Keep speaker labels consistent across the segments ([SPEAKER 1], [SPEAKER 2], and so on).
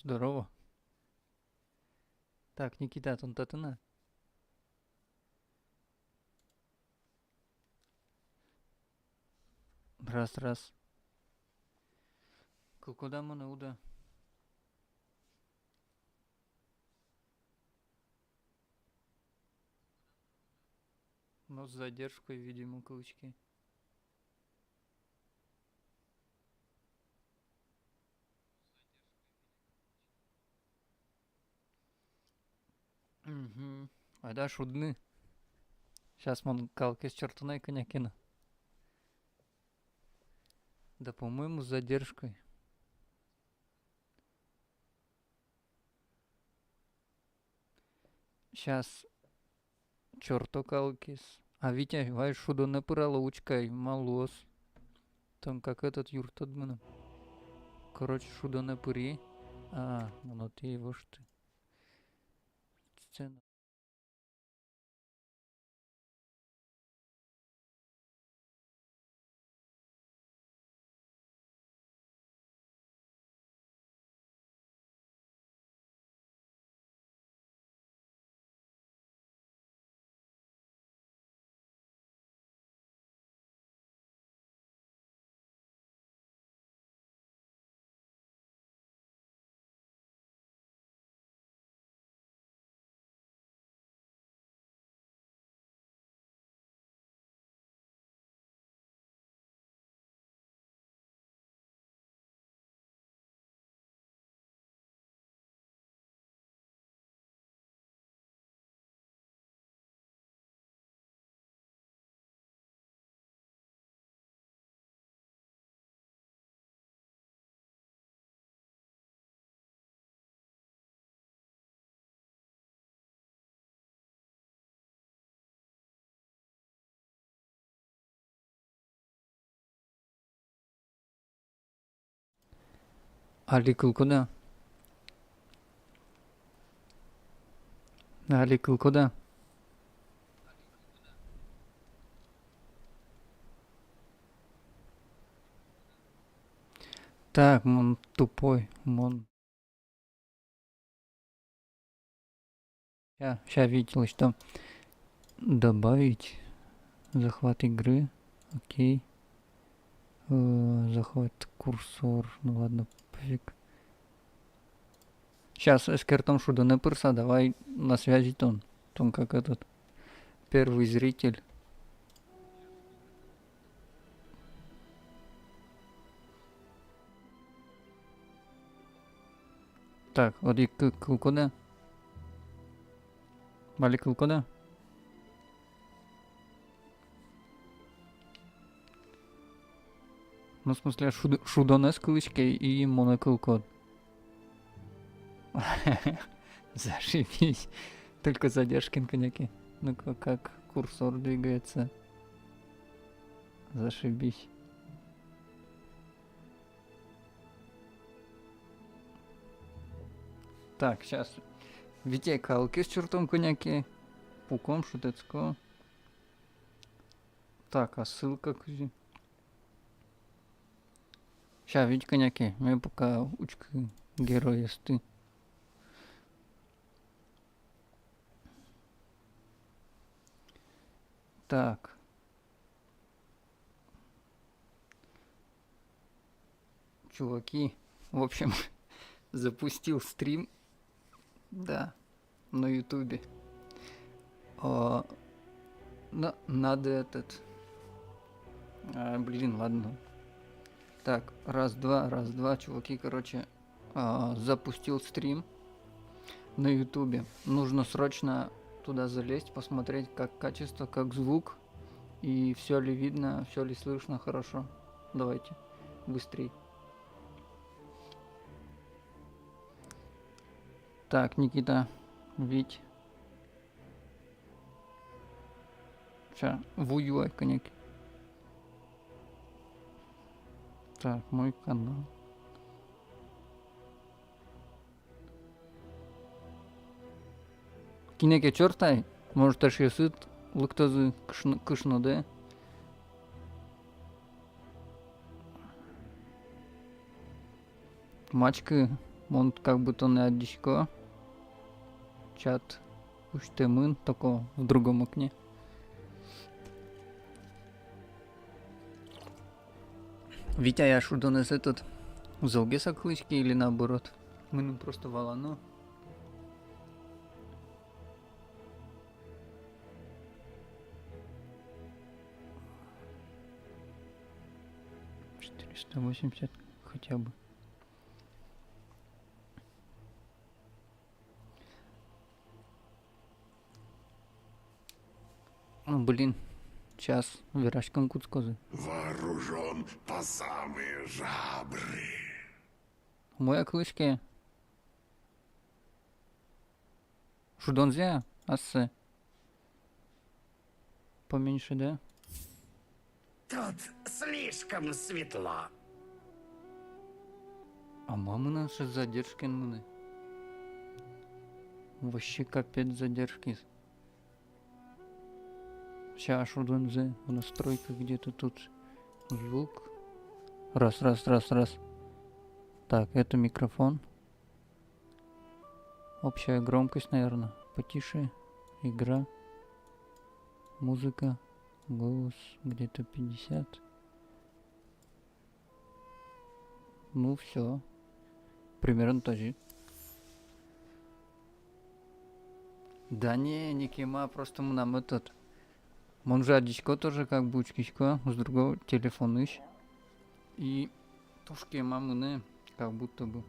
[SPEAKER 1] Здорово. Так, Никита, тон-татына. Раз. Куда мы уда? Но с задержкой, видимо, кылычки. Угу. А да, шудны. Сейчас мон калки с чертуной конякина. Да, по-моему, с задержкой. Сейчас черто калкис. А Витя, вай шудо не пырала учкай, малос. Там как этот юрт отмена. Короче, шудо не пыри. А, ну ты его ж ты. Сцена. Али куда? Али куда? Так, мон тупой, мон. Ща видел, что добавить захват игры. Окей. Захват курсор. Ну ладно, пофиг. Сейчас эскертом шуда не пырса, давай на связи тон. Тон как этот первый зритель. Так, вот и куда? Вали куда? Ну, в смысле, шудонес кылычки и монокылкод. Зашибись. Только задержки коньяки. Ну-ка, как курсор двигается. Зашибись. Так, сейчас. Витя калки с чертом коньяки. Пуком шутецко. Так, а ссылка кузи. Ща, ведь коньяки. Мы пока учка героя ты. Так. Чуваки, в общем, запустил стрим. Да, на ютубе. Надо этот... блин, ладно. Так, раз-два, чуваки, короче, запустил стрим на ютубе. Нужно срочно туда залезть, посмотреть, как качество, как звук, и все ли видно, все ли слышно хорошо. Давайте, быстрей. Так, Никита, Вить. Ща, воюй, коньяки. Так, мой канал. Кинеке чортай, может аж ясыт лыктазы кышныды. Мачкы Он как будто на дичко. Чат. Уштемын, только в другом окне. Витя, я что до нас этот залге соклычки или наоборот? Мы ну просто валано. $480 хотя бы. Ну блин, сейчас вирашкам куцкозы.
[SPEAKER 2] Вооружен по самые жабры.
[SPEAKER 1] Моя клычки. Шудонзя, ассе. Поменьше, да?
[SPEAKER 2] Тут слишком светло.
[SPEAKER 1] А мамы наши задержки мыны. Вообще капец задержки. Сейчас шудонзе в настройках где-то тут звук. Раз. Так, это микрофон. Общая громкость, наверное. Потише. Игра. Музыка. Голос где-то 50. Ну все. Примерно тоже. Да не кема, просто нам этот. Монжадичко тоже как бучкичко, с другого телефона ищ. И тушки мамы не, как будто бы.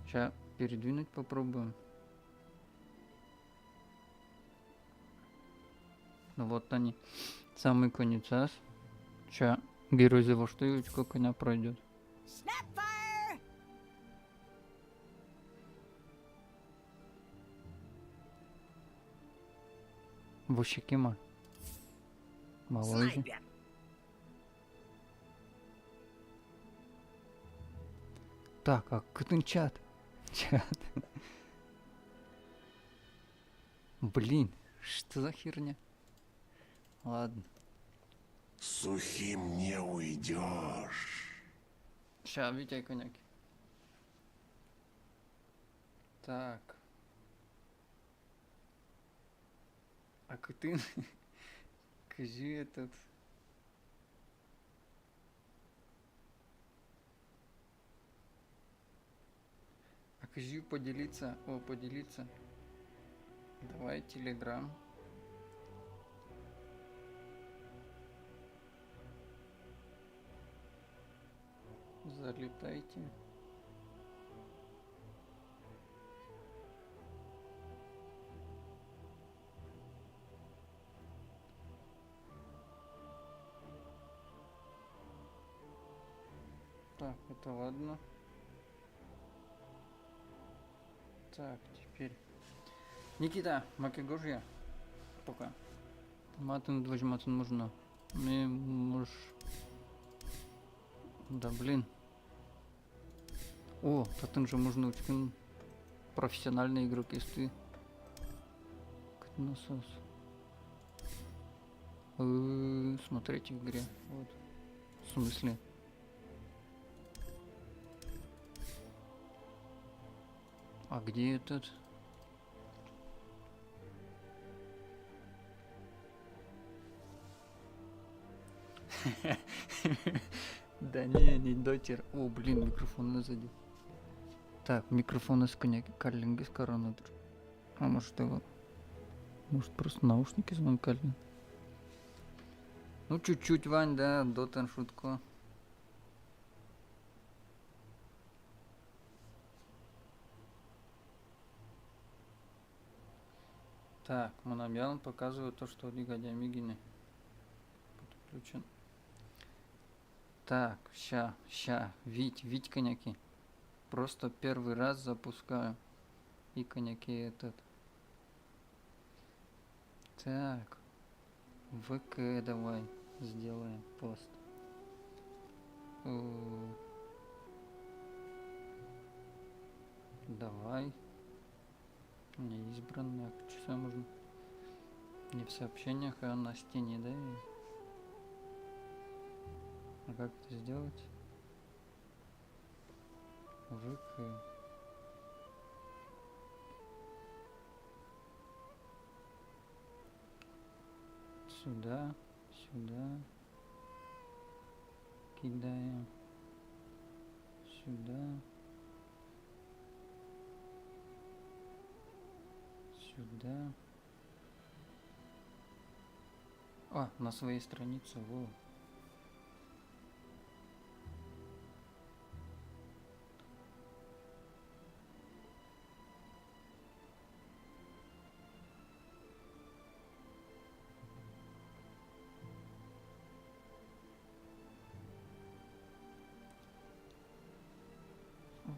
[SPEAKER 1] Сейчас передвинуть попробуем. Ну вот они. Самый конец. Сейчас герой за штуечку коня пройдет. Вообще кема. Мало же. Так, а какой чат? Чат. Блин, что за херня? Ладно.
[SPEAKER 2] Сухим не уйдешь.
[SPEAKER 1] Ща, Витя, коняки. Так. А ты скажи этот. А кажи поделиться. О, поделиться. Давай телеграм. Залетайте. Так, это ладно. Так, теперь. Никита, макегожья. Пока. Матын дважматын можно. Мне можешь. Да блин. О, татын же можно учить профессиональный игрок, если ты. Как насос. Смотреть в игре. Вот. В смысле? А где этот? Да не дотер. О, блин, микрофон назади. Так, микрофон из коняки. Каллинги с коронадр. А может его... Может просто наушники звонкали? Ну чуть-чуть, Вань, да, дотан шутку. Так, монобьян показывает то, что Лига Мигины подключен. Так, ща, Вить коняки. Просто первый раз запускаю. И коняки этот. Так. ВК давай сделаем пост. Давай. Не избранное. Часа можно. Не в сообщениях, а на стене, да? А как это сделать? ВК. Сюда, сюда. Кидаем. Сюда. Сюда. А, на своей странице, во.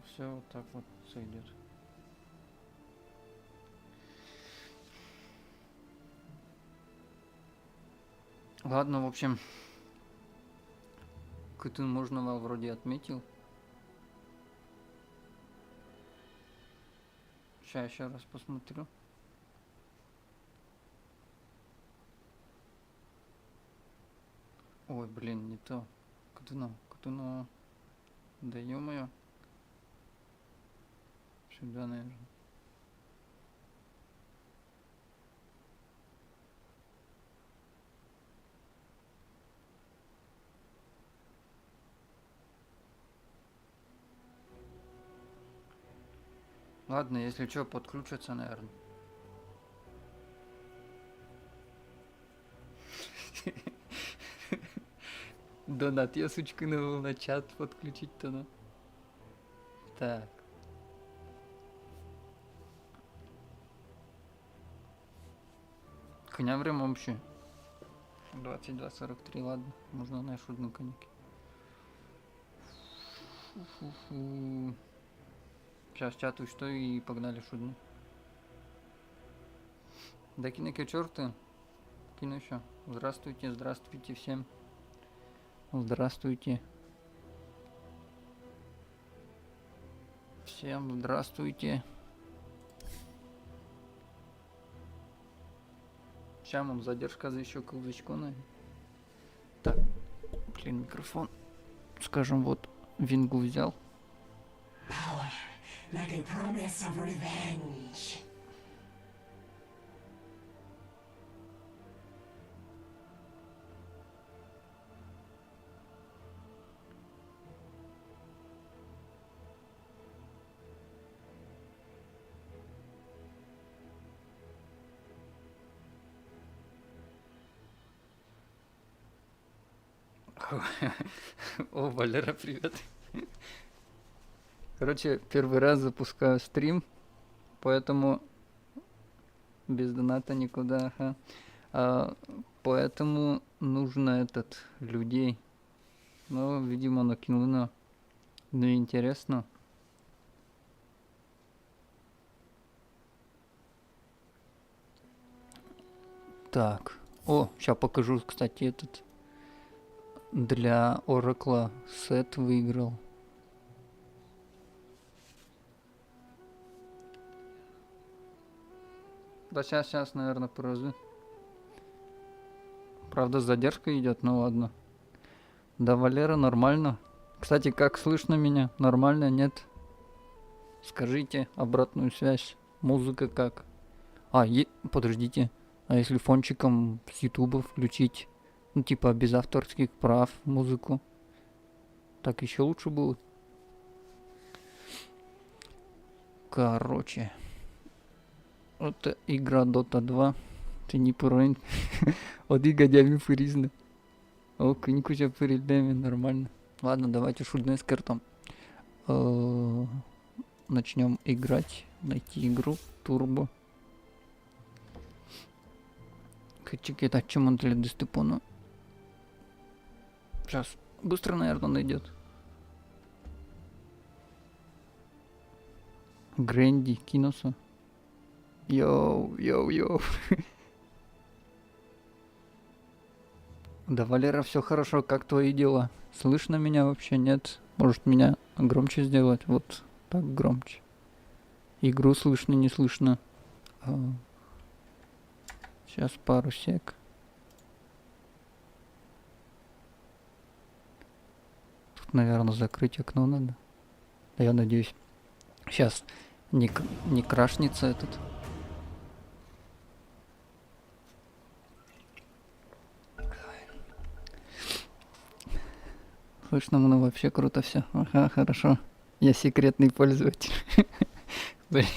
[SPEAKER 1] Все вот так вот сойдет. Ладно, в общем, Кытын Можного вроде отметил. Сейчас еще раз посмотрю. Ой, блин, не то. Кытыно. Да ё-моё. Сюда, наверное. Ладно, если что, подключатся, наверное. Донат, я сучка на чат подключить-то, ну. Так. Коня время вообще. 22:43, ладно. Можно на шудну коньки. Сейчас чату что и погнали шудну. Да кино черты. Кину еще. Здравствуйте, здравствуйте всем. Здравствуйте. Всем здравствуйте. Сейчас вам задержка за еще колдочку, наверное. Так, блин, микрофон. Скажем, вот Вингу взял.
[SPEAKER 2] Like a promise of revenge.
[SPEAKER 1] О, Валера, привет. Короче, первый раз запускаю стрим, поэтому без доната никуда, ага. Поэтому нужно людей. Ну, видимо, накинул на. Ну, интересно. Так. О, сейчас покажу, кстати, для Оракла сет выиграл. Да сейчас, наверное, поразы. Правда, с задержкой идет, но ладно. Да, Валера, нормально. Кстати, как слышно меня? Нормально, нет? Скажите обратную связь. Музыка как? Подождите. А если фончиком с Ютуба включить? Ну, типа, без авторских прав музыку. Так еще лучше будет. Короче. Это игра Dota 2. Ты не порой. Оди гадями фуризны. О, книку сейчас перейдем, нормально. Ладно, давайте шудной с картом. Начнем играть. Найти игру. Турбо. Хочу кидать, чем он для Дестепону. Сейчас. Быстро, наверное, найдет. Грэнди кинулся. Йоу. Да, Валера, все хорошо, как твои дела? Слышно меня вообще? Нет? Может, меня громче сделать? Вот так громче. Игру слышно, не слышно. Сейчас пару сек. Тут, наверное, закрыть окно надо. Да, я надеюсь. Сейчас не крашнется этот. Слышно, ну вообще круто все. Ага, хорошо. Я секретный пользователь. Блин,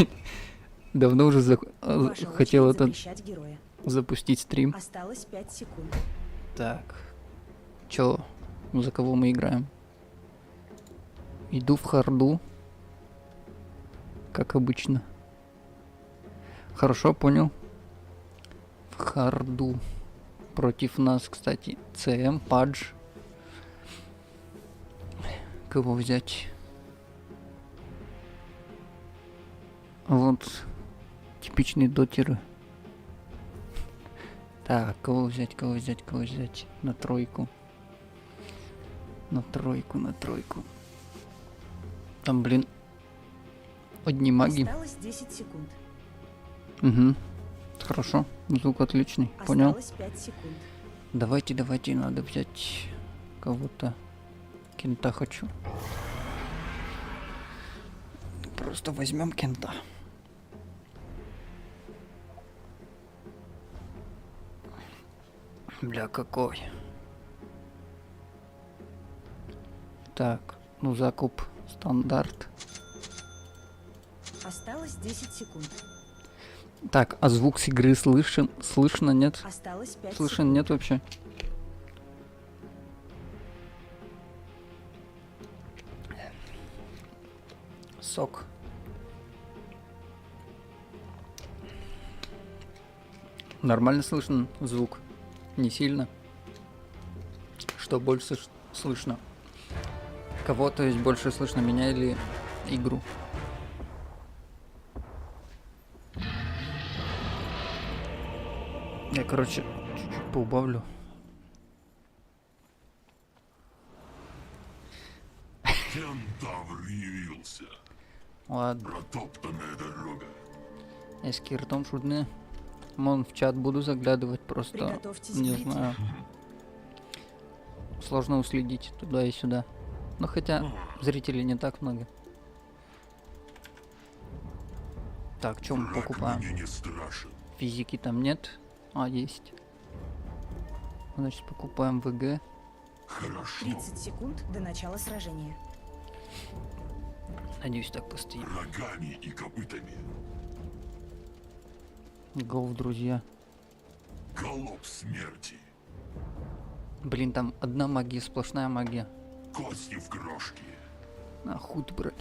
[SPEAKER 1] давно уже
[SPEAKER 3] Ваша
[SPEAKER 1] хотел
[SPEAKER 3] очередь
[SPEAKER 1] этот
[SPEAKER 3] запрещать героя.
[SPEAKER 1] запустить стрим.
[SPEAKER 3] Осталось 5 секунд.
[SPEAKER 1] Так. Чё? За кого мы играем? Иду в харду. Как обычно. Хорошо, понял. В харду. Против нас, кстати, ЦМ, Падж. Кого взять? Вот. Типичные дотеры. Так, кого взять, кого взять, кого взять? На тройку. На тройку, на тройку. Там, блин, одни маги.
[SPEAKER 3] Осталось 10 секунд.
[SPEAKER 1] Угу. Хорошо, звук отличный, понял.
[SPEAKER 3] Осталось 5 секунд.
[SPEAKER 1] Давайте, давайте, надо взять кого-то. Кента хочу. Просто возьмем кента. Бля, какой. Так, ну закуп стандарт.
[SPEAKER 3] Осталось 10 секунд.
[SPEAKER 1] Так, а звук с игры слышно, нет?
[SPEAKER 3] Осталось 5
[SPEAKER 1] Слышен,
[SPEAKER 3] секунд.
[SPEAKER 1] нет вообще? Сок. Нормально слышно звук? Не сильно? Что больше слышно? Кого, то есть, больше слышно, меня или игру? Я, короче, чуть-чуть поубавлю.
[SPEAKER 4] Кентавр явился.
[SPEAKER 1] Ладно,
[SPEAKER 4] Протоптанная дорога.
[SPEAKER 1] если ртом шутны. Мон в чат буду заглядывать, просто
[SPEAKER 3] Приготовьтесь
[SPEAKER 1] не
[SPEAKER 3] к битве.
[SPEAKER 1] знаю. Сложно уследить туда и сюда. Но хотя зрителей не так много. Так, что мы
[SPEAKER 4] Враг
[SPEAKER 1] покупаем?
[SPEAKER 4] мне не страшен.
[SPEAKER 1] Физики там нет. А, есть. Значит, покупаем ВГ.
[SPEAKER 4] Хорошо.
[SPEAKER 3] 30 секунд до начала сражения.
[SPEAKER 1] Надеюсь, так постоим.
[SPEAKER 4] Рогами и копытами.
[SPEAKER 1] Гоу, друзья.
[SPEAKER 4] Голубь смерти.
[SPEAKER 1] Блин, там одна магия, сплошная магия.
[SPEAKER 4] Кости в крошке.
[SPEAKER 1] Нахуй ты, брать.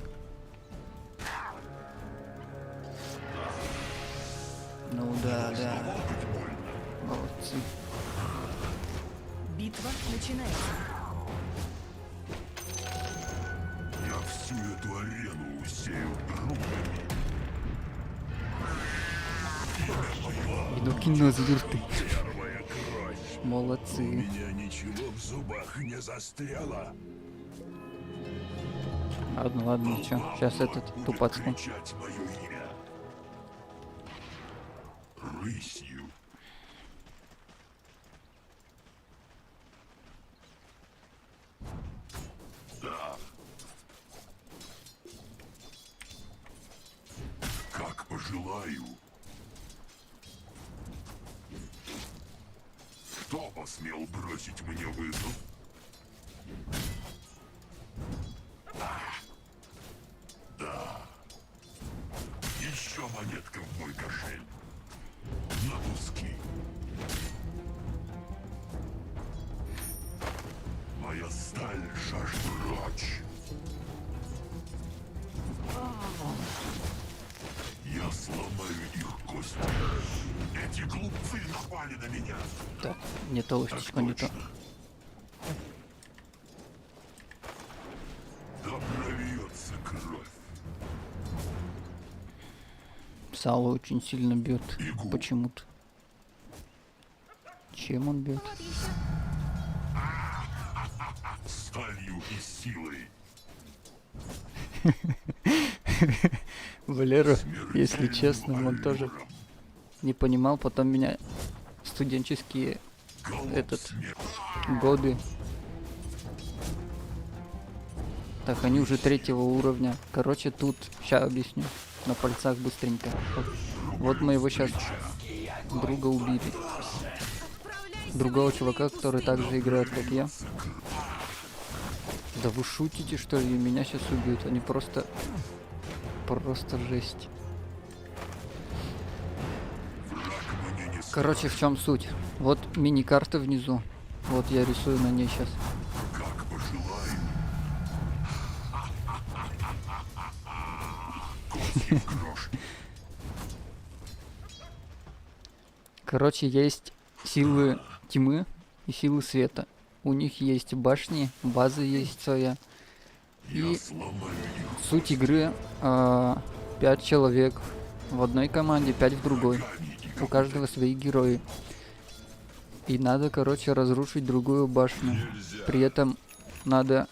[SPEAKER 1] Ну да, да.
[SPEAKER 4] Быть больно.
[SPEAKER 1] Молодцы.
[SPEAKER 3] Битва начинается.
[SPEAKER 4] Я всю эту арену усею трупами.
[SPEAKER 1] Иду кино звезды.
[SPEAKER 4] Первая кровь. У
[SPEAKER 1] Молодцы.
[SPEAKER 4] меня ничего в зубах не застряло.
[SPEAKER 1] Ладно, ладно, чё. Сейчас этот
[SPEAKER 4] Будет
[SPEAKER 1] тупацкий.
[SPEAKER 4] кричать мое имя. Рысью. Да. Как пожелаю. Кто посмел бросить мне вызов? Да. Еще монетка в мой кошель. На куски. Моя сталь жаждет прочь. Я сломаю их кости. Эти глупцы напали на меня.
[SPEAKER 1] Так, не то ложечка, не то.
[SPEAKER 4] Да прольется кровь.
[SPEAKER 1] Сало очень сильно бьет.
[SPEAKER 4] Бегу.
[SPEAKER 1] Почему-то. Чем он бьет?
[SPEAKER 4] Сталью и силой.
[SPEAKER 1] Валера, если
[SPEAKER 4] Смертельным
[SPEAKER 1] честно, он тоже
[SPEAKER 4] аллюром.
[SPEAKER 1] не понимал, потом меня студенческие
[SPEAKER 4] Голубь
[SPEAKER 1] этот
[SPEAKER 4] смерти.
[SPEAKER 1] годы. Так, они уже 3-го уровня. Короче, тут, сейчас объясню. На пальцах быстренько. Вот мы его сейчас друга убили. Другого чувака, который также играет, как я. Да вы шутите, что ли? Меня сейчас убьют. Они просто... Просто жесть. Короче, в чем суть? Вот мини-карта внизу. Вот я рисую на ней сейчас.
[SPEAKER 4] Как пожелаем. Костик грош.
[SPEAKER 1] Короче, есть силы тьмы и силы света. У них есть башни, база есть своя.
[SPEAKER 4] Я
[SPEAKER 1] И
[SPEAKER 4] сломаю их.
[SPEAKER 1] суть игры 5 человек в одной команде, 5 в другой. У каждого свои герои. И надо, короче, разрушить другую башню. При этом надо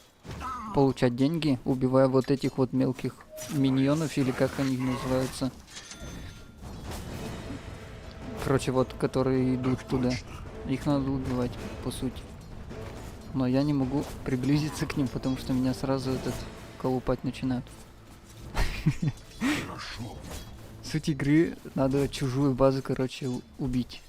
[SPEAKER 1] получать деньги, убивая вот этих вот мелких миньонов, или как они называются. Короче, вот, которые идут туда. Их надо убивать, по сути. Но я не могу приблизиться к ним, потому что меня сразу колупать начинают.
[SPEAKER 4] Хорошо.
[SPEAKER 1] Суть игры, надо чужую базу, короче, убить.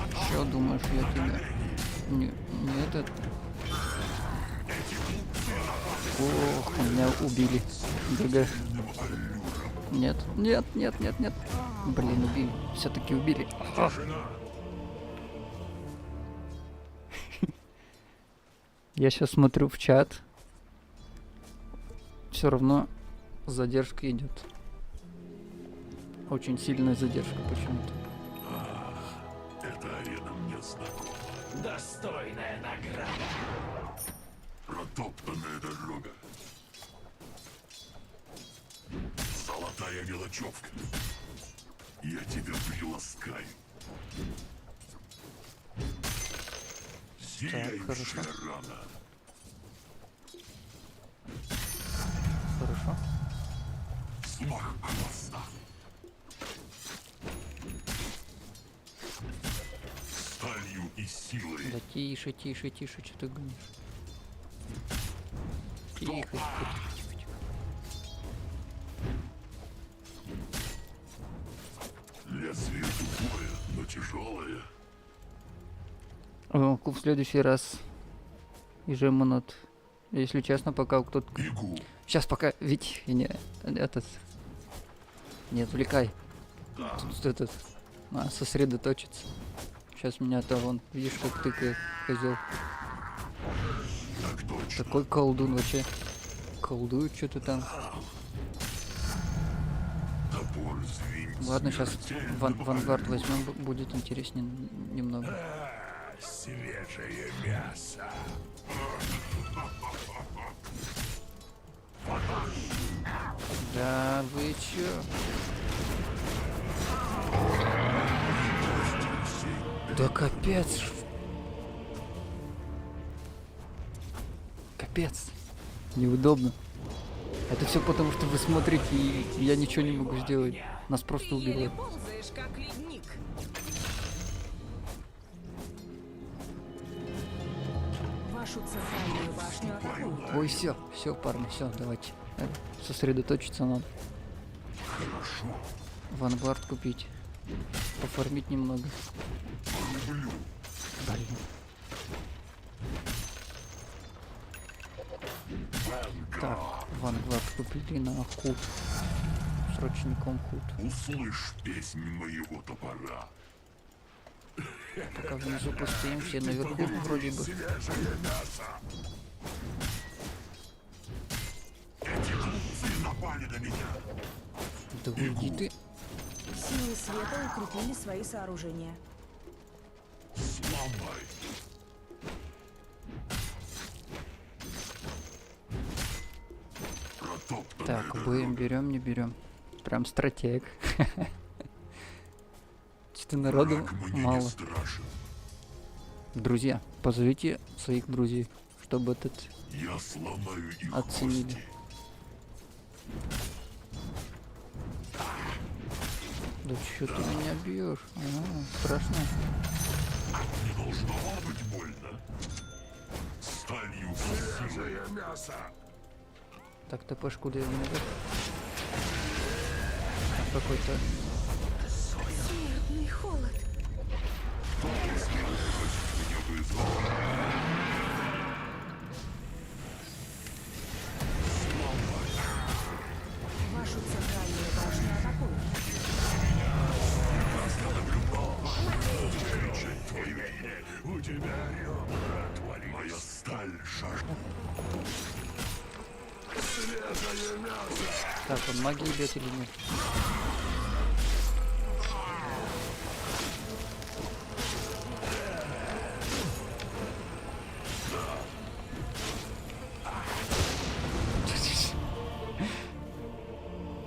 [SPEAKER 1] Что думаешь, я тебя... Не этот... Ох, меня убили. ГГ. Нет, нет, нет, нет, нет. Блин, убили. Все-таки убили. Я сейчас смотрю в чат. Все равно задержка идет. Очень сильная задержка почему-то.
[SPEAKER 4] Эта арена мне знакома.
[SPEAKER 2] Достойная награда.
[SPEAKER 4] Протоптанная дорога. Золотая мелочевка. Я тебя приласкаю.
[SPEAKER 1] хорошо.
[SPEAKER 4] Зияющая рана.
[SPEAKER 1] Хорошо.
[SPEAKER 4] Взмах хвоста. Сталью и силой.
[SPEAKER 1] Да тише, тише, тише, что ты гонишь? Тихо, тихо, тихо, тихо, тихо.
[SPEAKER 4] Лезвие тупое, но тяжелое.
[SPEAKER 1] В следующий раз Ижемонот. Если честно, пока кто-то...
[SPEAKER 4] Бегу.
[SPEAKER 1] Сейчас пока, ведь не этот... Не отвлекай. Тут этот... сосредоточиться. Сейчас меня-то вон, видишь, как тыкает козел.
[SPEAKER 4] Так точно.
[SPEAKER 1] Такой колдун вообще. Колдует что-то там.
[SPEAKER 4] Топор звень.
[SPEAKER 1] Ладно, сейчас Вангард возьмем, будет интереснее немного.
[SPEAKER 4] Свежее мясо.
[SPEAKER 1] Да вы чё? Да капец. Капец. Неудобно. Это все потому, что вы смотрите, и я ничего не могу сделать. Нас просто убивают.
[SPEAKER 3] ползаешь, как ледник. Вашу центральную башню атакуют.
[SPEAKER 1] Ой, все, парни, все, давайте. Сосредоточиться надо.
[SPEAKER 4] Хорошо.
[SPEAKER 1] Вангард купить. Пофармить немного.
[SPEAKER 4] Люблю.
[SPEAKER 1] Блин. Так, Вангард купили на худ. Срочником худ.
[SPEAKER 4] Услышь песнь моего топора.
[SPEAKER 1] Пока внизу пустым, все наверху вроде бы.
[SPEAKER 4] Свежее мясо. Эти глупцы напали на меня.
[SPEAKER 1] Да уйди ты.
[SPEAKER 3] Силы света укрепили свои сооружения.
[SPEAKER 4] Сломай. Протоптанная
[SPEAKER 1] Так,
[SPEAKER 4] дорога.
[SPEAKER 1] будем, берем, не берем. Прям стратег. Что-то народу
[SPEAKER 4] Враг мне не
[SPEAKER 1] мало.
[SPEAKER 4] страшен.
[SPEAKER 1] Друзья, позовите своих друзей, чтобы этот
[SPEAKER 4] Я сломаю их
[SPEAKER 1] оценили.
[SPEAKER 4] кости.
[SPEAKER 1] Да что ты меня бьешь? Страшно.
[SPEAKER 4] Не должно быть больно. Сталью свежее мясо.
[SPEAKER 1] Так, ТПшку куда я найду? Там какой-то...
[SPEAKER 3] холод. Вашу центральную башню атакуют.
[SPEAKER 4] У тебя ребра отвалились. Моя сталь жаждет. Свежее мясо.
[SPEAKER 1] Так, он магией бьет или нет?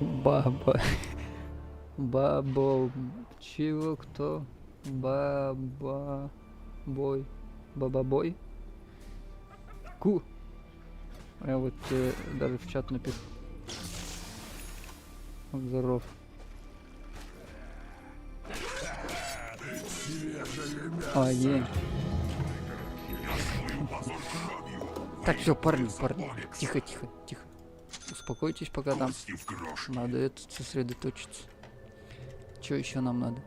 [SPEAKER 1] Баба. Бабо. Чего кто? Баба. Бой. Баба-бой? Ку. Я вот даже в чат напишу. Здоров. Ай. Так, все, парни. Тихо. Успокойтесь пока там.
[SPEAKER 4] Кости в грош.
[SPEAKER 1] Надо это сосредоточиться. Что еще нам надо?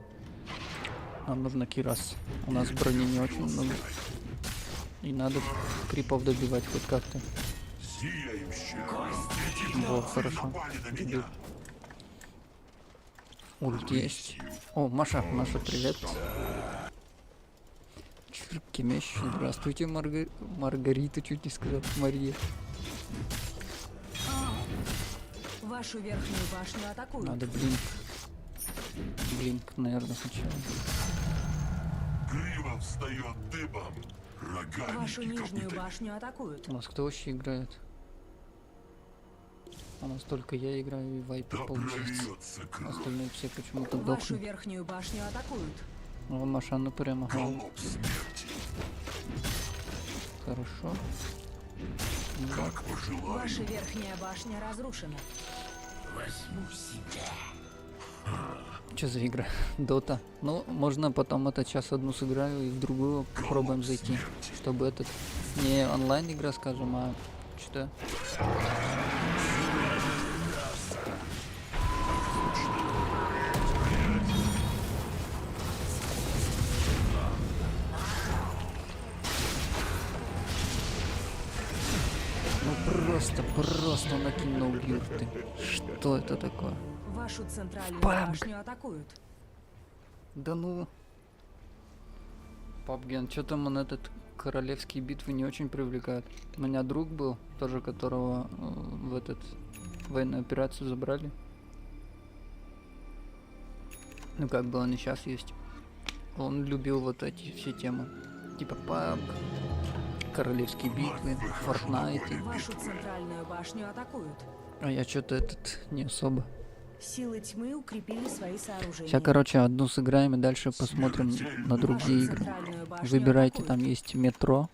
[SPEAKER 1] Нам нужно кирас. У нас брони не очень много. И надо крипов добивать хоть как-то.
[SPEAKER 4] Зияющие. Эти
[SPEAKER 1] Вот,
[SPEAKER 4] глупцы
[SPEAKER 1] хорошо.
[SPEAKER 4] напали на меня.
[SPEAKER 1] Ульт есть. О, Маша, привет. Кемещ, здравствуйте, Маргарита, чуть не сказал, Мария.
[SPEAKER 3] Вашу верхнюю башню атакуют.
[SPEAKER 1] Надо блинк. Блинк, наверное, сначала.
[SPEAKER 4] Грива встает дыбом. Рогами
[SPEAKER 3] Вашу
[SPEAKER 4] и
[SPEAKER 3] нижнюю
[SPEAKER 4] копытами.
[SPEAKER 3] башню атакуют.
[SPEAKER 1] У нас кто вообще играет? У нас только я играю и Вайпер,
[SPEAKER 4] Да
[SPEAKER 1] получается.
[SPEAKER 4] прольется кровь.
[SPEAKER 1] Остальные все почему-то
[SPEAKER 3] Вашу
[SPEAKER 1] дохнут.
[SPEAKER 3] верхнюю башню атакуют.
[SPEAKER 1] Ну, Маша, ну прямо.
[SPEAKER 4] Голубь смерти.
[SPEAKER 1] Хорошо.
[SPEAKER 4] Как пожелаю.
[SPEAKER 3] Ваша верхняя башня разрушена.
[SPEAKER 2] Возьму себя.
[SPEAKER 1] Что за игра? Дота. Ну, можно потом это час одну сыграю и в другую попробуем зайти. Чтобы этот не онлайн игра, скажем, а что? Ну просто накинул юрты. Что это такое?
[SPEAKER 3] Вашу центральную
[SPEAKER 1] Бам!
[SPEAKER 3] башню атакуют.
[SPEAKER 1] Да ну. Папген, что там он этот королевские битвы не очень привлекает. У меня друг был, тоже которого в этот военную операцию забрали. Ну как бы он и сейчас есть. Он любил вот эти все темы. Типа PUBG, королевские битвы, Fortnite.
[SPEAKER 3] Вашу центральную башню атакуют.
[SPEAKER 1] А я что-то этот не особо.
[SPEAKER 3] Силы тьмы укрепили свои сооружения.
[SPEAKER 1] Сейчас, короче, одну сыграем и дальше посмотрим на другие игры.
[SPEAKER 3] Центральную башню
[SPEAKER 1] Выбирайте, там
[SPEAKER 3] атакуют.
[SPEAKER 1] есть метро.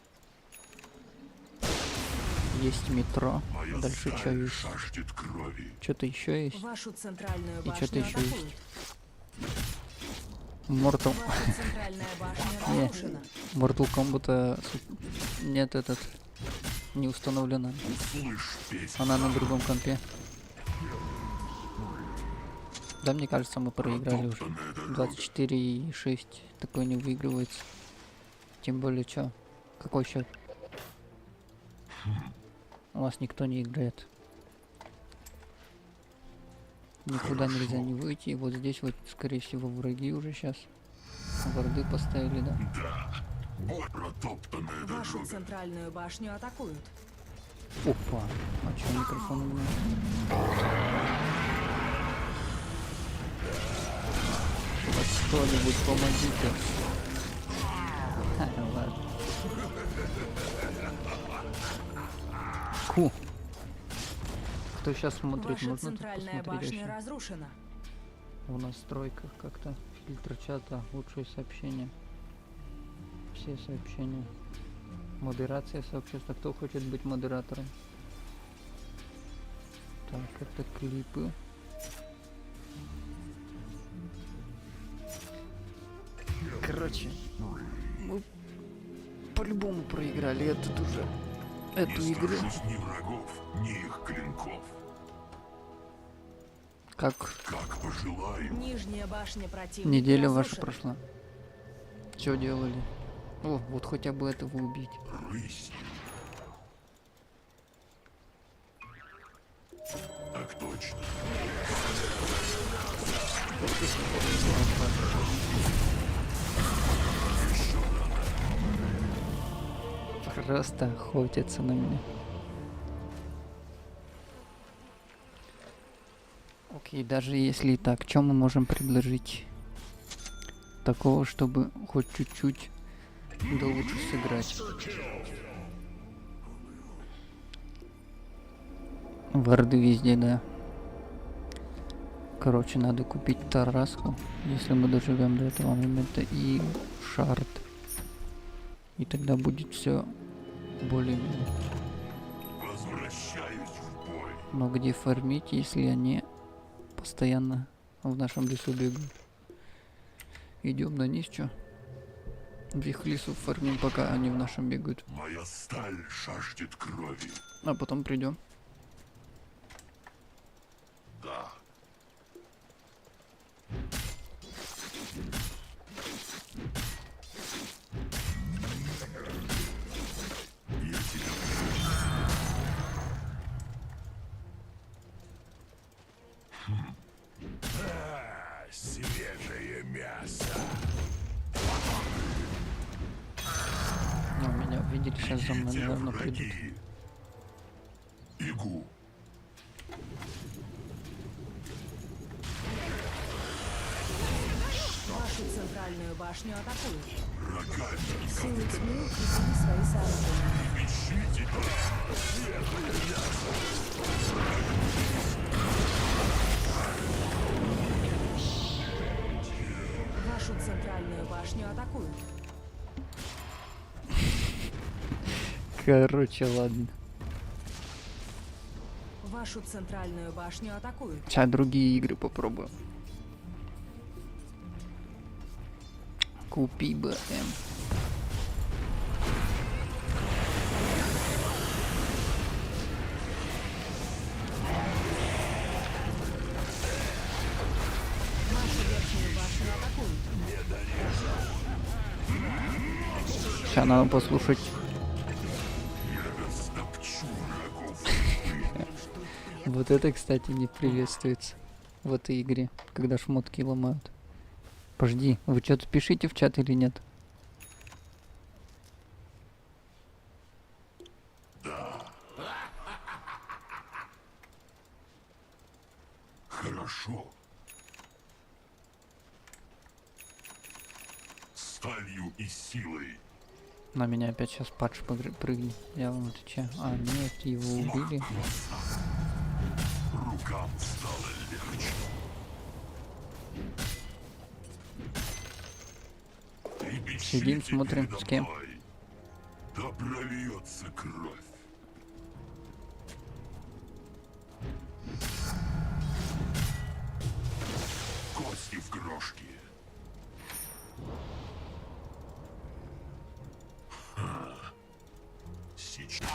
[SPEAKER 1] Есть метро.
[SPEAKER 4] Моя
[SPEAKER 1] Дальше что
[SPEAKER 4] сталь
[SPEAKER 1] есть?
[SPEAKER 4] жаждет крови.
[SPEAKER 1] Что-то еще есть.
[SPEAKER 3] Вашу центральную
[SPEAKER 1] И
[SPEAKER 3] башню
[SPEAKER 1] что-то еще есть.
[SPEAKER 3] атакуют.
[SPEAKER 1] Mortal.
[SPEAKER 3] Ваша центральная башня
[SPEAKER 1] Не.
[SPEAKER 3] разрушена.
[SPEAKER 1] Mortal Kombat нет этот. Не установлена.
[SPEAKER 4] Услышь песню.
[SPEAKER 1] Она на другом компе. Да, мне кажется, мы проиграли уже.
[SPEAKER 4] Протоптанная дорога.
[SPEAKER 1] 24,6. Такое не выигрывается. Тем более, что? Какой счет? У нас никто не играет. Никуда нельзя не выйти. И вот здесь вот, скорее всего, враги уже сейчас. Варды поставили, да?
[SPEAKER 4] Да. Вот протоптанная
[SPEAKER 3] Вашу
[SPEAKER 4] дорога.
[SPEAKER 3] центральную башню атакуют.
[SPEAKER 1] Опа. А что микрофон у меня? Вот кто-нибудь помогите. Ха, ладно. Ку. Кто сейчас смотрит,
[SPEAKER 3] Ваша
[SPEAKER 1] можно тут
[SPEAKER 3] центральная
[SPEAKER 1] посмотреть
[SPEAKER 3] башня
[SPEAKER 1] вообще?
[SPEAKER 3] разрушена.
[SPEAKER 1] В настройках как-то фильтр чата, лучшие сообщения. Все сообщения. Модерация сообщества. Кто хочет быть модератором? Так, это клипы. Короче, мы по-любому проиграли этот уже. Эту
[SPEAKER 4] Не
[SPEAKER 1] игру.
[SPEAKER 4] страшусь ни врагов, ни их клинков.
[SPEAKER 1] Как
[SPEAKER 4] Как пожелаю.
[SPEAKER 3] Нижняя башня противника
[SPEAKER 1] неделя ваша
[SPEAKER 3] разрушена.
[SPEAKER 1] прошла? Что делали? О, вот хотя бы этого убить.
[SPEAKER 4] Рысь. Так точно.
[SPEAKER 1] Просто охотятся на меня. Окей, даже если и так, что мы можем предложить? Такого, чтобы хоть чуть-чуть да лучше сыграть. Варды везде, да. Короче, надо купить Тараску, если мы доживем до этого момента, и шарт. И тогда будет все более-менее.
[SPEAKER 4] Возвращаюсь в бой.
[SPEAKER 1] Но где фармить, если они постоянно в нашем лесу бегают? Идем на низ, чё? Вихлису фармим, пока они в нашем бегают.
[SPEAKER 4] Моя сталь жаждет крови.
[SPEAKER 1] А потом придем.
[SPEAKER 4] Да. Я тебя свежее мясо.
[SPEAKER 1] Ну, меня увидели, сейчас за мной,
[SPEAKER 4] Те
[SPEAKER 1] наверное, придут.
[SPEAKER 4] враги. Бегу.
[SPEAKER 3] Вашу центральную башню атакуют.
[SPEAKER 4] Рогами.
[SPEAKER 3] Силы тьмы укрепили свои сооружения.
[SPEAKER 4] Ищите.
[SPEAKER 3] Вашу центральную башню атакуют.
[SPEAKER 1] Короче, ладно.
[SPEAKER 3] Вашу центральную башню атакуют.
[SPEAKER 1] Сейчас другие игры попробуем. Купи БМ.
[SPEAKER 3] Вашу верхнюю башню атакуют.
[SPEAKER 1] Сейчас надо послушать.
[SPEAKER 4] Растопчу врагов.
[SPEAKER 1] Вот это, кстати, не приветствуется в этой игре, когда шмотки ломают. Пожди, вы что-то пишите в чат или нет?
[SPEAKER 4] Хорошо. Сталью и силой.
[SPEAKER 1] На меня опять сейчас патч прыгнет. Я вам отвечаю. А, нет, его убили.
[SPEAKER 4] Рукам стало легче. Трепещите
[SPEAKER 1] Сидим, смотрим,
[SPEAKER 4] передо
[SPEAKER 1] с кем?
[SPEAKER 4] мной. Да прольется кровь. Кости в крошке. Сейчас.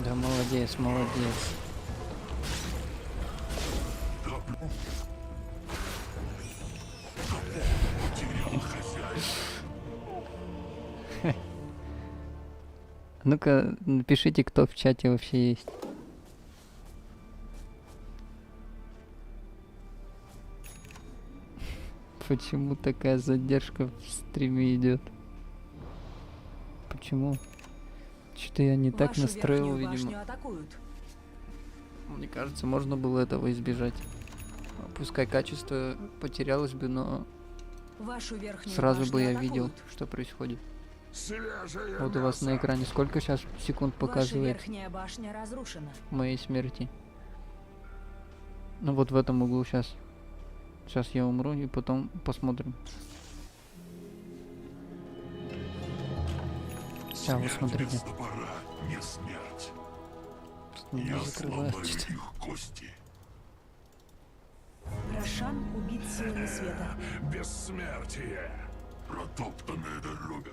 [SPEAKER 1] Да молодец, молодец.
[SPEAKER 4] Потерял хозяина.
[SPEAKER 1] Ну-ка, напишите, кто в чате вообще есть. Почему такая задержка в стриме идет? Почему? Что-то я не так
[SPEAKER 3] Вашу
[SPEAKER 1] настроил,
[SPEAKER 3] верхнюю
[SPEAKER 1] видимо.
[SPEAKER 3] башню атакуют.
[SPEAKER 1] Мне кажется, можно было этого избежать. Пускай качество потерялось бы, но
[SPEAKER 3] Вашу верхнюю
[SPEAKER 1] сразу
[SPEAKER 3] башню
[SPEAKER 1] бы я
[SPEAKER 3] атакуют.
[SPEAKER 1] видел, что происходит.
[SPEAKER 4] Свежее
[SPEAKER 1] Вот у вас на экране сколько сейчас секунд
[SPEAKER 3] Ваша
[SPEAKER 1] показывает
[SPEAKER 3] верхняя башня разрушена.
[SPEAKER 1] моей смерти? Ну вот в этом углу сейчас. Сейчас я умру и потом посмотрим. Сейчас вы
[SPEAKER 4] Смерть
[SPEAKER 1] смотрите.
[SPEAKER 4] без топора не смерть.
[SPEAKER 1] Меня
[SPEAKER 4] Я
[SPEAKER 1] закрывает
[SPEAKER 4] сломаю
[SPEAKER 1] что-то.
[SPEAKER 4] их кости.
[SPEAKER 3] Ашан убит силами света.
[SPEAKER 4] Бессмертие. Протоптанная дорога.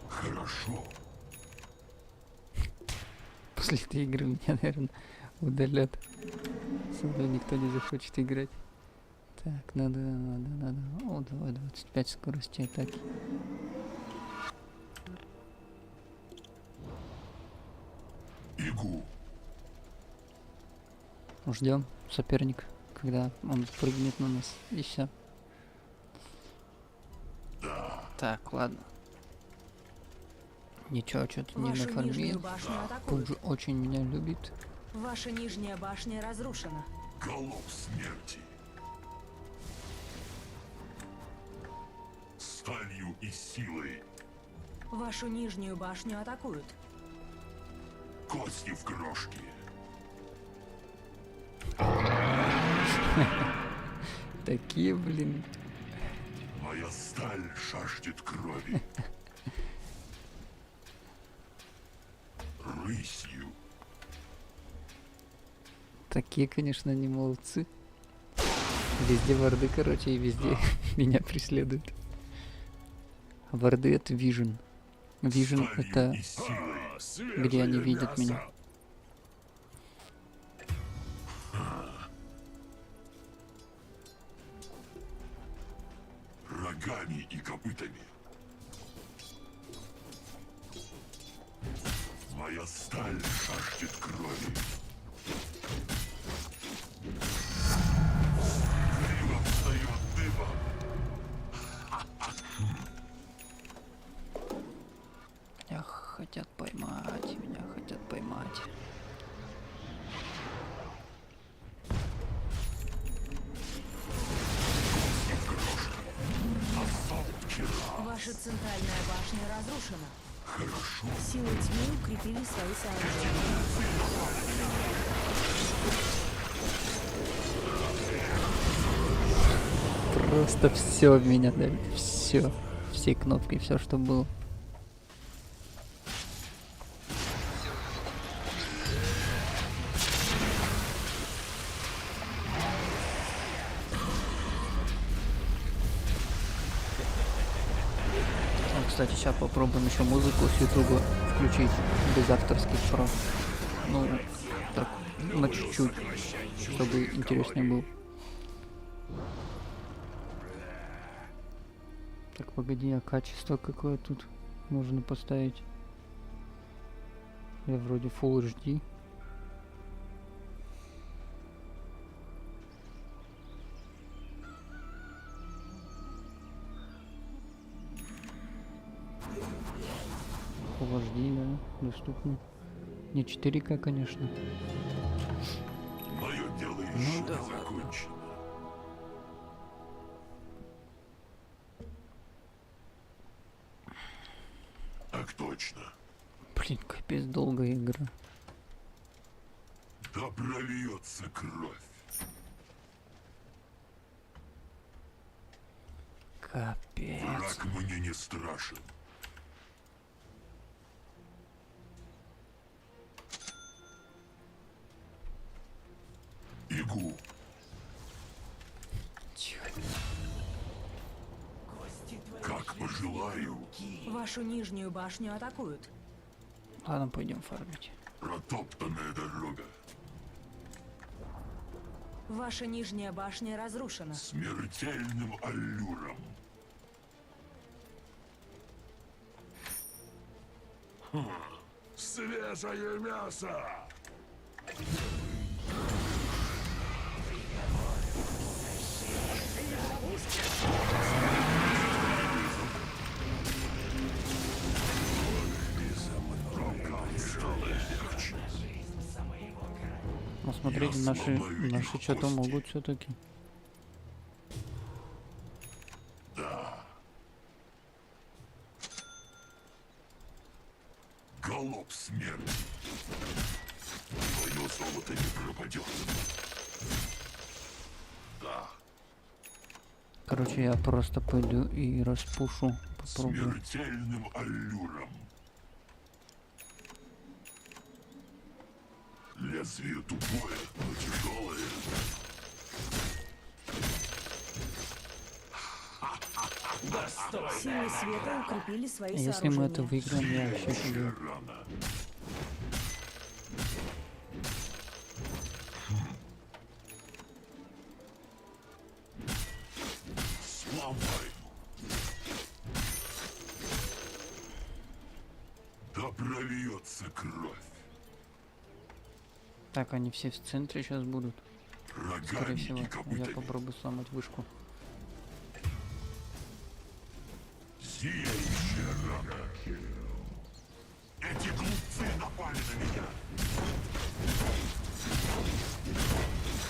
[SPEAKER 4] Хорошо.
[SPEAKER 1] После этой игры меня, наверное, удалят. Со мной никто не захочет играть. Так, надо. О, давай 25 скорости атаки.
[SPEAKER 4] Игу.
[SPEAKER 1] Ждем соперник, когда он прыгнет на нас, и все. Так, ладно. Ничего, что-то не
[SPEAKER 3] Вашу
[SPEAKER 1] нафармил.
[SPEAKER 3] нижнюю башню
[SPEAKER 1] Тут
[SPEAKER 3] атакуют.
[SPEAKER 1] же очень меня любит.
[SPEAKER 3] Ваша нижняя башня разрушена.
[SPEAKER 4] Голов смерти. Сталью и силой.
[SPEAKER 3] Вашу нижнюю башню атакуют.
[SPEAKER 4] Кости в крошке.
[SPEAKER 1] Такие, блин.
[SPEAKER 4] Моя сталь жаждет крови. Рысью.
[SPEAKER 1] Такие, конечно, они молодцы. Везде варды, короче, и везде меня преследуют. А варды это Vision. Vision
[SPEAKER 4] Сталью
[SPEAKER 1] это
[SPEAKER 4] и силой.
[SPEAKER 1] где они видят меня.
[SPEAKER 4] Рогами и копытами. Моя сталь жаждет крови. Грива встает дыбом.
[SPEAKER 1] Меня хотят поймать, меня хотят поймать.
[SPEAKER 3] Ваша центральная башня разрушена.
[SPEAKER 4] Хорошо.
[SPEAKER 3] Силы тьмы укрепили свои сооружения.
[SPEAKER 1] Просто все в меня давит. Все. Все кнопки, все, что было. Кстати, сейчас попробуем еще музыку с Ютуба включить без авторских прав. Ну, так, на чуть-чуть, чтобы интереснее было. Так, погоди, а качество какое тут можно поставить? Я вроде Full HD. Full HD, да, доступно. Не 4К, конечно.
[SPEAKER 4] Мое дело еще не закончено. Так точно.
[SPEAKER 1] Блин, капец, долгая игра.
[SPEAKER 4] Да прольется кровь.
[SPEAKER 1] Капец.
[SPEAKER 4] Враг мне не страшен. Игу.
[SPEAKER 1] Тихо.
[SPEAKER 4] Как пожелаю.
[SPEAKER 3] Вашу нижнюю башню атакуют.
[SPEAKER 1] Ладно, пойдем фармить.
[SPEAKER 4] Протоптанная дорога.
[SPEAKER 3] Ваша нижняя башня разрушена.
[SPEAKER 4] Смертельным аллюром. Свежее мясо!
[SPEAKER 1] Ну, смотрите, наши что-то могут все-таки.
[SPEAKER 4] Да. Голубь смерти. Твое золото не пропадет. Да.
[SPEAKER 1] Короче, я просто пойду и распушу. Попробую.
[SPEAKER 4] Смертельным аллюром. Лезвие тупое, но тяжелое.
[SPEAKER 3] Силы света укрепили свои
[SPEAKER 1] Если мы это
[SPEAKER 3] сооружения.
[SPEAKER 1] выиграем, я вообще офигею.
[SPEAKER 4] Рано. Сломай. Да прольется кровь.
[SPEAKER 1] Так, они все в центре сейчас будут. Скорее всего.
[SPEAKER 4] Роганники
[SPEAKER 1] Я
[SPEAKER 4] копытами.
[SPEAKER 1] попробую сломать вышку.
[SPEAKER 4] Зияющая рана. Эти глупцы напали на меня.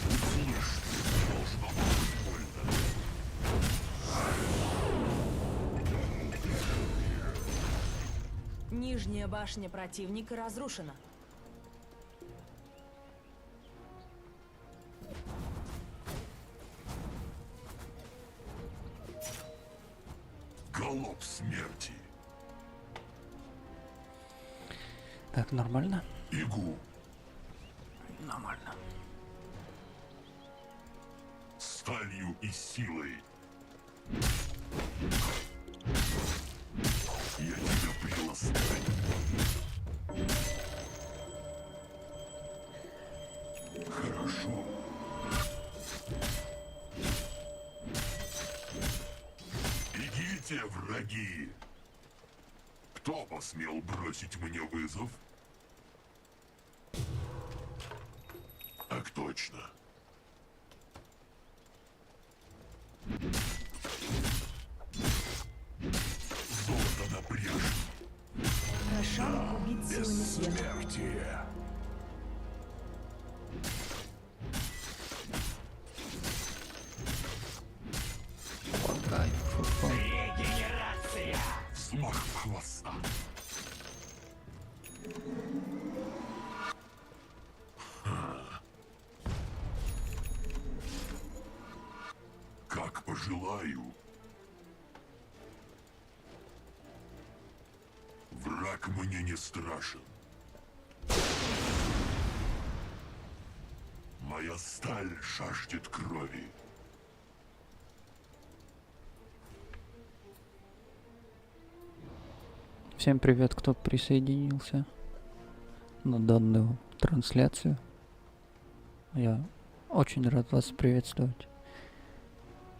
[SPEAKER 4] Услышь, должно быть больно.
[SPEAKER 3] Нижняя башня противника разрушена.
[SPEAKER 4] Голубь смерти.
[SPEAKER 1] Так, нормально?
[SPEAKER 4] Игу.
[SPEAKER 1] Нормально.
[SPEAKER 4] Сталью и силой. Я тебя приласкаю. Хорошо. Идите, враги. Кто посмел бросить мне вызов? Так точно. Золото на пряжу.
[SPEAKER 3] Рошан убит силами света.
[SPEAKER 4] Бессмертие.
[SPEAKER 1] Кайф, фу-фу.
[SPEAKER 4] Взмах хвоста. Как пожелаю. Враг мне не страшен. Моя сталь жаждет крови.
[SPEAKER 1] Всем привет, кто присоединился на данную трансляцию. Я очень рад вас приветствовать.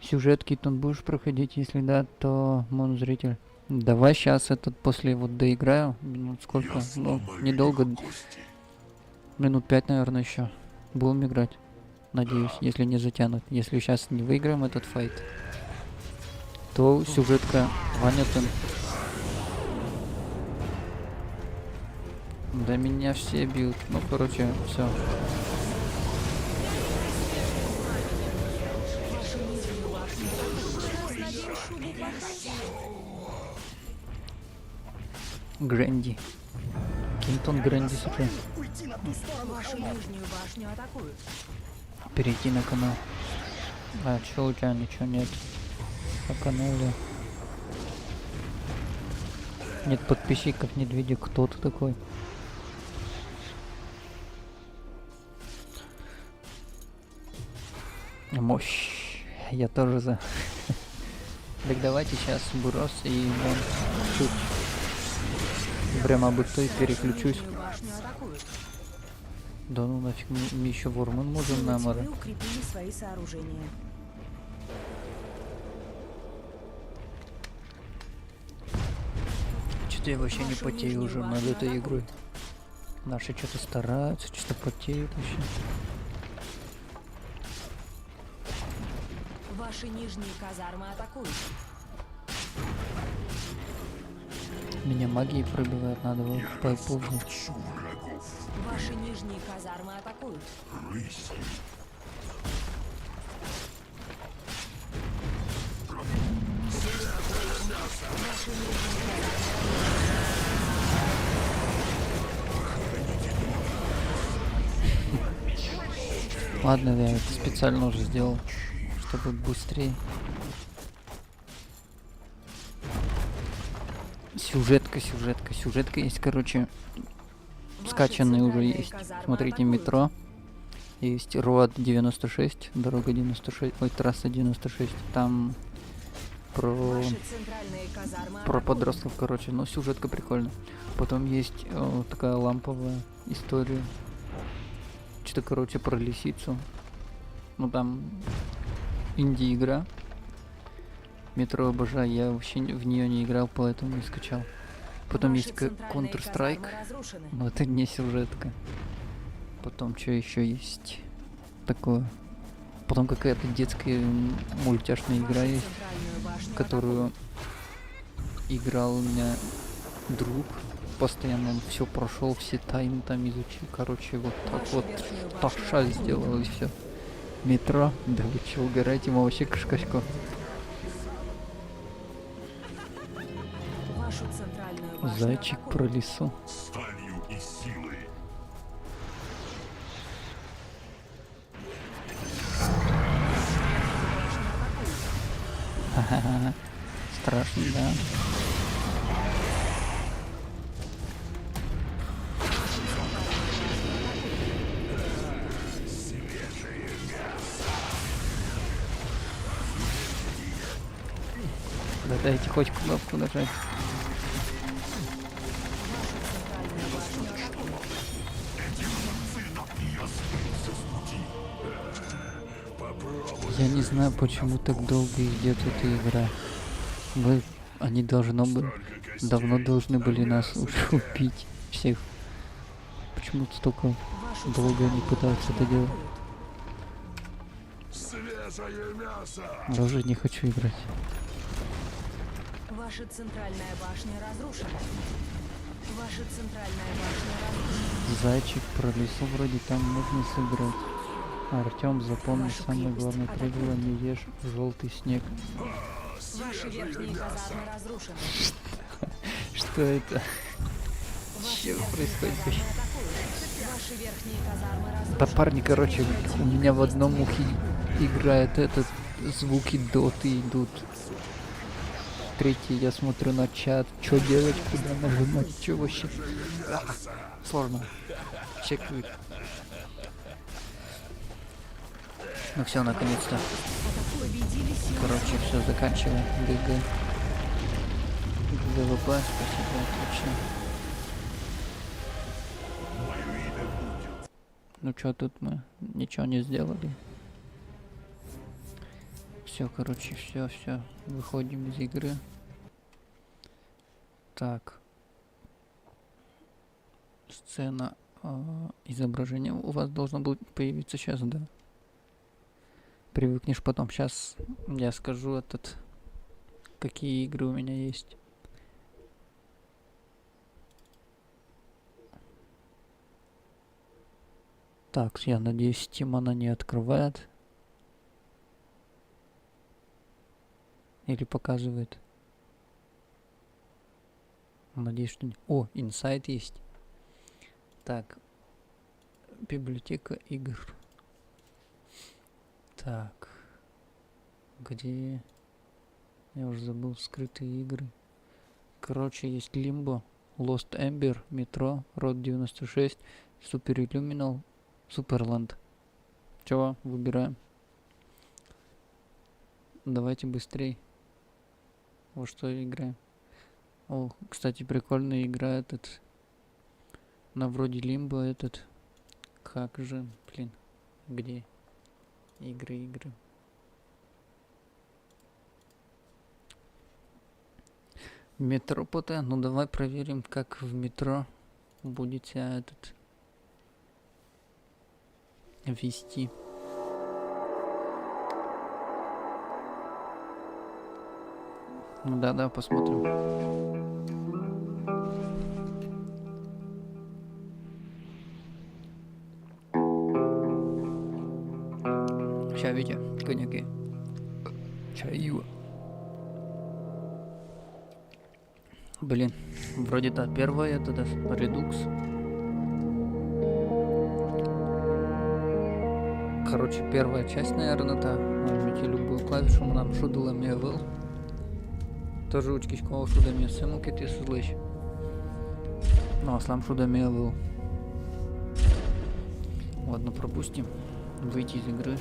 [SPEAKER 1] Сюжетки тут будешь проходить, если да, то монозритель. Давай сейчас этот после вот доиграю. Минут сколько?
[SPEAKER 4] Я
[SPEAKER 1] Ну,
[SPEAKER 4] сломаю
[SPEAKER 1] недолго.
[SPEAKER 4] их кости.
[SPEAKER 1] Минут 5, наверное, еще. Будем играть. Надеюсь, если не затянут. Если сейчас не выиграем этот файт, то сюжетка Ваня там. Да меня все бьют. Ну, короче, все. Грэнди. Кинтон Грэнди сейчас.
[SPEAKER 3] Вашу нижнюю башню атакуют.
[SPEAKER 1] Перейти на канал. А, чё у тебя ничего нет? По каналу. Нет подписчиков, нет видео, кто ты такой. Мощь. Я тоже за. Так давайте сейчас Бурос и вон чуть. Прямо об той переключусь.
[SPEAKER 3] Нижнюю башню атакуют.
[SPEAKER 1] Да ну нафиг, мы еще Ворман можем
[SPEAKER 3] Силы
[SPEAKER 1] намора.
[SPEAKER 3] тьмы укрепили свои сооружения.
[SPEAKER 1] Что-то я вообще не
[SPEAKER 3] Вашу
[SPEAKER 1] потею
[SPEAKER 3] нижнюю
[SPEAKER 1] уже над
[SPEAKER 3] башню
[SPEAKER 1] этой игрой.
[SPEAKER 3] атакуют.
[SPEAKER 1] Наши что-то стараются, что-то потеют вообще.
[SPEAKER 3] Ваши нижние казармы атакуют.
[SPEAKER 1] Меня магией пробивают, надо вот
[SPEAKER 4] Я
[SPEAKER 1] пополнить.
[SPEAKER 4] растопчу врагов.
[SPEAKER 3] Ваши нижние казармы атакуют.
[SPEAKER 4] Рысью.
[SPEAKER 3] Ваши нижние
[SPEAKER 1] Ладно, я это специально уже сделал, чтобы быстрее. Сюжетка есть, короче. скачанные уже
[SPEAKER 3] центральные
[SPEAKER 1] есть.
[SPEAKER 3] казармы
[SPEAKER 1] Смотрите,
[SPEAKER 3] атакуют.
[SPEAKER 1] метро. Есть Роад 96, дорога 96, ой, трасса 96. Там про,
[SPEAKER 3] Ваши центральные казармы
[SPEAKER 1] про
[SPEAKER 3] атакуют.
[SPEAKER 1] подростков, короче, но сюжетка прикольная. Потом есть такая ламповая история. Что-то, короче, про лисицу. Ну там инди-игра. Метро обожаю, я вообще в нее не играл, поэтому не скачал. Потом
[SPEAKER 3] Ваши
[SPEAKER 1] есть
[SPEAKER 3] центральные
[SPEAKER 1] Counter-Strike,
[SPEAKER 3] казармы разрушены.
[SPEAKER 1] но это не сюжетка. Потом что еще есть такое? Потом какая-то детская мультяшная игра
[SPEAKER 3] Вашу
[SPEAKER 1] есть,
[SPEAKER 3] центральную башню
[SPEAKER 1] которую играл у меня друг. Постоянно он все прошел, все тайны там изучил. Короче, вот так
[SPEAKER 3] Вашу
[SPEAKER 1] вот
[SPEAKER 3] верхнюю башню
[SPEAKER 1] таша
[SPEAKER 3] атакуют.
[SPEAKER 1] сделал и все. Метро, да вы че, угораете, мы вообще кашкашко.
[SPEAKER 3] Вашу центральную башню
[SPEAKER 1] Зайчик
[SPEAKER 3] атакуют.
[SPEAKER 1] про лесу.
[SPEAKER 4] Сталью и силой.
[SPEAKER 1] Ха-ха-ха. Страшно, да. Да дайте хоть кнопку нажать. Я не знаю, почему так долго идет эта игра. Они давно должны были нас уже убить всех. Почему-то столько
[SPEAKER 3] Вашу
[SPEAKER 1] долго они
[SPEAKER 3] центральную
[SPEAKER 1] пытаются это
[SPEAKER 3] башню
[SPEAKER 1] делать.
[SPEAKER 3] атакуют.
[SPEAKER 4] Свежее мясо!
[SPEAKER 1] Даже не хочу играть.
[SPEAKER 3] Ваша центральная башня разрушена. Ваша центральная башня разрушена.
[SPEAKER 1] Зайчик про лесу вроде там можно сыграть. Артём, запомни,
[SPEAKER 3] Вашу
[SPEAKER 1] самое
[SPEAKER 3] крепость
[SPEAKER 1] главное
[SPEAKER 3] атакуют.
[SPEAKER 1] правило: не ешь желтый снег.
[SPEAKER 3] Ваши верхние казармы разрушены.
[SPEAKER 1] Что это?
[SPEAKER 3] Ваши
[SPEAKER 1] Чё
[SPEAKER 3] верхние
[SPEAKER 1] происходит
[SPEAKER 3] казармы
[SPEAKER 1] вообще?
[SPEAKER 3] атакуют. Ваши верхние казармы разрушены.
[SPEAKER 1] Да парни, короче,
[SPEAKER 3] Закрепляйте
[SPEAKER 1] у меня в
[SPEAKER 3] крепость.
[SPEAKER 1] одном ухе играет этот, звуки доты идут. Третий, я смотрю на чат, что делать, куда нажимать, что вообще. Сложно. Чекают. Ну все, наконец-то.
[SPEAKER 3] Победили силы.
[SPEAKER 1] Короче, все, заканчиваем. ГГ. ГВП, спасибо, отлично. Ну что, тут мы ничего не сделали. Все, короче, все. Выходим из игры. Так. Сцена изображения у вас должно будет появиться сейчас, да? Привыкнешь потом. Сейчас я скажу какие игры у меня есть. Так, я надеюсь, Steam она не открывает. Или показывает. Надеюсь, что не... О, инсайт есть. Так. Библиотека игр. Так. Где... Я уже забыл скрытые игры. Короче, есть Limbo, Lost Ember, Metro, Road 96, Super Illuminal, Superland. Чего? Выбираем. Давайте быстрей. Во что играем? О, кстати, прикольная игра этот. На вроде Limbo этот. Как же, блин. Где? Игры. Метро ПТ. Ну давай проверим, как в метро будет себя вести. Ну да, посмотрим. Ща, Витя, коньяки. Чаю. Блин, вроде первая это редукс. Короче, первая часть, наверное, нажмите любую клавишу, нам шудулами вел. Тоже учкись кого шудами сему кити сузлыш. Ну, аслам шудами вел. Ладно, пропустим. Выйти из игры.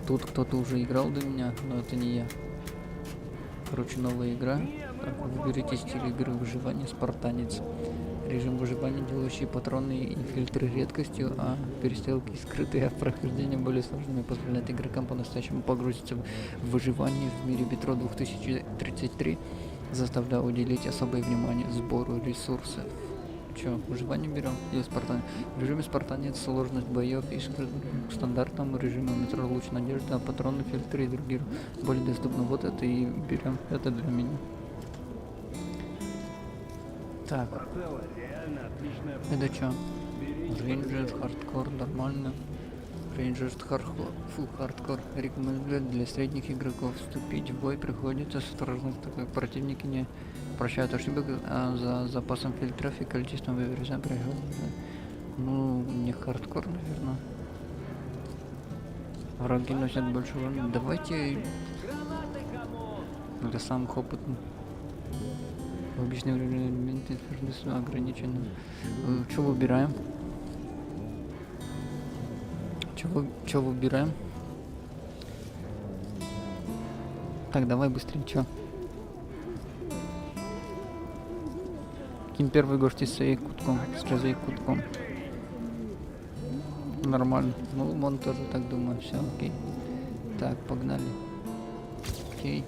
[SPEAKER 1] Тут кто-то уже играл до меня, но это не я. Короче, новая игра. Так, выберите стиль игры выживания «Спартанец». Режим выживания, делающий патроны и фильтры редкостью, а перестрелки скрытые, а прохождение более сложными, позволяет игрокам по-настоящему погрузиться в выживание в мире Метро 2033, заставляя уделить особое внимание сбору ресурсов. Че, выживание берем или Спартанец? В режиме Спартанец сложность боев и в стандартном режиме Метро Луч Надежды, а патроны, фильтры и другие более доступны. Вот это и берем. Это для меня. Так. Это что? Рейнджер, хардкор, нормально. Рейнджер, хардкор. Рекомендуют для средних игроков. Вступить в бой приходится с осторожностью, так как противники не прощают ошибок, а за запасом фильтров и количеством вывержен проигрывают. Ну, не хардкор, наверное. Враги носят больше урона. Давайте для самых опытных. В обычном времени элементы ограничены. Что выбираем? Что выбираем? Так, давай быстрее, чё? Ким первый гость с своей кутком, Нормально. Ну, он тоже так думает, все окей. Так, погнали. Окей.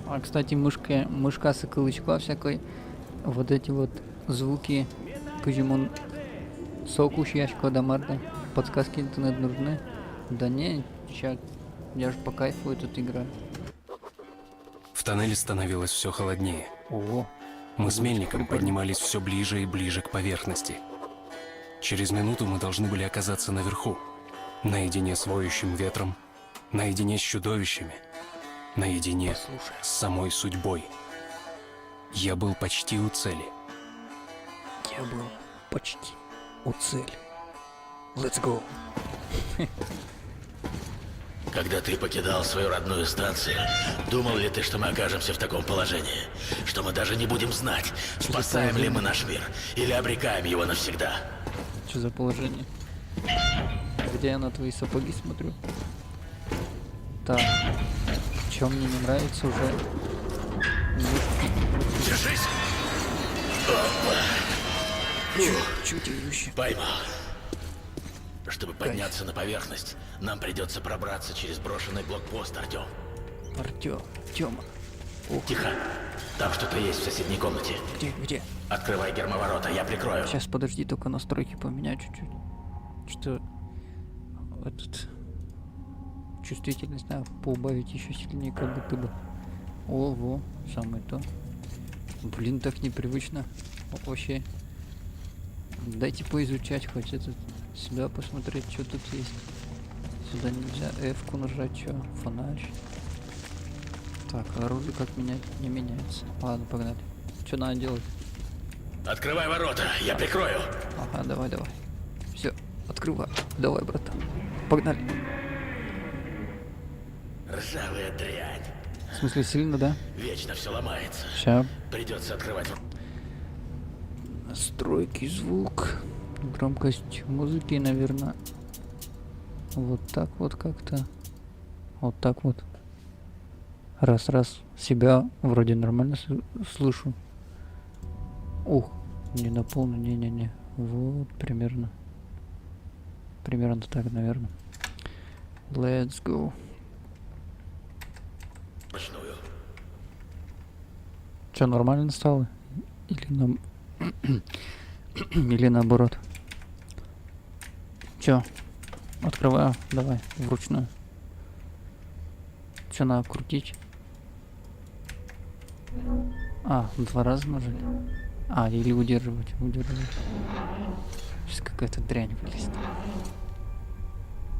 [SPEAKER 1] А, кстати, мышка соколычка всякой, вот эти вот звуки, Кузимон, сокущаяшка дамарда, подсказки интернет нужны? Да не, сейчас, я же по кайфу тут играю.
[SPEAKER 5] В тоннеле становилось все холоднее.
[SPEAKER 1] Ого.
[SPEAKER 5] Мы с Мельником поднимались все ближе и ближе к поверхности. Через минуту мы должны были оказаться наверху, наедине с воющим ветром, наедине с чудовищами, наедине с самой судьбой. Я был почти у цели.
[SPEAKER 1] Let's go.
[SPEAKER 2] Когда ты покидал свою родную станцию, думал ли ты, что мы окажемся в таком положении? Что мы даже не будем знать, спасаем ли мы наш мир или обрекаем его навсегда?
[SPEAKER 1] Что за положение? Где я на твои сапоги смотрю? Так. Что мне не нравится уже?
[SPEAKER 2] Держись!
[SPEAKER 1] Чудище.
[SPEAKER 2] Поймал. Чтобы подняться на поверхность, нам придется пробраться через брошенный блокпост, Артем.
[SPEAKER 1] Тёма.
[SPEAKER 2] Тихо. Там что-то есть в соседней комнате.
[SPEAKER 1] Где?
[SPEAKER 2] Открывай гермоворота, я прикрою.
[SPEAKER 1] Сейчас подожди, только настройки поменяю чуть-чуть. Что этот чувствительность надо поубавить еще сильнее, как будто бы. Ого, самое то. Блин, так непривычно. Вообще. Дайте поизучать хоть этот. Сюда посмотреть, что тут есть. Сюда нельзя F-ку нажать, что? Фонарь. Так, оружие как менять? Не меняется. Ладно, погнали. Что надо делать?
[SPEAKER 2] Открывай ворота, я прикрою.
[SPEAKER 1] Ага, давай. Все, открывай. Давай, братан. Погнали.
[SPEAKER 2] Ржавая дрянь.
[SPEAKER 1] В смысле, сильно, да?
[SPEAKER 2] Вечно все ломается.
[SPEAKER 1] Сейчас.
[SPEAKER 2] Придется открывать.
[SPEAKER 1] Настройки, звук. Громкость музыки, наверное. Вот так вот как-то. Вот так вот. Раз. Себя вроде нормально слышу. Ух, не на полную, не. Вот, примерно. Примерно так, наверное. Let's go.
[SPEAKER 2] Ночную.
[SPEAKER 1] Что, нормально стало? Или наоборот? Чё? Открываю. Давай, вручную. Чё надо крутить? А, 2 раза нажали. А, или удерживать. Сейчас какая-то дрянь вылезет.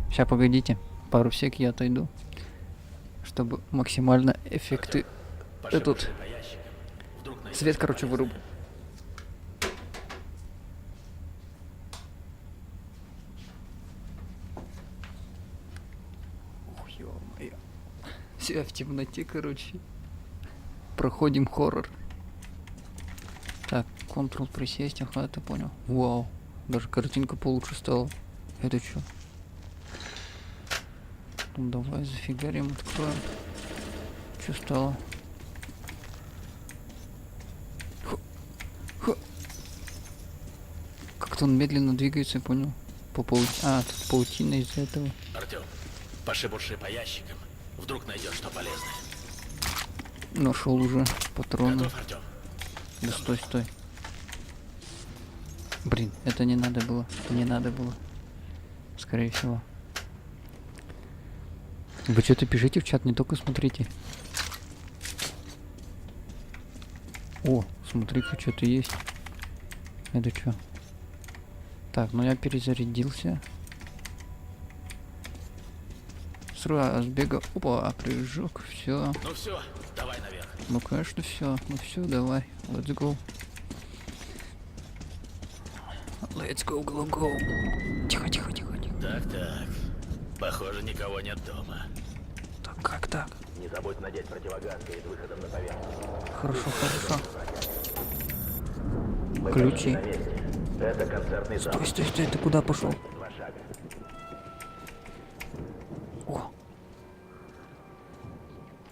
[SPEAKER 1] Сейчас, погодите. Пару сек я отойду. Чтобы максимально эффекты... Этот... Свет, короче, вырублю. Ё-моё. Все в темноте, короче. проходим хоррор. Так, Ctrl присесть, ага, ты понял. Вау, даже картинка получше стала. Это что? Ну давай зафигарим, откроем. Что стало? Как-то он медленно двигается, я понял. По А, тут паутина из-за этого.
[SPEAKER 2] Артем, пошебурши по ящикам. Вдруг найдешь что полезное.
[SPEAKER 1] Нашел уже патроны.
[SPEAKER 2] Готов, Артем?
[SPEAKER 1] Да стой, стой. Блин, это не надо было. Не надо было. Скорее всего. Вы что-то пишите в чат, не только смотрите. О, смотри-ка, что-то есть. Это что? Так, ну я перезарядился. Сразу бега. Опа, прыжок, все.
[SPEAKER 2] Ну все, давай наверх.
[SPEAKER 1] Ну конечно все. Ну все, давай. Let's go. Let's go, go, go. Тихо, тихо, тихо, тихо.
[SPEAKER 2] Так. Похоже, никого нет дома.
[SPEAKER 1] Так, как так?
[SPEAKER 2] Не забудь надеть противогаз перед выходом на поверхность.
[SPEAKER 1] Хорошо, хорошо. Ключи.
[SPEAKER 2] Это концертный зал.
[SPEAKER 1] Стой, стой, стой, ты куда пошел?
[SPEAKER 2] 2 шага.
[SPEAKER 1] О.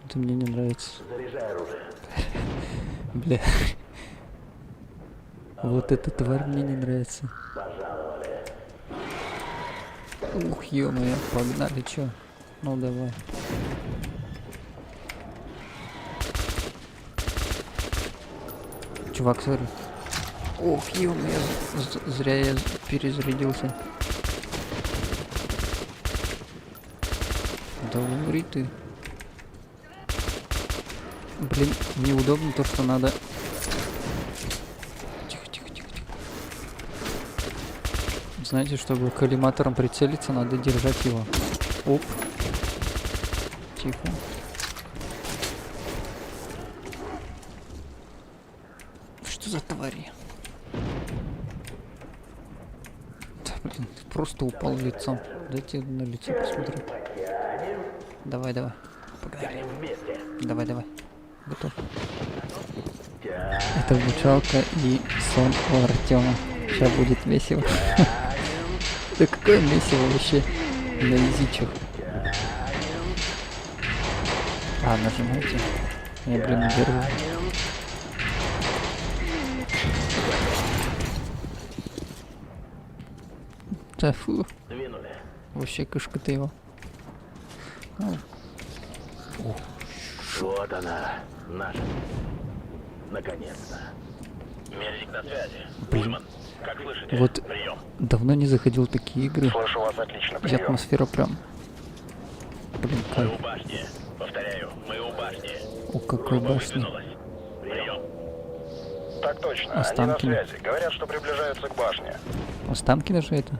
[SPEAKER 1] Это мне не нравится.
[SPEAKER 2] Заряжай оружие.
[SPEAKER 1] Бля. Вот эта тварь мне не нравится. Ух, ё-моё, погнали, чё? Ну давай. Чувак, смотри. Ох, ё-моё, зря я перезарядился. Да умри ты. Блин, неудобно то, что надо... Тихо, тихо, тихо, тихо. Знаете, чтобы коллиматором прицелиться, надо держать его. Оп. Тихо. Что за твари? Да, блин, просто упал лицом. Дайте на лицо посмотреть. Давай, давай. Погнали. Давай, давай. Готов. Это обучалка и сон у Артема. Сейчас будет весело. Да какое месиво вообще на язычок. А, нажимайте. Я, блин, не держу. Да фу. Вообще кышка ты его.
[SPEAKER 2] Вот она, наша. Наконец-то. Мерзик на связи. Ульман, как слышите?
[SPEAKER 1] Вот
[SPEAKER 2] Прием.
[SPEAKER 1] давно не заходил в такие игры.
[SPEAKER 2] Слышу вас отлично,
[SPEAKER 1] И атмосфера прям. Блин,
[SPEAKER 2] Мы
[SPEAKER 1] кайф.
[SPEAKER 2] у башни. Повторяю, мы у башни.
[SPEAKER 1] У какой башни?
[SPEAKER 2] Выдвинулась. Прием.
[SPEAKER 6] Так точно,
[SPEAKER 1] Останкино.
[SPEAKER 6] они на связи. Говорят, что приближаются к башне.
[SPEAKER 1] Останкино же это?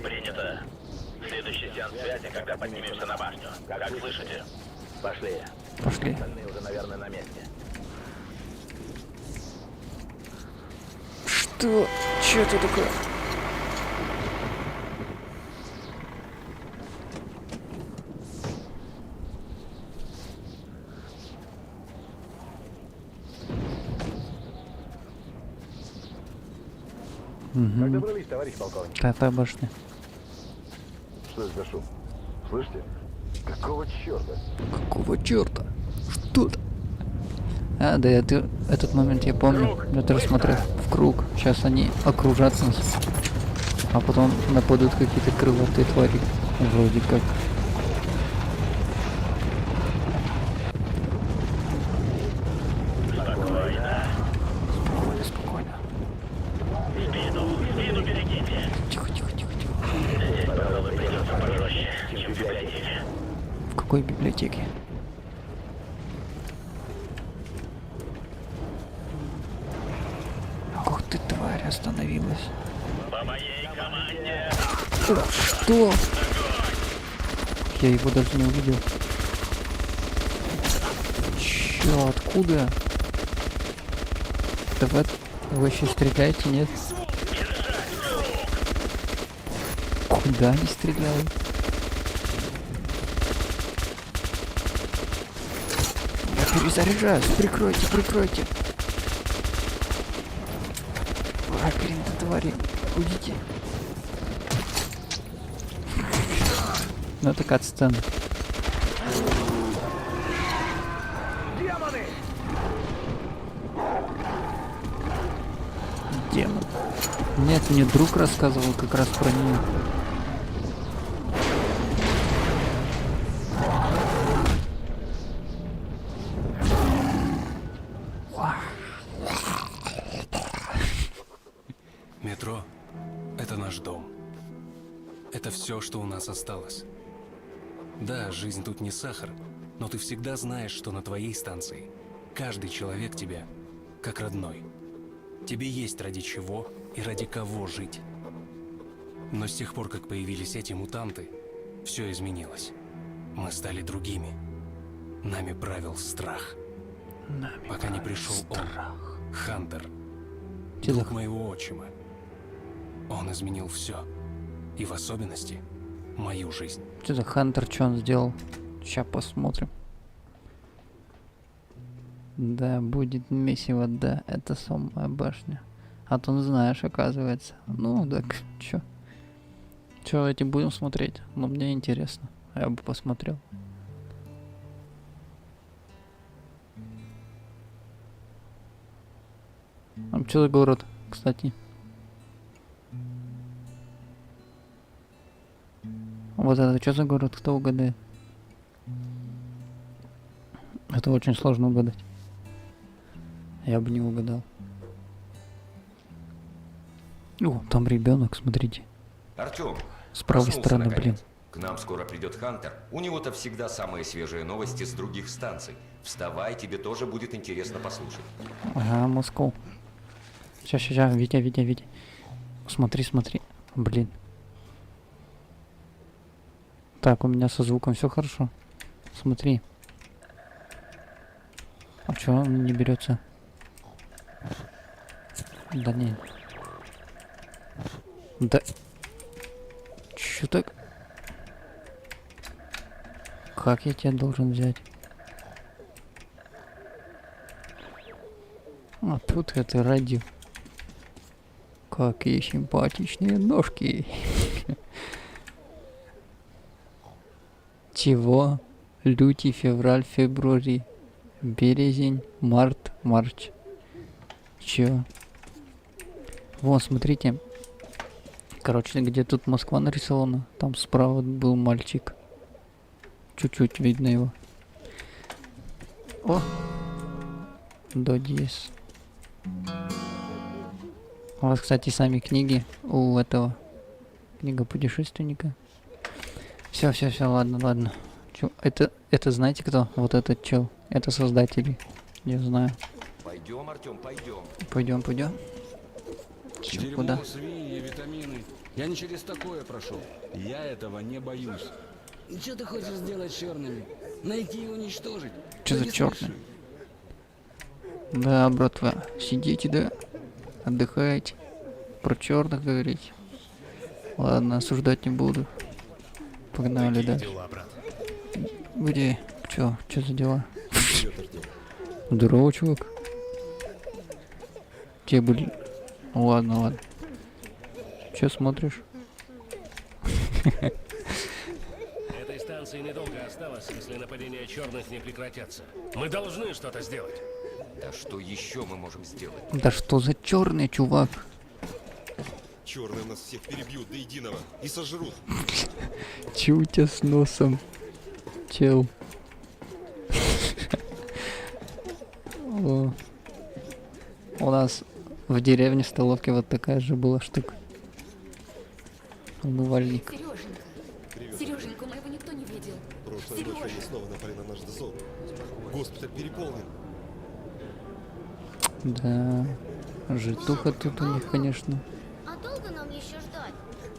[SPEAKER 2] Принято. Следующий сеанс связи, когда поднимемся на башню. Как слышите? Пошли.
[SPEAKER 1] Пошли.
[SPEAKER 2] Остальные уже, наверное, на месте.
[SPEAKER 1] Что? Че это такое?
[SPEAKER 6] Как добрались, товарищ полковник?
[SPEAKER 1] Какая башня?
[SPEAKER 6] Что это за шум? Слышите? Какого черта?
[SPEAKER 1] Какого черта? Что это? А, да, этот момент я помню. Я тоже смотрел в круг. Сейчас они окружат нас. А потом нападут какие-то крылатые твари. Вроде как. Спокойно, спокойно.
[SPEAKER 2] Спину берегите.
[SPEAKER 1] Тихо, тихо, тихо, тихо.
[SPEAKER 2] Здесь, пожалуй, придется пожестче, чем в библиотеке.
[SPEAKER 1] В какой библиотеке? Ух ты, тварь, остановилась.
[SPEAKER 2] По моей команде.
[SPEAKER 1] Ух, что? Я его даже не увидел. Чё, откуда? Да вы вообще стреляете, нет? Куда они стреляют? Я Перезаряжаюсь. Прикройте, прикройте. Лабиринты твари. Уйдите. Ну это кат-сцена. Демон. Нет, мне друг рассказывал как раз про нее.
[SPEAKER 5] Метро — это наш дом. Это все, что у нас осталось. Да, жизнь тут не сахар, но ты всегда знаешь, что на твоей станции каждый человек тебя как родной. Тебе есть ради чего и ради кого жить. Но с тех пор, как появились эти мутанты, все изменилось. Мы стали другими. Нами правил страх. Пока не пришел он, Хантер, друг моего отчима. Он изменил все. И в особенности мою жизнь.
[SPEAKER 1] Что за Хантер, что он сделал? Сейчас посмотрим. Да, будет месиво, да, это самая башня. А то знаешь, оказывается. Ну, так, чё? Чё, эти будем смотреть? Ну, мне интересно. Я бы посмотрел. А что за город, кстати? Вот это что за город, кто угадает? Это очень сложно угадать. Я бы не угадал. О, там ребенок, смотрите.
[SPEAKER 7] Артём,
[SPEAKER 1] С правой
[SPEAKER 7] проснулся,
[SPEAKER 1] стороны,
[SPEAKER 7] наконец.
[SPEAKER 1] блин.
[SPEAKER 7] К нам скоро придет Хантер. У него-то всегда самые свежие новости с других станций. Вставай, тебе тоже будет интересно послушать.
[SPEAKER 1] Ага, Москва. Сейчас, Витя. Смотри. Блин. Так, у меня со звуком все хорошо. Смотри. А чё он не берется? Да не. Да. Чё так? Как я тебя должен взять? А тут это радио. Какие симпатичные ножки. Чего? Лютий, февраль, февраль, березень, март, марч. Чё? Вон, смотрите. Короче, где тут Москва нарисована, там справа был мальчик. Чуть-чуть видно его. О! До диез. У вас, кстати, сами книги у этого. Книга путешественника. Все, ладно. Чё, это знаете кто? Вот этот чел. Это создатели. Я знаю.
[SPEAKER 7] Пойдем, Артём, пойдем.
[SPEAKER 1] Пойдем. Чё,
[SPEAKER 8] Дерьмо,
[SPEAKER 1] куда?
[SPEAKER 8] свиньи, витамины. Я не через такое прошел. Я этого не боюсь. И что ты хочешь сделать с черными? Найти и уничтожить?
[SPEAKER 1] Что
[SPEAKER 8] Да
[SPEAKER 1] за
[SPEAKER 8] не
[SPEAKER 1] черный?
[SPEAKER 8] смеши.
[SPEAKER 1] Да, братва, сидите, да? Отдыхайте. Про черных говорить. Ладно, осуждать не буду. Погнали дальше. Где? Чё за дела? Здорово, чувак. Те были... Ладно. Чё смотришь?
[SPEAKER 9] Этой станции недолго осталось, если нападения черных не прекратятся. Мы должны что-то сделать.
[SPEAKER 7] Да что еще мы можем сделать?
[SPEAKER 1] Да что за черный, чувак?
[SPEAKER 10] Черные нас всех перебьют до единого и сожрут.
[SPEAKER 1] Че у тебя с носом, чел? О. У нас в деревне в столовке вот такая же была штука. Умывальник.
[SPEAKER 11] Сереженька, моего никто не видел.
[SPEAKER 10] Прошлой ночью они снова напали на наш дозор. Госпиталь переполнен.
[SPEAKER 1] Да, житуха тут у них, конечно.
[SPEAKER 11] А долго нам еще ждать?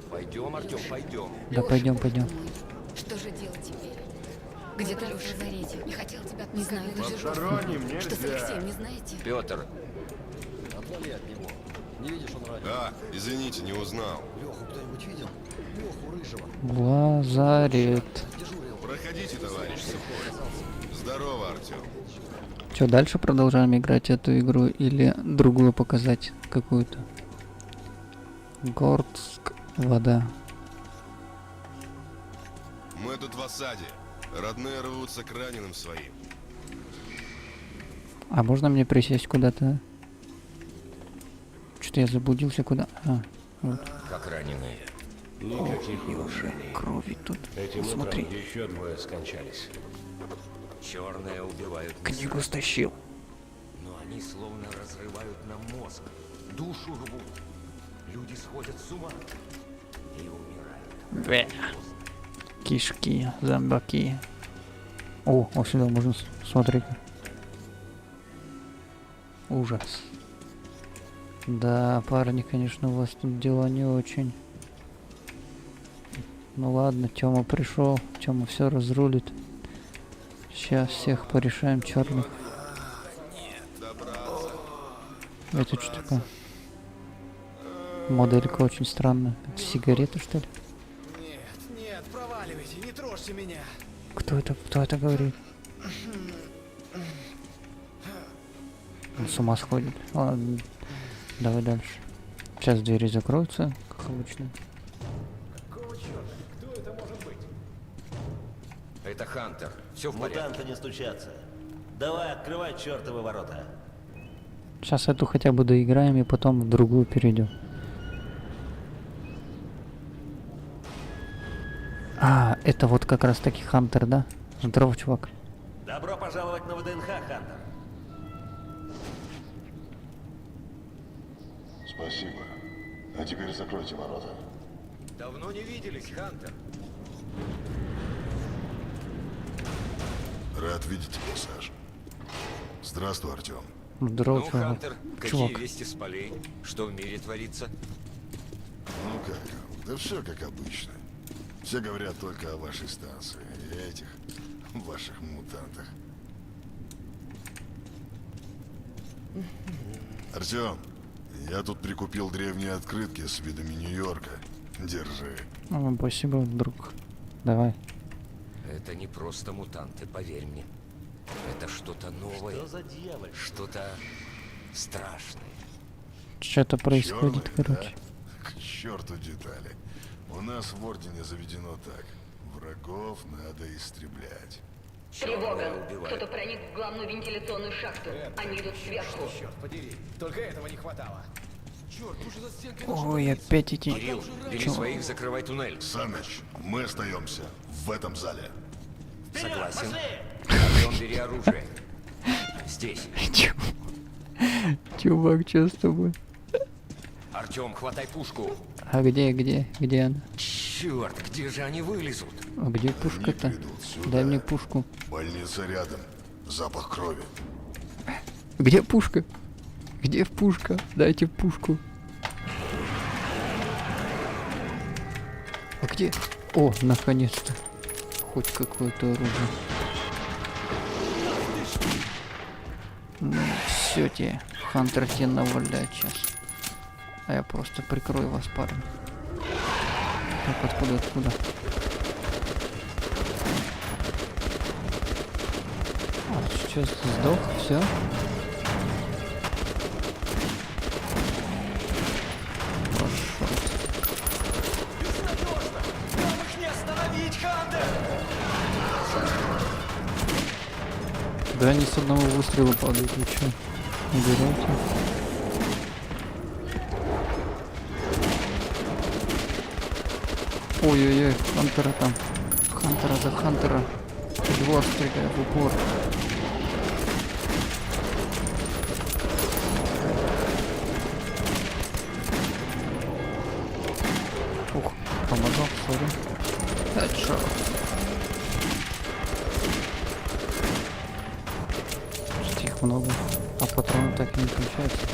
[SPEAKER 7] Пойдем, Артём, пойдем.
[SPEAKER 1] Да пойдем.
[SPEAKER 11] Что же делать теперь? Где-то Леша в зарете. Не хотел тебя отпускать. Не знаю, даже жестко. Что с Алексеем, не знаете?
[SPEAKER 7] Петр,
[SPEAKER 8] Отвали от него. Не видишь, он ранен.
[SPEAKER 10] А, извините, не узнал.
[SPEAKER 8] Леху кто-нибудь видел? Леху Рыжего.
[SPEAKER 1] Лазарет.
[SPEAKER 10] Проходите, товарищ Сухой. Здорово, Артем.
[SPEAKER 1] Что, дальше продолжаем играть эту игру или другую показать какую-то? Горск, вода.
[SPEAKER 10] Мы тут в осаде. Родные рвутся к раненым своим.
[SPEAKER 1] А можно мне присесть куда-то? Что-то я заблудился куда? А, вот.
[SPEAKER 7] Как раненые.
[SPEAKER 9] Никаких улучшений.
[SPEAKER 1] Крови тут.
[SPEAKER 9] Этим
[SPEAKER 1] Смотри.
[SPEAKER 9] утром еще двое скончались.
[SPEAKER 7] Черные убивают не
[SPEAKER 1] Книгу
[SPEAKER 7] сразу,
[SPEAKER 1] стащил.
[SPEAKER 7] но они словно разрывают нам мозг, душу рвут. Люди сходят с ума и умирают.
[SPEAKER 1] Бе. Кишки, зомбаки. О, вот сюда можно смотреть. Ужас. Да, парни, конечно, у вас тут дела не очень. Ну ладно, Тёма пришел, Тёма все разрулит. Сейчас всех порешаем черных. Это что такое? Моделька очень странная. Это сигарета, что ли?
[SPEAKER 8] Нет, проваливайте, не трожьте меня.
[SPEAKER 1] Кто это говорит? Он с ума сходит. Ладно, давай дальше. Сейчас двери закроются, как обычно.
[SPEAKER 7] Это Хантер. Все в порядке.
[SPEAKER 2] Мутанты не стучатся. Давай, открывай чертовы ворота.
[SPEAKER 1] Сейчас эту хотя бы доиграем и потом в другую перейдем. А, это вот как раз таки Хантер, да? Здорово, чувак.
[SPEAKER 2] Добро пожаловать на ВДНХ, Хантер.
[SPEAKER 6] Спасибо. А теперь закройте ворота.
[SPEAKER 7] Давно не виделись, Хантер.
[SPEAKER 4] Рад видеть тебя, Саш. Здравствуй, Артем.
[SPEAKER 1] Здорово,
[SPEAKER 7] Ну,
[SPEAKER 1] чувак.
[SPEAKER 7] Хантер, какие
[SPEAKER 1] Чувак.
[SPEAKER 7] вести с полей? Что в мире творится?
[SPEAKER 4] Ну как? Да все как обычно. Все говорят только о вашей станции и этих ваших мутантах. Артем, я тут прикупил древние открытки с видами Нью-Йорка. Держи.
[SPEAKER 1] О, спасибо, друг. Давай.
[SPEAKER 7] Это не просто мутанты, поверь мне. Это что-то новое.
[SPEAKER 2] Что за дьявол?
[SPEAKER 7] Что-то страшное.
[SPEAKER 1] Что-то происходит,
[SPEAKER 4] Чёрные,
[SPEAKER 1] короче.
[SPEAKER 4] да? К черту детали. У нас в Ордене заведено так. Врагов надо истреблять.
[SPEAKER 11] Тревога. Кто-то проник в главную вентиляционную шахту. Они идут сверху.
[SPEAKER 8] Черт подери, только этого не хватало. Черт, уже за стенкой.
[SPEAKER 1] Ой, опять эти...
[SPEAKER 7] Кирилл, бери
[SPEAKER 1] Чё?
[SPEAKER 7] своих, закрывай туннель.
[SPEAKER 4] Саныч, мы остаемся в этом зале.
[SPEAKER 7] Согласен. Артем, бери оружие. Здесь.
[SPEAKER 1] Чувак, что с тобой?
[SPEAKER 7] Артем, хватай пушку.
[SPEAKER 1] А где она?
[SPEAKER 7] Черт, где же они вылезут?
[SPEAKER 1] А где пушка-то?
[SPEAKER 4] Они придут сюда.
[SPEAKER 1] Дай мне пушку.
[SPEAKER 4] Больница рядом. Запах крови.
[SPEAKER 1] Где пушка? Где пушка? Дайте пушку. А где? О, наконец-то. Хоть какое-то оружие. Ну, все тебе. Хантер тебе наваляет сейчас. А я просто прикрою вас, парни. Так, откуда? А, сейчас сдох, все. Да они с одного выстрела падают, вы чё? Убирайте. Ой-ой-ой, Хантера там. Хантера. Два стреляют в упор. Ух, помогал, сори. Хедшот. Их много, а патроны так и не кончаются.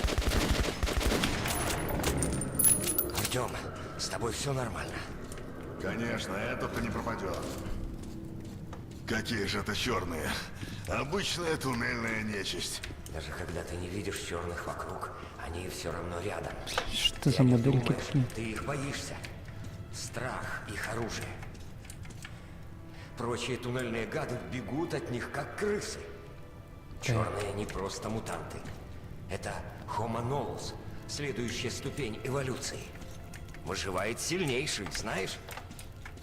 [SPEAKER 7] Артем, с тобой все нормально.
[SPEAKER 4] Конечно, этот-то не пропадет. Какие же это черные? Обычная туннельная нечисть.
[SPEAKER 7] Даже когда ты не видишь черных вокруг, Они все равно рядом.
[SPEAKER 1] Что
[SPEAKER 7] Я
[SPEAKER 1] за
[SPEAKER 7] не
[SPEAKER 1] модельки
[SPEAKER 7] думаю,
[SPEAKER 1] такие?
[SPEAKER 7] что ты их боишься. Страх — их оружие. Прочие туннельные гады бегут от них, как крысы. Черные не просто мутанты. Это Homo novus, следующая ступень эволюции. Выживает сильнейший, знаешь?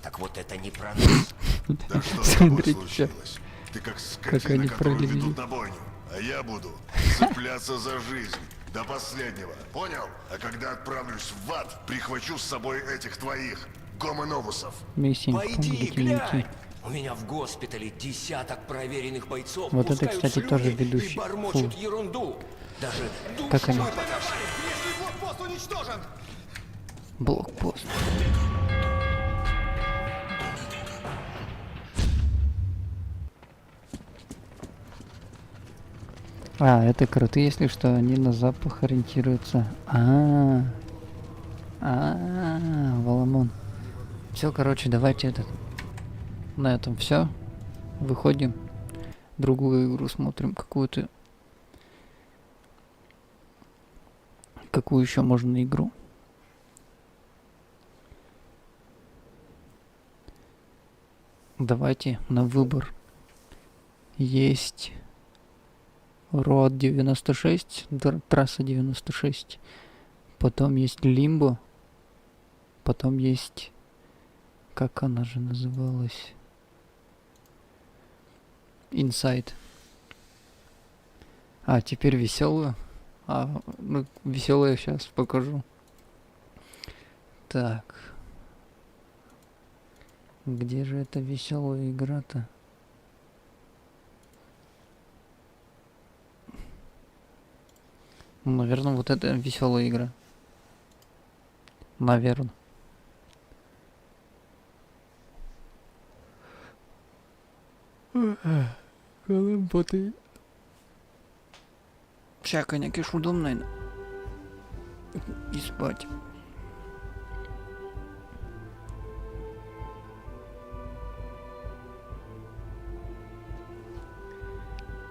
[SPEAKER 7] Так вот это не про нас.
[SPEAKER 4] Да что с тобой
[SPEAKER 1] Смотрите,
[SPEAKER 4] случилось? Ты как
[SPEAKER 1] как
[SPEAKER 4] скотина,
[SPEAKER 1] они
[SPEAKER 4] которую
[SPEAKER 1] провели.
[SPEAKER 4] ведут на бойню. А я буду цепляться за жизнь до последнего. Понял? А когда отправлюсь в ад, прихвачу с собой этих твоих гомоновусов.
[SPEAKER 1] Миссинг,
[SPEAKER 7] Пойди,
[SPEAKER 1] будете
[SPEAKER 7] глянь!
[SPEAKER 1] найти.
[SPEAKER 7] У меня в госпитале десяток проверенных бойцов.
[SPEAKER 1] Вот это,
[SPEAKER 7] пускают
[SPEAKER 1] кстати,
[SPEAKER 7] слюни
[SPEAKER 1] тоже
[SPEAKER 7] и
[SPEAKER 1] ведущий.
[SPEAKER 7] бормочут
[SPEAKER 1] Фу.
[SPEAKER 7] ерунду. Даже душу
[SPEAKER 1] Как они?
[SPEAKER 7] выпотрошат.
[SPEAKER 10] Блокпост уничтожен!
[SPEAKER 1] Блокпост. А, это кроты, если что, они на запах ориентируются. Воломон. Все, короче, давайте этот. На этом все. Выходим. Другую игру смотрим, какую-то. Какую еще можно игру? Давайте на выбор. Есть Road 96, трасса 96. Потом есть Limbo. Потом есть... Как она же называлась? Inside. А, теперь веселую. Ну, веселую я сейчас покажу. Так. Где же эта веселая игра-то? Наверное, вот это веселая игра. Наверное. Колымботы. Ща, конечно, удобно. И спать.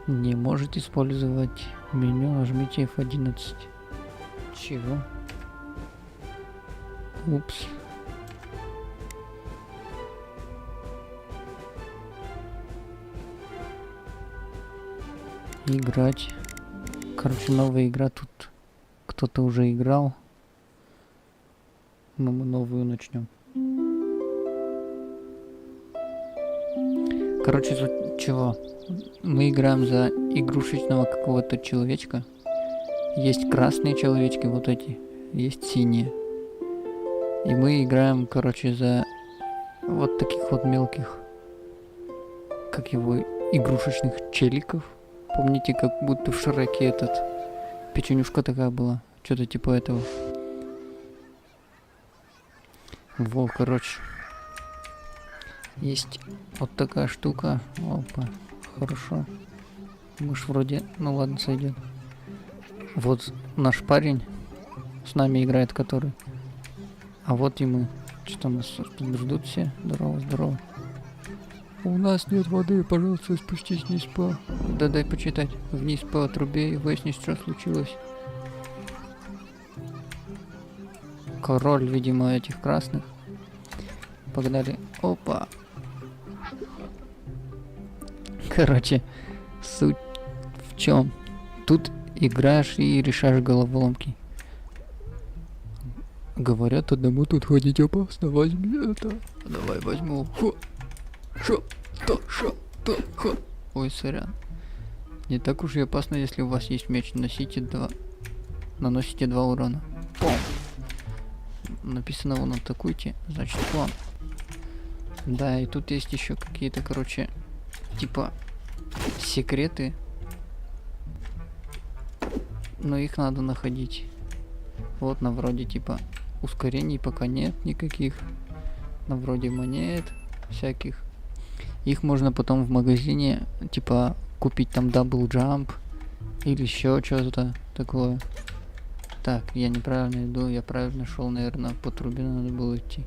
[SPEAKER 1] Не может использовать меню, нажмите F11. Чего? Упс. Играть. Короче, новая игра тут. Кто-то уже играл. Но мы новую начнем. Короче, тут чего? Мы играем за игрушечного какого-то человечка. Есть красные человечки, вот эти. Есть синие. И мы играем, короче, за вот таких вот мелких, как его, игрушечных челиков. Помните, как будто в Шреке этот печенюшка такая была? Что-то типа этого. Во, короче. Есть вот такая штука. Опа. Хорошо. Мышь вроде... Ну ладно, сойдет. Вот наш парень с нами играет, который. А вот и мы. Что нас тут ждут все? Здорово, здорово. У нас нет воды, пожалуйста, спустись вниз по... Да дай почитать. Вниз по трубе и выяснить, что случилось. Король, видимо, этих красных. Погнали. Опа. Короче, суть в чем? Тут играешь и решаешь головоломки. Говорят, одному тут ходить опасно. Возьми это. Давай возьму. Хо. Шо. То. Шо. То. Хо. Ой, сорян. Не так уж и опасно, если у вас есть меч. Наносите 2 урона. Пом. Написано вон атакуйте. Значит, пом. Да, и тут есть еще какие-то, короче, типа секреты. Но их надо находить. Вот на вроде типа ускорений пока нет никаких. На вроде монет всяких. Их можно потом в магазине типа купить там дабл джамп или еще что-то такое. Так, я неправильно иду, я правильно шел, наверное, по трубе надо было идти.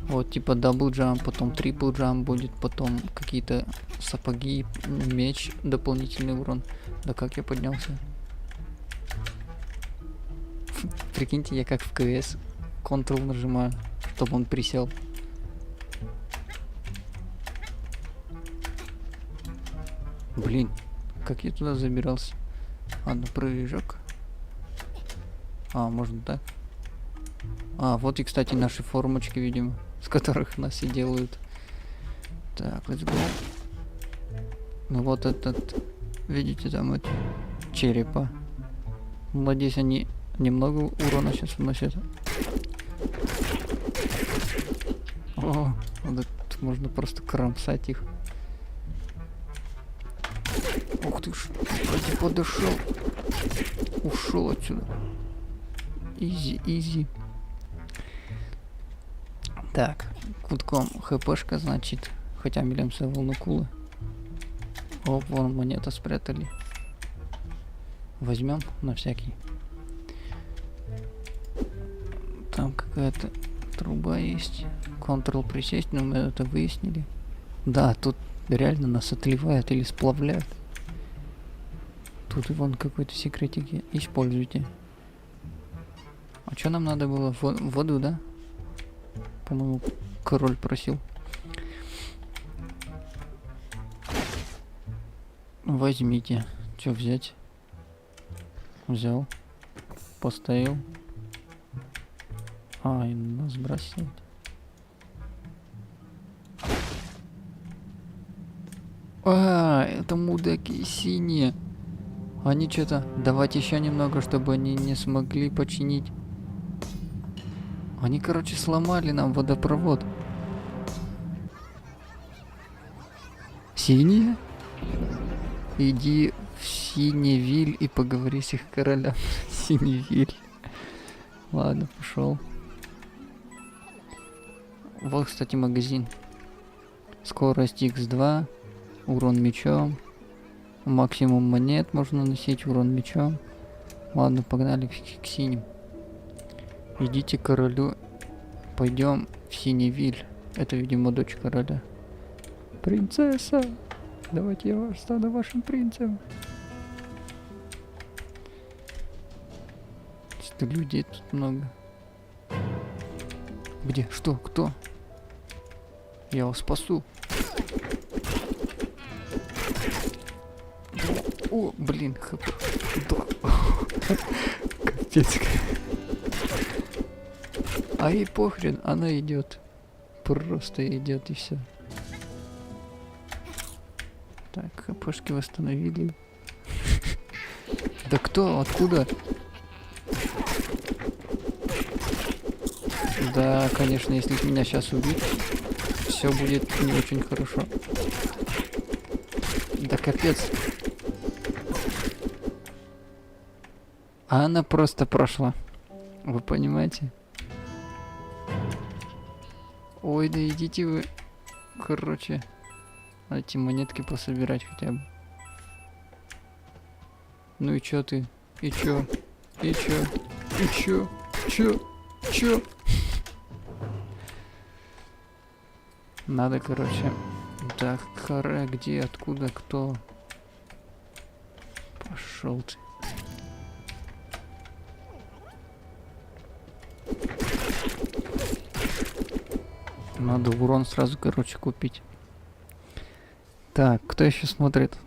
[SPEAKER 1] Вот типа дабл джамп, потом трипл джамп будет, потом какие-то сапоги, меч, дополнительный урон. Да как я поднялся? Прикиньте, я как в КС. Ctrl нажимаю, чтобы он присел. Блин, как я туда забирался? Ладно, прыжок. А, можно так? А, вот и, кстати, наши формочки, видимо, с которых нас и делают. Так, let's go. Ну вот этот, видите, там это черепа. Надеюсь, они немного урона сейчас вносят. О, вот тут можно просто кромсать их. Ух ты ж, вроде подошел. Ушел отсюда. Изи, изи. Так, кутком хпшка, значит. Хотя милимся волнокулы. Оп, вон монета спрятали. Возьмем на всякий. Там какая-то труба есть. Ctrl присесть, но мы это выяснили. Да, тут реально нас отливают или сплавляют. Тут и вон какой-то секретик. Используйте. А что нам надо было? Воду, да? По-моему, король просил. Возьмите. Что взять? Взял. Поставил. А, и нас бросает. А, это мудаки синие. Они что-то... Давайте еще немного, чтобы они не смогли починить. Они, короче, сломали нам водопровод. Синие? Иди в Синевиль и поговори с их королем. Синевиль. Ладно, пошел. Вот, кстати, магазин. Скорость x2. Урон мечом. Максимум монет можно носить. Урон мечом. Ладно, погнали к синим. Идите к королю. Пойдем в Синевиль. Это, видимо, дочь короля. Принцесса! Давайте я стану вашим принцем. Что людей тут много. Где? Что? Кто? Я вас спасу. О, блин, капец. А ей похрен, она идет. Просто идет и все. Так, хпшки восстановили. Да кто? Откуда? Да, конечно, если меня сейчас убить, все будет не очень хорошо. Да капец. А она просто прошла. Вы понимаете? Ой, да идите вы. Короче, эти монетки пособирать хотя бы. Ну и чё ты? И чё? И чё? И чё? Чё? Надо, короче. Так, кора, где, откуда, кто? Пошел ты. Надо урон сразу, короче, купить. Так, кто еще смотрит?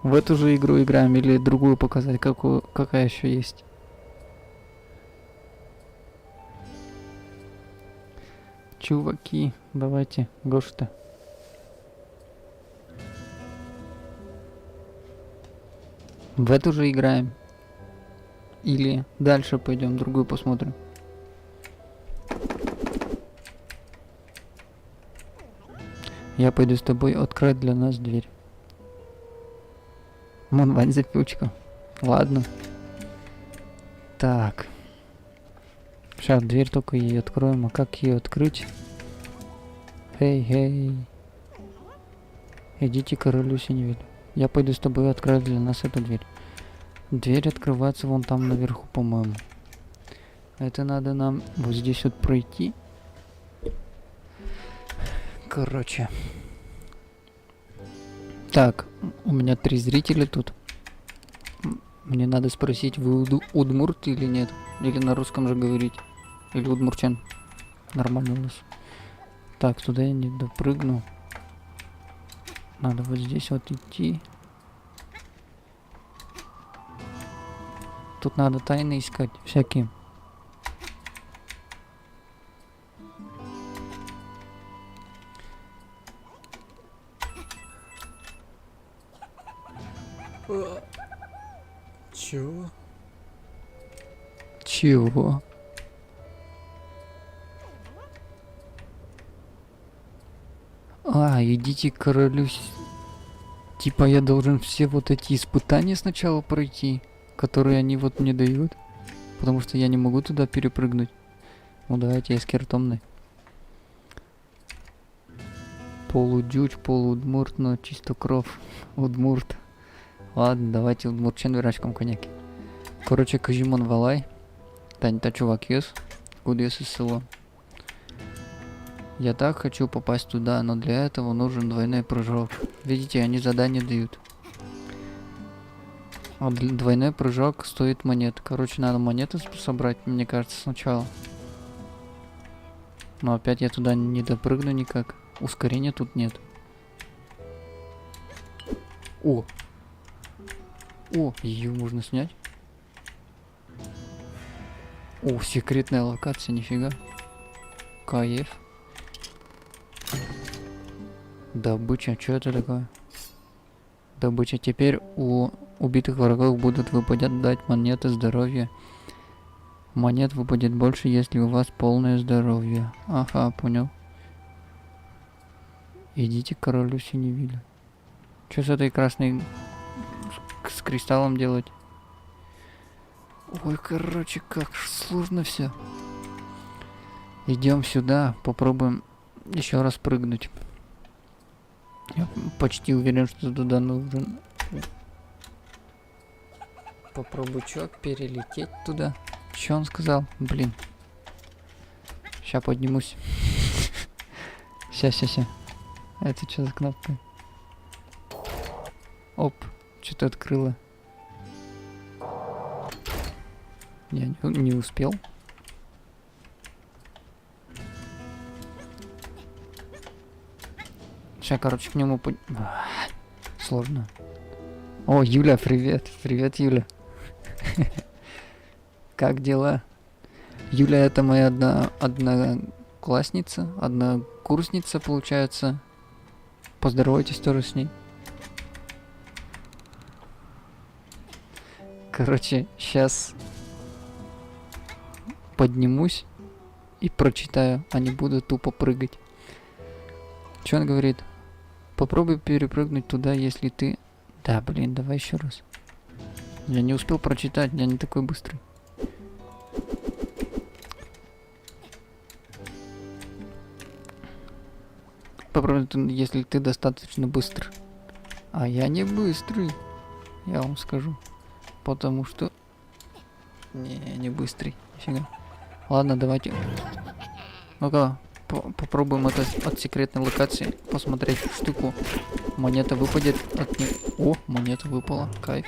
[SPEAKER 1] В эту же игру играем или другую показать, какая еще есть? Чуваки, давайте, Гоша-то. В эту же играем. Или дальше пойдем, другую посмотрим. Я пойду с тобой открыть для нас дверь. Вон, Вань, запючка. Ладно. Так. Сейчас дверь только ей откроем. А как ее открыть? Эй. Идите к королю Синевиль. Я пойду с тобой открыть для нас эту дверь. Дверь открывается вон там наверху, по-моему. Это надо нам вот здесь вот пройти. Короче. Так, у меня 3 зрителя тут. Мне надо спросить, вы удмурт или нет? Или на русском же говорить? Или удмурчан? Нормально у нас. Так, туда я не допрыгну. Надо вот здесь вот идти. Тут надо тайны искать всякие.
[SPEAKER 8] Чего?
[SPEAKER 1] Чего? Идите к королю. Типа я должен все вот эти испытания сначала пройти, которые они вот мне дают. Потому что я не могу туда перепрыгнуть. Ну давайте я скертомный. Полудюч, полуудмурт, но чистокров. Удмурт. Ладно, давайте удмуртчан верачкам коньяки. Короче, Кажимон Валай. Тань-то чувак ес. Куда ес из села. Я так хочу попасть туда, но для этого нужен двойной прыжок. Видите, они задания дают. А двойной прыжок стоит монет. Короче, надо монеты собрать, мне кажется, сначала. Но опять я туда не допрыгну никак. Ускорения тут нет. О! Ее можно снять. О, секретная локация, нифига. Кайф. Добыча, что это такое? Добыча. Теперь у убитых врагов будут выпадать монеты здоровья. Монет выпадет больше, если у вас полное здоровье. Ага, понял. Идите к королю Синевиля. Что с этой красной... с кристаллом делать? Ой, короче, как сложно все. Идем сюда, попробуем еще раз прыгнуть. Я почти уверен, что туда нужен. Попробуй чувак перелететь туда. Что он сказал? Блин. Сейчас поднимусь. Ща. Это что за кнопка? Оп, что-то открыло. Я не успел. Сейчас, короче, к нему... Сложно. О, Юля, привет. Привет, Юля. Как дела? Юля, это моя одноклассница, однокурсница, получается. Поздоровайтесь тоже с ней. Короче, сейчас поднимусь и прочитаю, а не буду тупо прыгать. Что он говорит? Попробуй перепрыгнуть туда, если ты... Да, блин, давай еще раз. Я не успел прочитать, я не такой быстрый. Попробуй, если ты достаточно быстр. А я не быстрый, я вам скажу. Потому что... Не быстрый, нифига. Ладно, давайте. Ну-ка, попробуем это от секретной локации. Посмотреть штуку. Монета выпадет от них. О, монета выпала, кайф.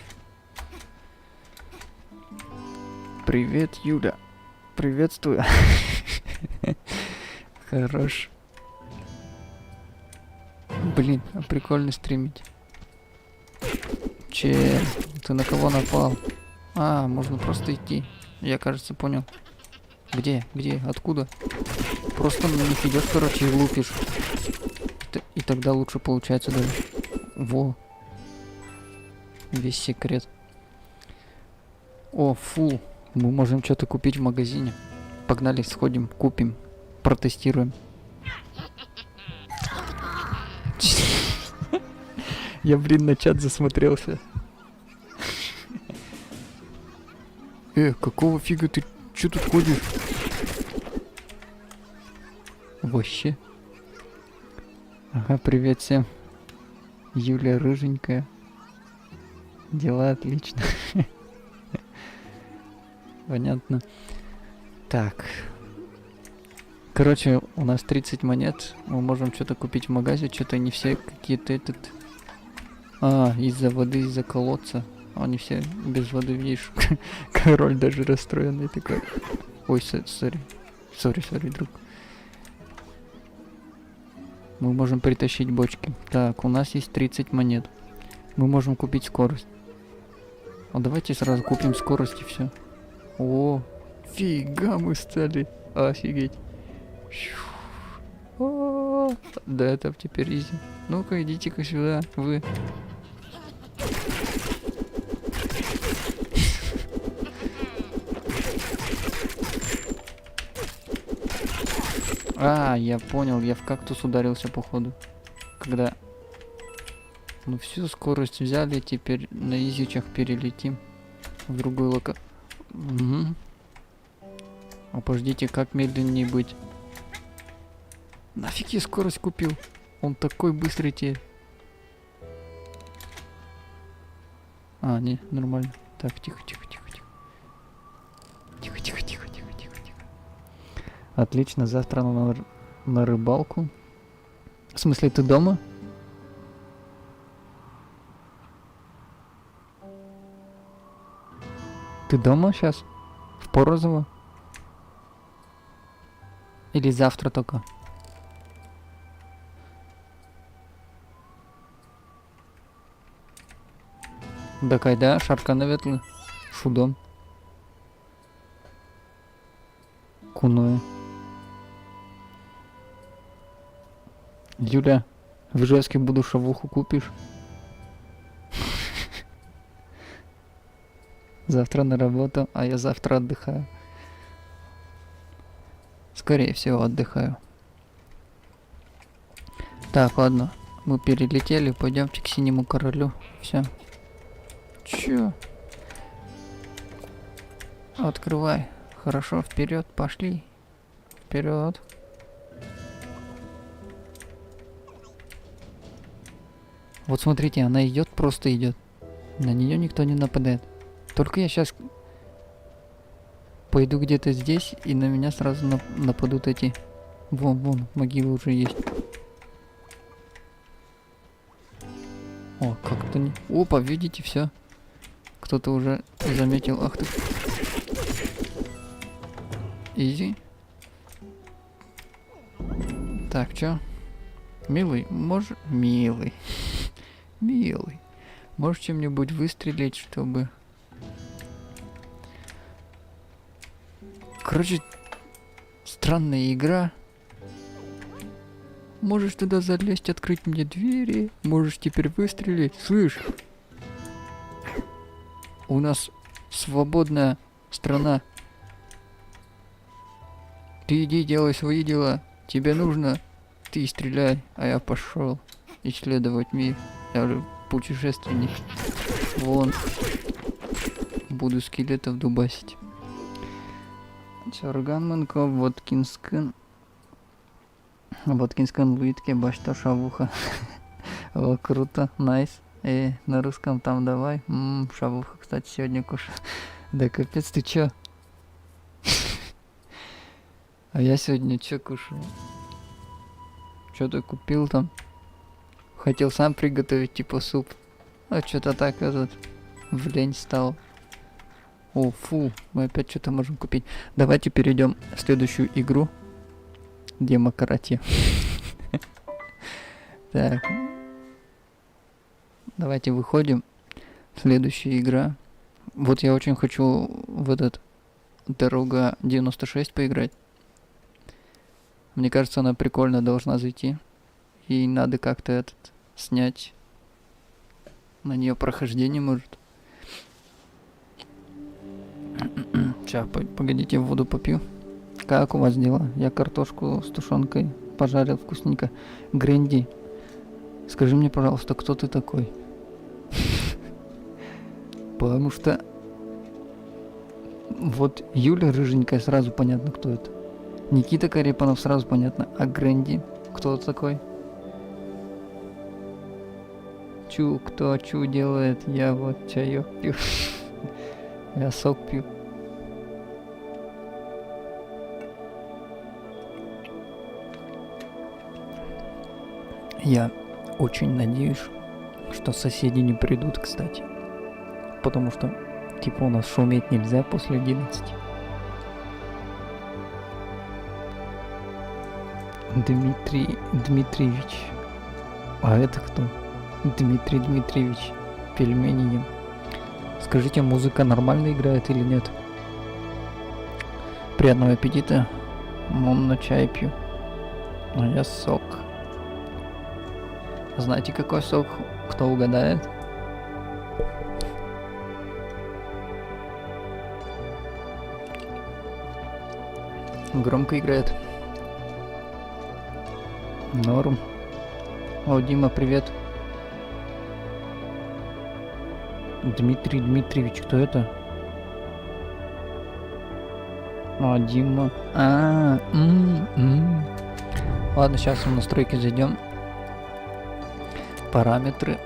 [SPEAKER 1] Привет, Юля. Приветствую. Хорош. Блин, прикольно стримить. Че, ты на кого напал? А, можно просто идти. Я, кажется, понял. Где? Откуда? Просто на них идешь, короче, и лупишь. И тогда лучше получается даже. Во. Весь секрет. О, фу. Мы можем что-то купить в магазине. Погнали, сходим, купим, протестируем. Я, блин, на чат засмотрелся. Какого фига ты? Чё тут ходишь? Вообще. Ага, привет всем. Юля рыженькая. Дела отлично. Понятно. Так. Короче, у нас 30 монет. Мы можем что-то купить в магазе. Что-то не все какие-то этот... А, из-за воды, из-за колодца. Они все без воды, видишь. Король даже расстроенный такой. Ой, сори. Сори, друг. Мы можем притащить бочки. Так, у нас есть 30 монет. Мы можем купить скорость. А давайте сразу купим скорость и все. О, фига мы стали. Офигеть. О, да это теперь изи. Ну-ка, идите-ка сюда, вы. А, я понял, я в кактус ударился, походу. Когда... Ну всю скорость взяли, теперь на изичах перелетим в другой Угу. А подождите, как медленнее быть? Нафиг я скорость купил? Он такой быстрый теперь. А, не, нормально. Так, тихо. Тихо. Отлично, завтра на рыбалку. В смысле, ты дома? Ты дома сейчас? В Порозово? Или завтра только? Да кайда, шарка наветли. Шудом. Куное. Юля, в Ижевске буду шавуху купишь? Завтра на работу, а я завтра отдыхаю. Скорее всего, отдыхаю. Так, ладно. Мы перелетели, пойдемте к синему королю. Все. Чё? Открывай. Хорошо, вперед, пошли. Вперед. Вот смотрите, она идет, просто идет. На нее никто не нападает. Только я сейчас пойду где-то здесь, и на меня сразу нападут эти. Вон, могилы уже есть. О, как-то не... Опа, видите, все. Кто-то уже заметил. Ах ты. Изи. Так, чё? Милый, может... Милый. Можешь чем-нибудь выстрелить, чтобы... Короче, странная игра. Можешь туда залезть, открыть мне двери. Можешь теперь выстрелить. Слышь? У нас свободная страна. Ты иди делай свои дела. Тебе нужно, ты стреляй, а я пошел исследовать мир. Я же путешественник. Вон. Буду скелетов дубасить. Чорганменко, Воткинскин. Воткинскин Луитке, башта шавуха. О, круто, найс. На русском там давай. Шавуха, кстати, сегодня кушаю. Да капец, ты чё? А я сегодня чё кушаю? Чё ты купил там? Хотел сам приготовить, типа суп. А что-то так этот в лень стал. О, фу, мы опять что-то можем купить. Давайте перейдем в следующую игру. Демократия. Так. Давайте выходим. Следующая игра. Вот я очень хочу в этот Дорога 96 поиграть. Мне кажется, она прикольно должна зайти. И надо как-то этот снять. На нее прохождение может. Сейчас, погодите, воду попью. Как у вас дела? Я картошку с тушенкой пожарил вкусненько. Гренди, скажи мне, пожалуйста, кто ты такой? Потому что вот Юля рыженькая, сразу понятно, кто это. Никита Карепанов, сразу понятно. А Гренди, кто такой? Кто делает? Я вот чаек пью. Я сок пью. Я очень надеюсь, что соседи не придут, кстати. потому что, типа, у нас шуметь нельзя после 11. Дмитрий Дмитриевич. А это кто? Дмитрий Дмитриевич. Пельмени ем. Скажите, музыка нормально играет или нет? Приятного аппетита. На чай пью. А я сок. Знаете, какой сок? Кто угадает? Громко играет. Норм. О, Дима, привет. Дмитрий Дмитриевич, кто это? А, Дима. Ладно, сейчас в настройки зайдем. Параметры.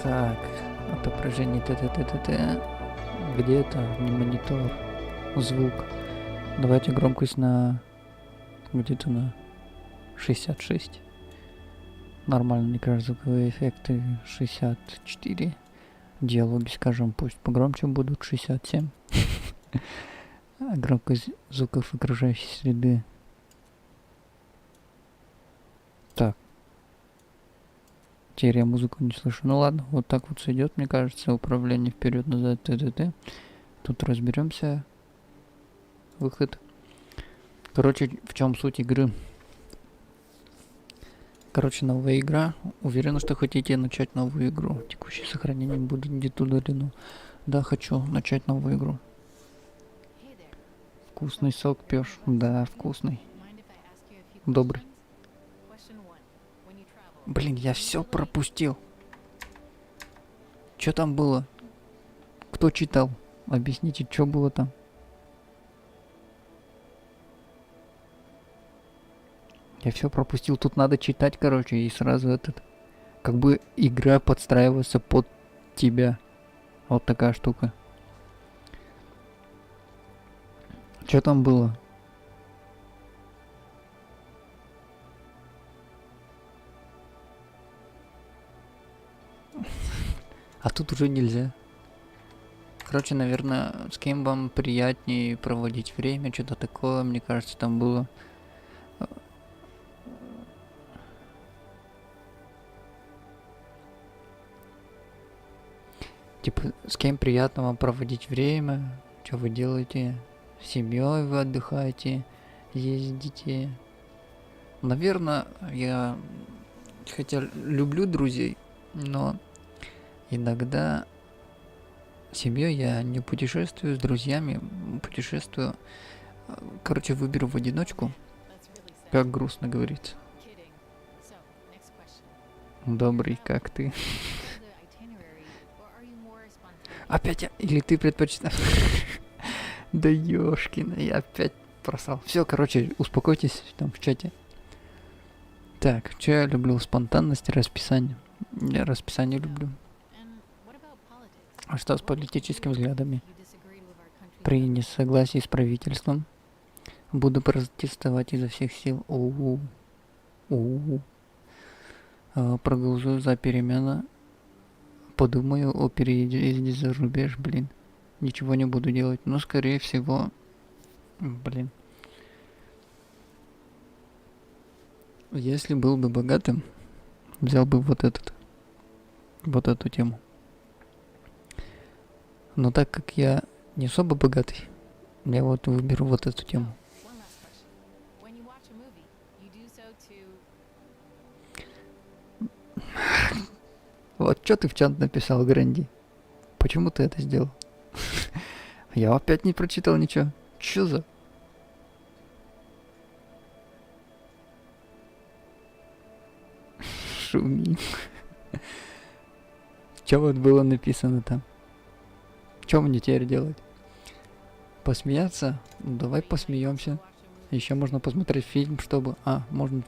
[SPEAKER 1] Так, отображение т. Где это? Не монитор. Звук. Давайте громкость на где-то на 66. Нормально, мне кажется, звуковые эффекты 64. Диалоги, скажем, пусть погромче будут 67. Громкость звуков окружающей среды. Так. Теперь я музыку не слышу. Ну ладно, вот так вот сойдет, мне кажется, управление вперед-назад, т. Тут разберемся. Выход. Короче, в чем суть игры? Короче, новая игра. Уверен, что хотите начать новую игру. Текущее сохранение будет где-то удалено. Да, хочу начать новую игру. Вкусный сок пьешь? Да, вкусный. Добрый. Блин, я все пропустил. Что там было? Кто читал? Объясните, что было там? Я все пропустил. Тут надо читать, короче, и сразу этот... Как бы игра подстраивается под тебя. Вот такая штука. Что там было? А тут уже нельзя. Короче, наверное, с кем вам приятнее проводить время, что-то такое, мне кажется, там было. Типа, с кем приятно вам проводить время, что вы делаете, с семьей вы отдыхаете, ездите. Наверное, я хотя люблю друзей, но иногда с семьей я не путешествую, с друзьями путешествую. Короче, выберу в одиночку, как грустно говорится. Добрый, как ты? Опять я... Или ты предпочитаешь? Да ёшкина, я опять просрал. Все, короче, успокойтесь там в чате. Так, что я люблю? Спонтанность, расписание. Я расписание люблю. А что с политическими взглядами? При несогласии с правительством буду протестовать изо всех сил. Проголосую за перемены. Подумаю о переезде за рубеж, блин. Ничего не буду делать. Но, скорее всего... Блин. Если был бы богатым, взял бы вот эту тему. Но так как я не особо богатый, я вот выберу вот эту тему. Вот что ты в чат написал, Грэнди? Почему ты это сделал? Я опять не прочитал ничего. Чё за... Шумим. Чё вот было написано там? Чё мне теперь делать? Посмеяться? Ну, давай посмеемся. Еще можно посмотреть фильм, чтобы... можно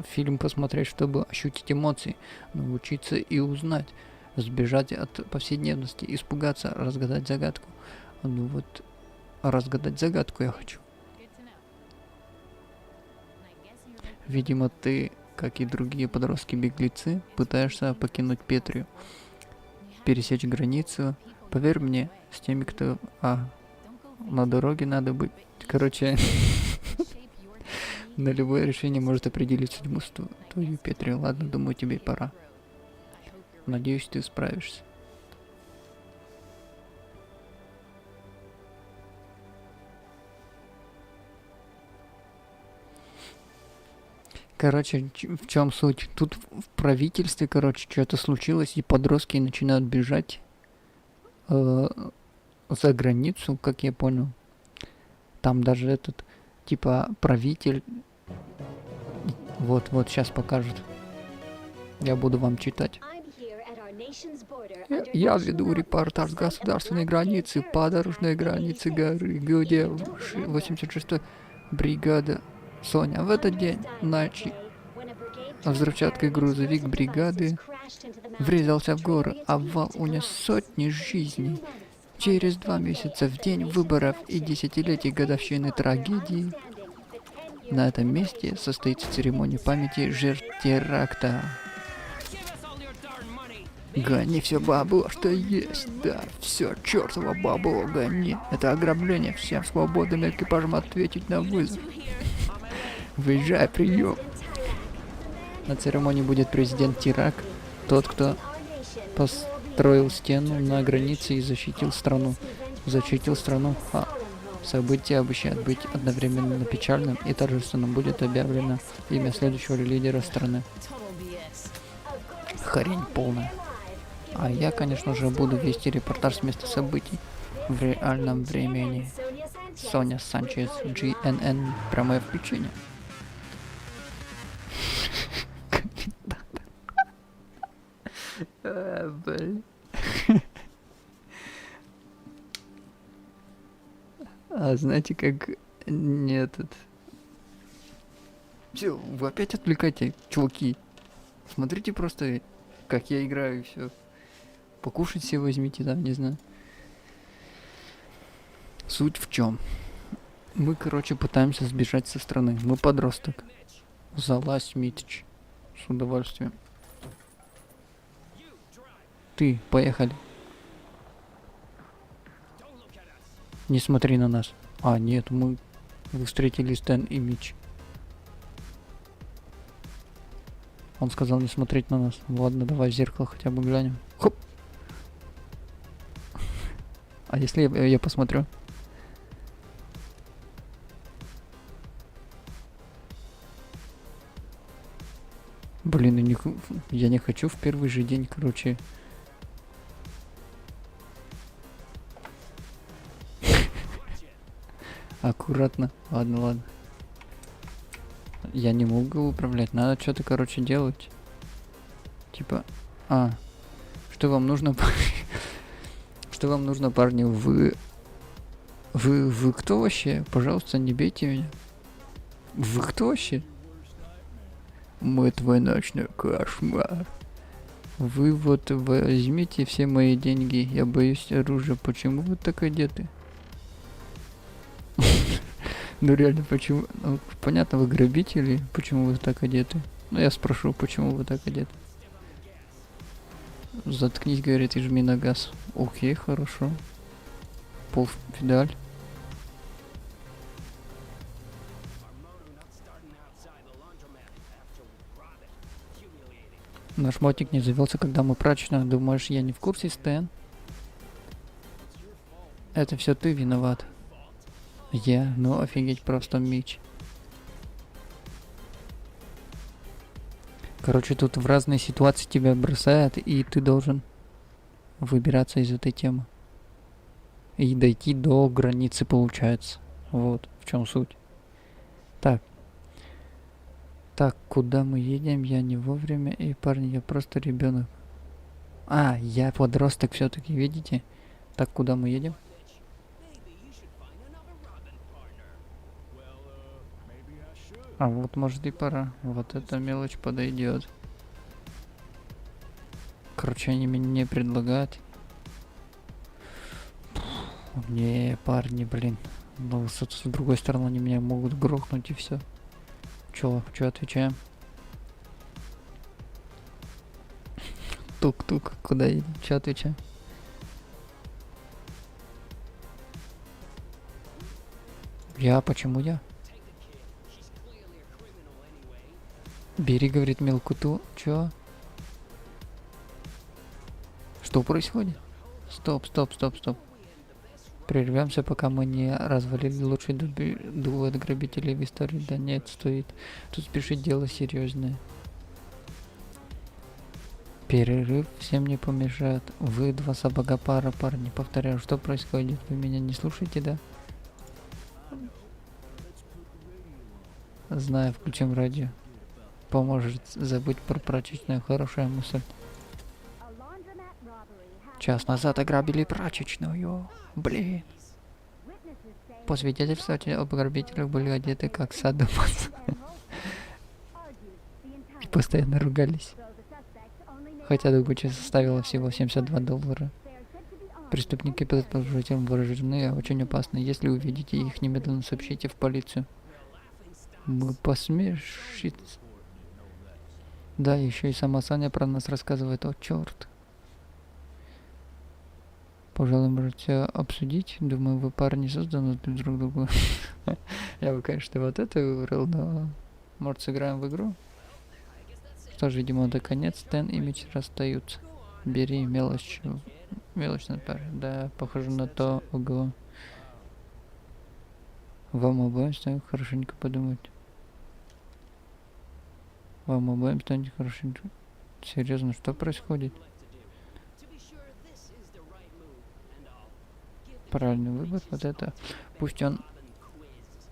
[SPEAKER 1] фильм посмотреть, чтобы ощутить эмоции, научиться и узнать, сбежать от повседневности, испугаться, разгадать загадку. Ну вот, разгадать загадку я хочу. Видимо, ты, как и другие подростки-беглецы, пытаешься покинуть Петрию. пересечь границу. Поверь мне, с теми, кто... на дороге надо быть. Короче, на любое решение может определить судьбу твою, Петри. Ладно, думаю, тебе пора. Надеюсь, ты справишься. Короче, в чем суть? Тут в правительстве, короче, что-то случилось, и подростки начинают бежать за границу, как я понял. Там даже этот, типа, правитель... Вот, сейчас покажут. Я буду вам читать. Я веду репортаж с государственной границы, подорожной границы горы, где 86-я бригада. Соня, в этот день ночью взрывчаткой грузовик бригады врезался в горы, обвал унес сотни жизней. Через 2 месяца, в день выборов и десятилетий годовщины трагедии, на этом месте состоится церемония памяти жертв теракта. Гони все бабло, что есть, да, все чертово бабло гони. Это ограбление, всем свободным экипажам ответить на вызов. Выезжай, прием. На церемонии будет президент Ирак, тот, кто построил стену на границе и защитил страну. Событие обещает быть одновременно печальным и торжественным. Будет объявлено имя следующего лидера страны. Хрень полная. А я, конечно же, буду вести репортаж с места событий в реальном времени. Соня Санчес, GNN, прямое включение. А знаете, как не этот... Все, вы опять отвлекаете, чуваки. Смотрите просто, как я играю, и все. Покушать себе возьмите, там, не знаю. Суть в чем? Мы, короче, пытаемся сбежать со страны. Мы подросток. Залазь, Митич. С удовольствием. Ты, поехали. Не смотри на нас. Нет, мы встретили Стэн и Мич. Он сказал не смотреть на нас. Ладно, давай в зеркало хотя бы глянем. Хоп! А если я посмотрю? Блин, я не хочу в первый же день, короче. Аккуратно. Ладно. Я не могу управлять. Надо что-то, короче, делать. Типа... Что вам нужно? Что вам нужно, парни? Вы кто вообще? Пожалуйста, не бейте меня. Вы кто вообще? Мы твой ночной кошмар. Вы вот возьмите все мои деньги. Я боюсь оружия. Почему вы так одеты? Ну реально, почему? Ну, понятно, вы грабители, почему вы так одеты? Ну я спрошу, почему вы так одеты? Заткнись, говорит, и жми на газ. Окей, хорошо. Полпедаль. Наш мотик не завелся, когда мы прачечную. Думаешь, я не в курсе, Стэн? Это все ты виноват. Ну офигеть, просто Мич. Короче, тут в разные ситуации тебя бросают, и ты должен выбираться из этой темы. И дойти до границы, получается. Вот, в чем суть. Так, куда мы едем? Я не вовремя. И, парни, я просто ребенок. Я подросток все-таки, видите? Так, куда мы едем? Вот может и пора. Вот эта мелочь подойдет. Короче, они мне не предлагают. Не, парни, блин. Ну, с другой стороны, они меня могут грохнуть и все. Чё отвечаем? Тук-тук, куда едем? Че отвечаю? Почему я? Бери, говорит, мелкуту. Чё? Что происходит? Стоп. Прервемся, пока мы не развалили лучший дуэт грабителей в истории. Да нет, стоит. Тут спешить дело серьезное. Перерыв всем не помешает. Вы два собака пара, парни. Повторяю, что происходит? Вы меня не слушаете, да? Знаю, включим радио. Поможет забыть про прачечную. Хорошая мысль. Час назад ограбили прачечную. Блин. По свидетельству об грабителях были одеты как садомас. И постоянно ругались. Хотя добыча составила всего $72. Преступники предположительно вооружены и очень опасны. Если увидите их, немедленно сообщите в полицию. Мы посмешиться. Да, еще и сама Саня про нас рассказывает. О, черт. Пожалуй, можете обсудить. Думаю, вы парни созданы друг другу. Я бы, конечно, вот это выбрал, но... Может, сыграем в игру? Что ж, видимо, до конец Тен и Меч расстаются. Бери мелочь. Мелочный пар. Да, похоже на то. Ого. Вам обоим стоит хорошенько подумать. Вам обоим станет хорошенько. Серьезно, что происходит? Правильный выбор, вот это. Пусть он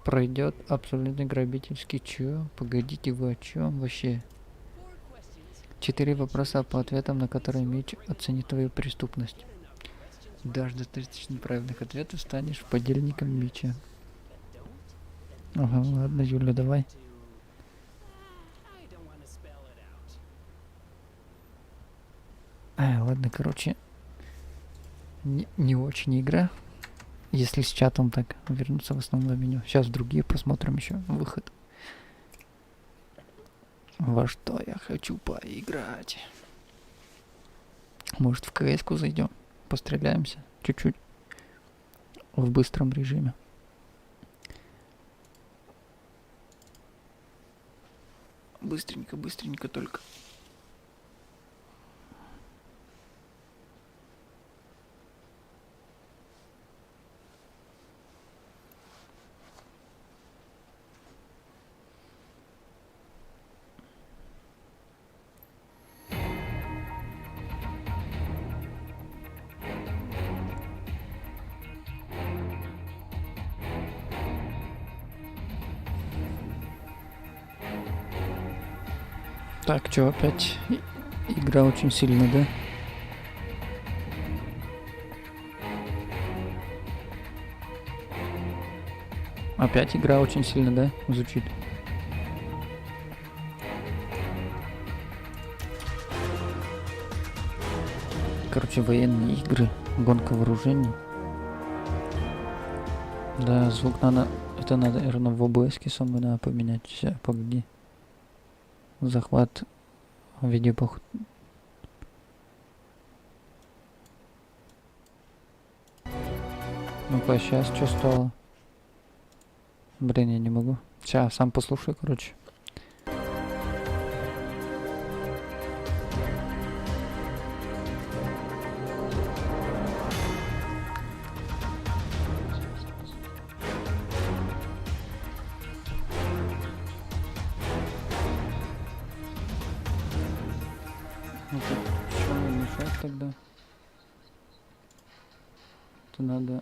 [SPEAKER 1] пройдет абсолютно грабительский. Чё? Погодите, вы о чем вообще? 4 вопроса по ответам, на которые Меч оценит твою преступность. Дашь достаточно правильных ответов, станешь подельником Меча. Ага, ладно, Юля, давай. Ладно, короче. Не очень игра. Если с чатом так вернуться в основное меню. Сейчас другие посмотрим еще. Выход. Во что я хочу поиграть? Может, в КС-ку зайдем? Постреляемся чуть-чуть. В быстром режиме. Быстренько только. Так, что опять игра очень сильно, да? Опять игра очень сильно, да? Звучит. Короче, военные игры, гонка вооружений. Да, звук надо... Это надо, наверное, в OBS-ке самое надо поменять. Сейчас, погоди. Захват видеопоход. Ну-ка, сейчас что стало? Блин, я не могу. Сейчас, сам послушаю, короче. Что мне мешает тогда? Это надо...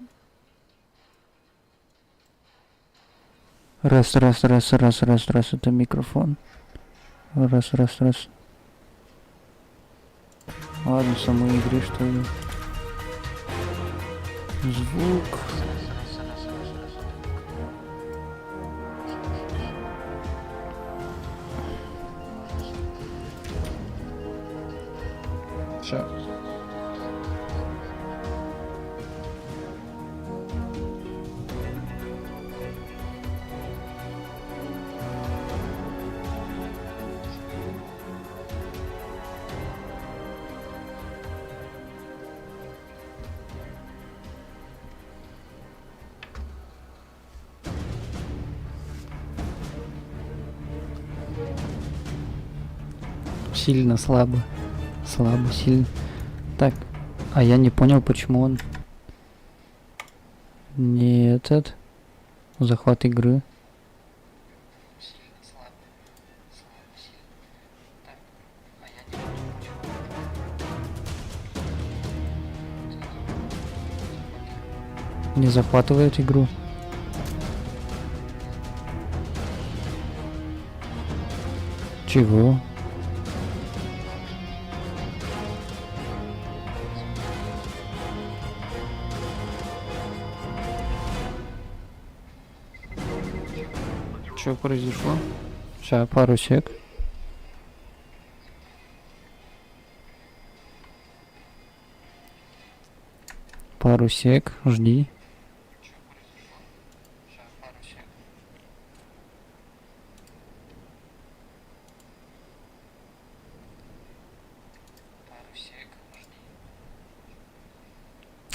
[SPEAKER 1] Раз, это микрофон. Раз. Ладно, самой игре, что ли. Звук. Сейчас. Сильно, слабо. Слабо, сильно. Так, а я не понял, почему он не этот. Захват игры. Не захватывает игру. Чего? Что произошло? Сейчас, пару сек. Пару сек, жди.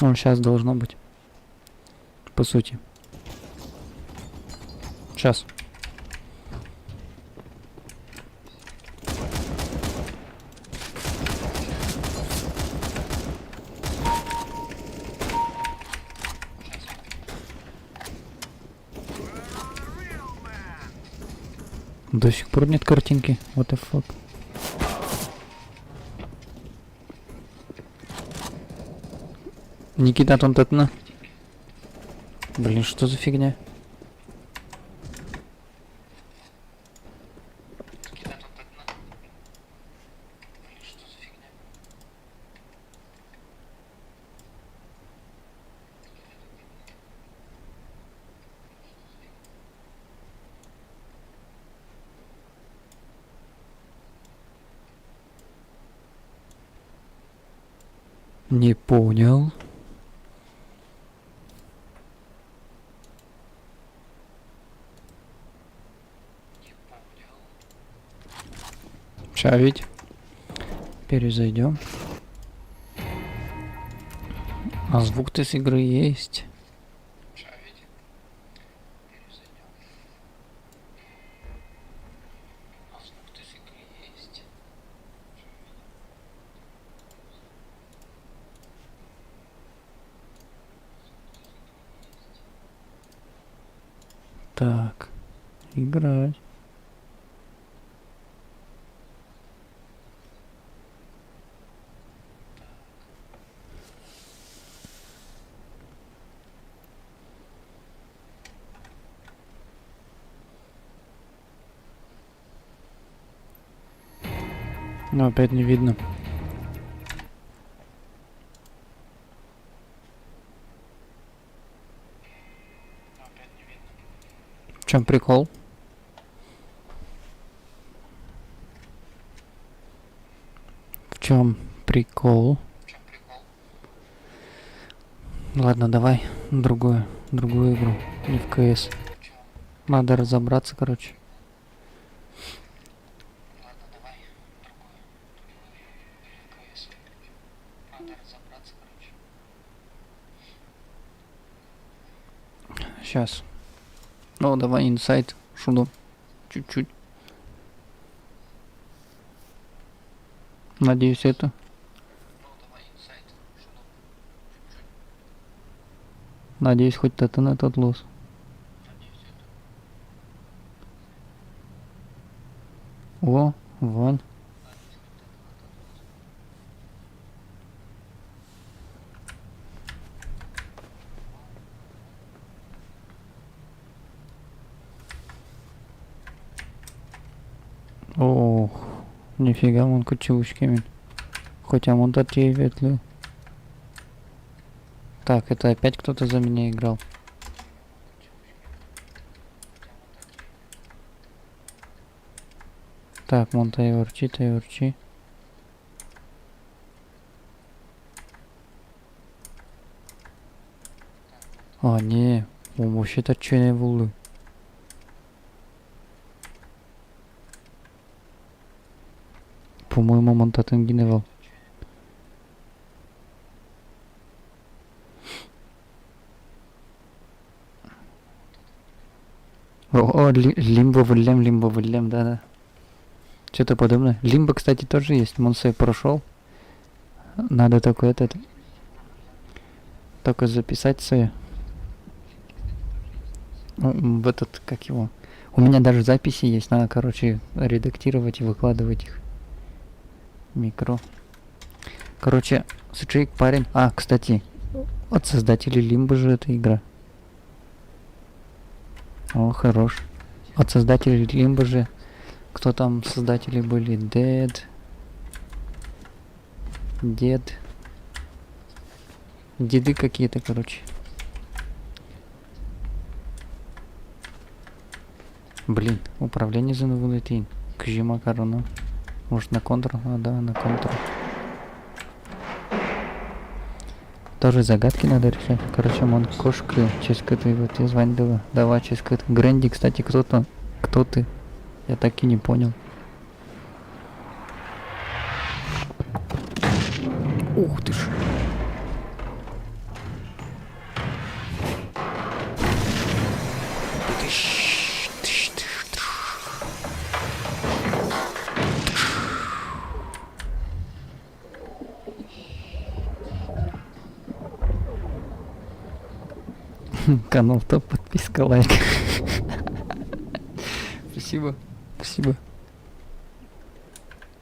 [SPEAKER 1] Он сейчас должно быть. По сути. Сейчас. До сих пор нет картинки. What the fuck? Никита Тонтетна. Блин, что за фигня? Не понял. Чавить. Перезайдем. А звук-то с игры есть. Так, играть. Но опять не видно. В чем прикол? В чем прикол? Ладно, давай другую игру, не в КС. Надо разобраться, короче. Сейчас. Ну, давай инсайт, шуду. Чуть-чуть. Надеюсь, это. Надеюсь, хоть это на этот лос. О, Вань. Ох, нифига, вон кочевушки. Хотя он такие ветлы. Так, это опять кто-то за меня играл. Так, вон Тайорчи. А, не, он вообще-то че не вулы. По-моему, Монтатен генерал. О, лимбо вылем, да-да. Что-то подобное. Лимба, кстати, тоже есть. Монсей прошел. Надо только этот... Только записать свои... В этот, как его... У меня даже записи есть. Надо, короче, редактировать и выкладывать их. Микро. Короче, Стрейк парень. А, кстати, от создателей Лимбы же эта игра. О, хорош. От создателей Лимбы же. Кто там создатели были? Дед. Деды какие-то, короче. Блин, управление занудит. Кжима корона. Может на контр? А, да, на контр. Тоже загадки надо решать. Короче, мон кошка, ческа ты вот и звань дала. Давай, ческа. Грэнди, кстати, кто-то. Кто ты? Я так и не понял. Ух ты ж. Канал топ, подписка, лайк. Спасибо. Спасибо.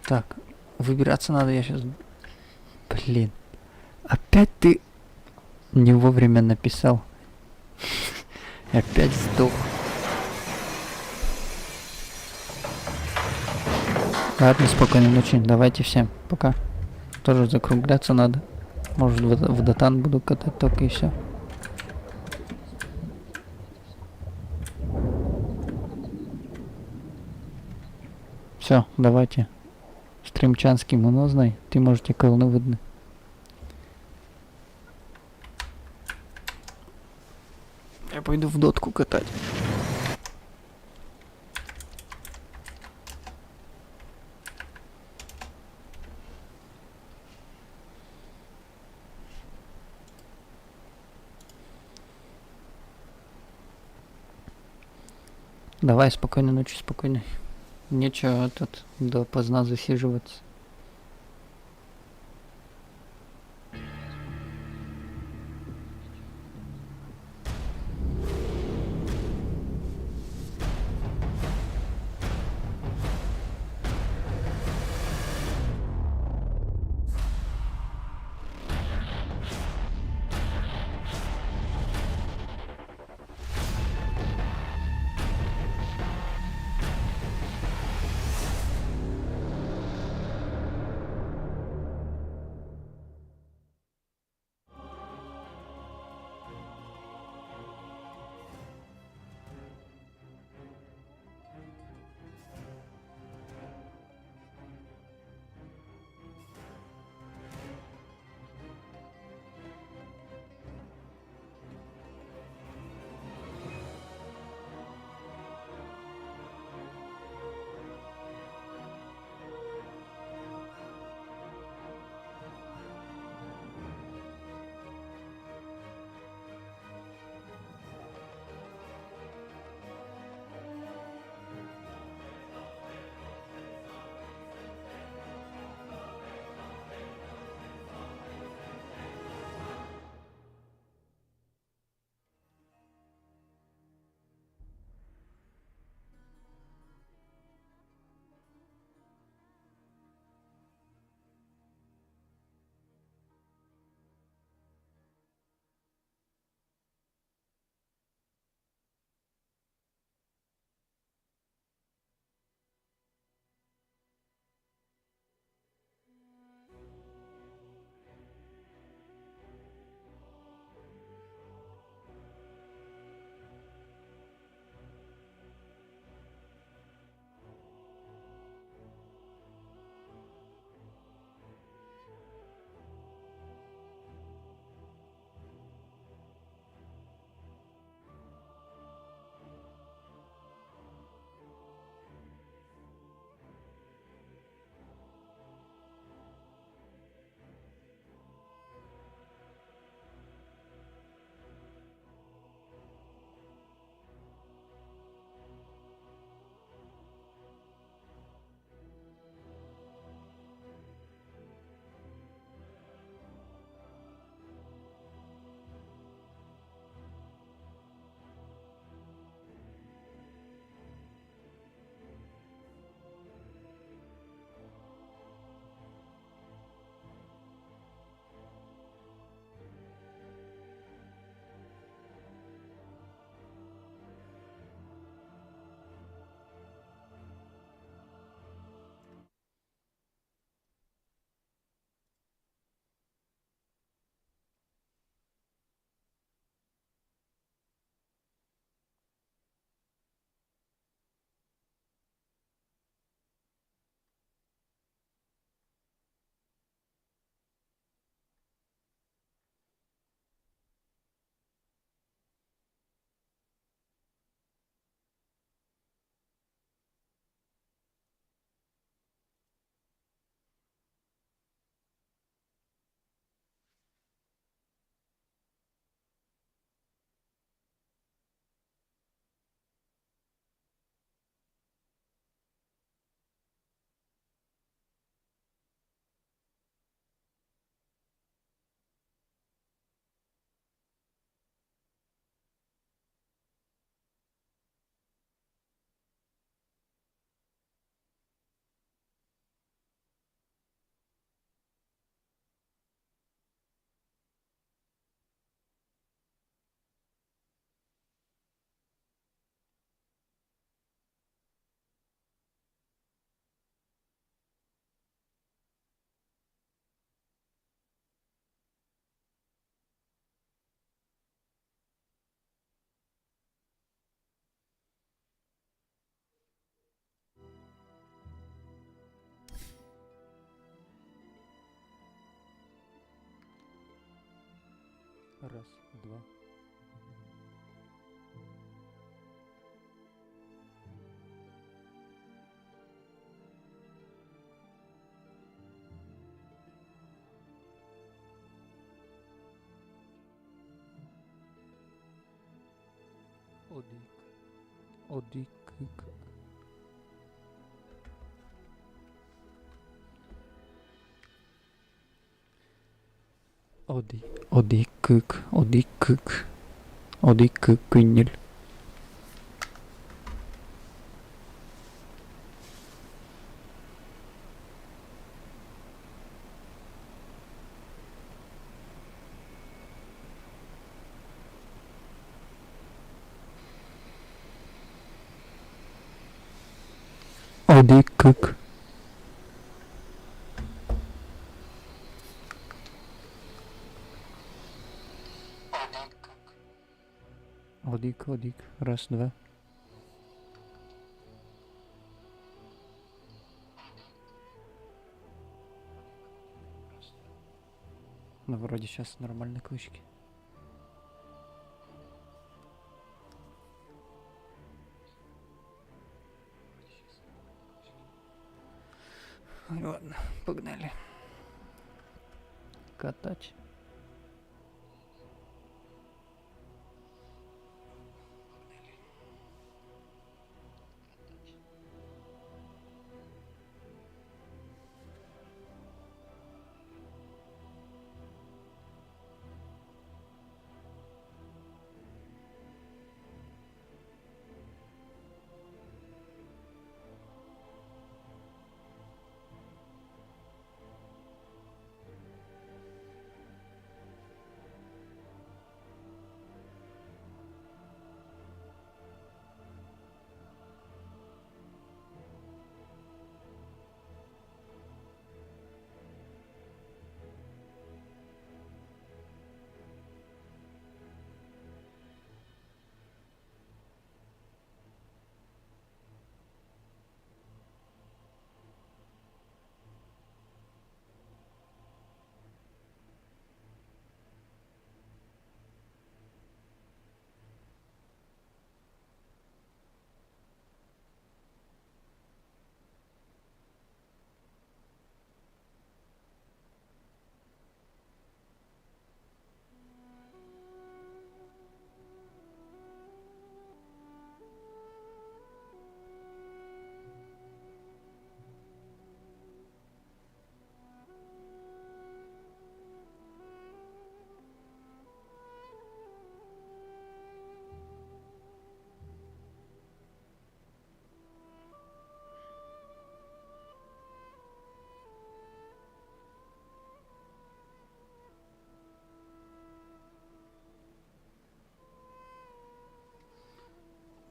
[SPEAKER 1] Так, выбираться надо, я сейчас... Блин. Опять ты не вовремя написал. Опять сдох. Ладно, спокойной ночи. Давайте всем. Пока. Тоже закругляться надо. Может в Дотан буду катать только и все. Все, давайте. Стримчанский монозный. Ты можете колны видно. Я пойду в дотку катать. Давай, спокойной ночи, спокойной. Нечего тут допоздна засиживаться.
[SPEAKER 5] 2. Одик. Одик. Одикык. Одикык. Одикыкынель. Одикык. Одик, одик. Раз, два. Ну, вроде сейчас нормальные кучки. Ладно, погнали. Катать.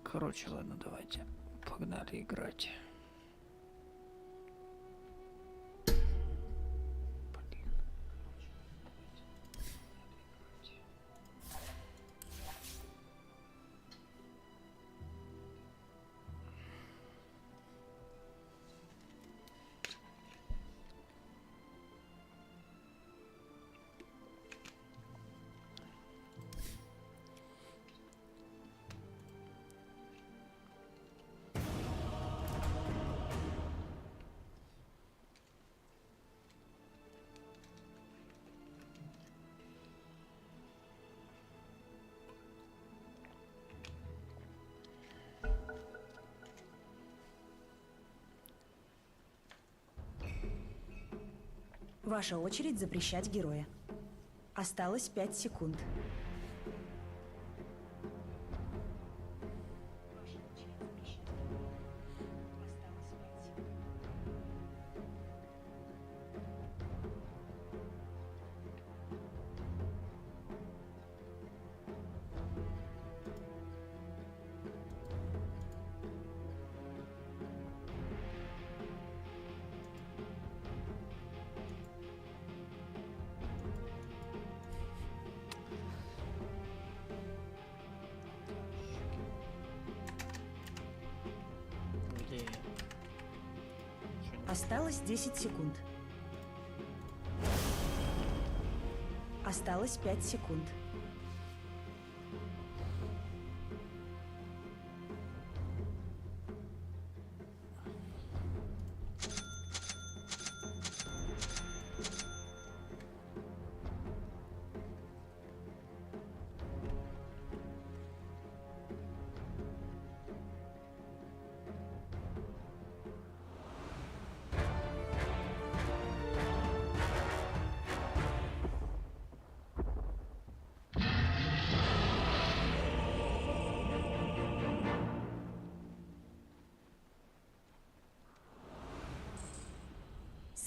[SPEAKER 5] Короче, ладно, давайте. Погнали играть.
[SPEAKER 3] Ваша очередь запрещать героя. Осталось 5 секунд. Осталось 10 секунд. Осталось 5 секунд.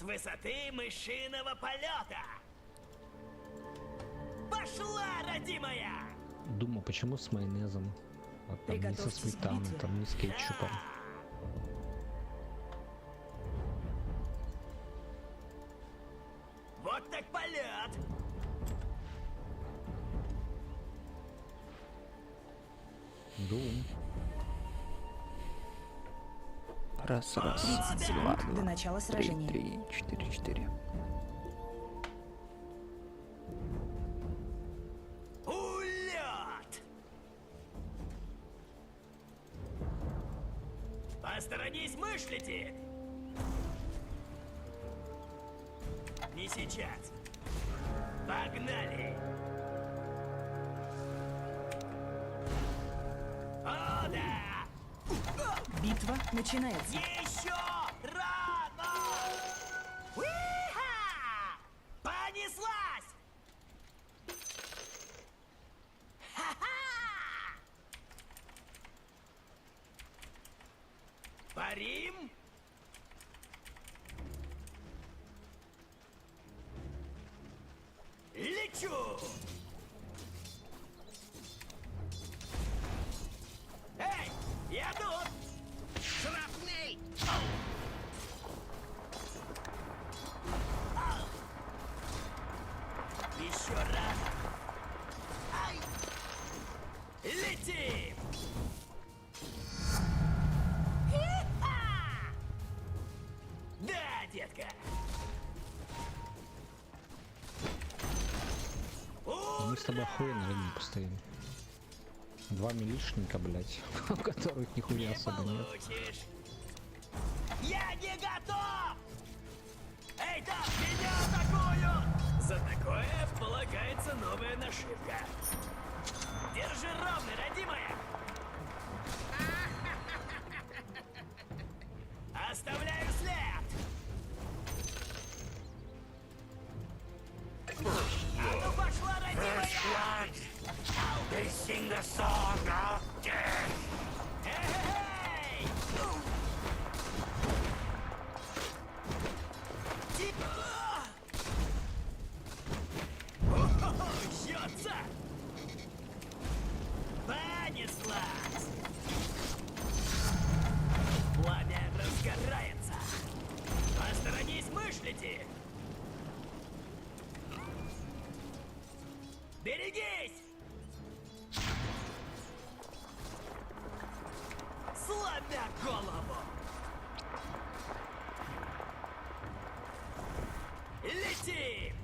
[SPEAKER 12] с высоты мышиного полета. Пошла, родимая!
[SPEAKER 13] Думаю, почему с майонезом? Вот там не со
[SPEAKER 3] Приготовьтесь к
[SPEAKER 13] сметаной,
[SPEAKER 3] битве.
[SPEAKER 13] там не с кетчупом.
[SPEAKER 12] Вот так полет!
[SPEAKER 13] Дум.
[SPEAKER 1] Раз,
[SPEAKER 3] 30 секунд до начала сражения.
[SPEAKER 1] 3, 4, 4.
[SPEAKER 12] Улет! Посторонись, мышь летит! Не сейчас. Погнали! О, да!
[SPEAKER 3] Битва начинается.
[SPEAKER 12] Еще рано! Уиха! Понеслась! Ха-ха! Парим? Лечу! Эй, я тут! Шрапнель! Еще раз! Ай! Летим! Хи-ха! Да, детка!
[SPEAKER 13] Мы с тобой охуенно рядом постоим. 2 милишника, блять, у которых нихуя особо нет.
[SPEAKER 12] Получишь! Я не готов! Эй, там, меня атакуют! За такое полагается новая нашивка. Держи ровно, родимая! Оставляю след! А ну пошла, родимая! Эй! Жжется! Понеслась! Пламя разгорается! Посторонись, мышь летит! Берегись! Сломя голову! Летим!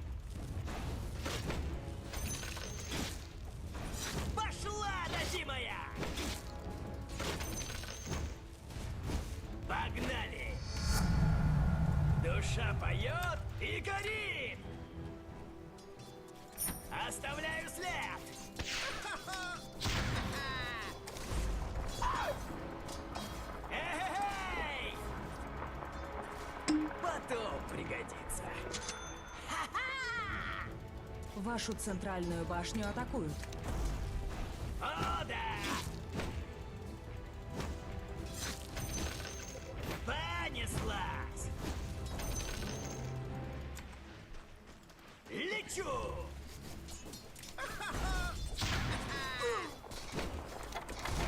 [SPEAKER 12] Пошла, родимая! Погнали! Душа поет и горит! Оставляю след! Эй! Потом пригодится.
[SPEAKER 3] Вашу центральную башню атакуют.
[SPEAKER 12] О, да! Понеслась! Лечу!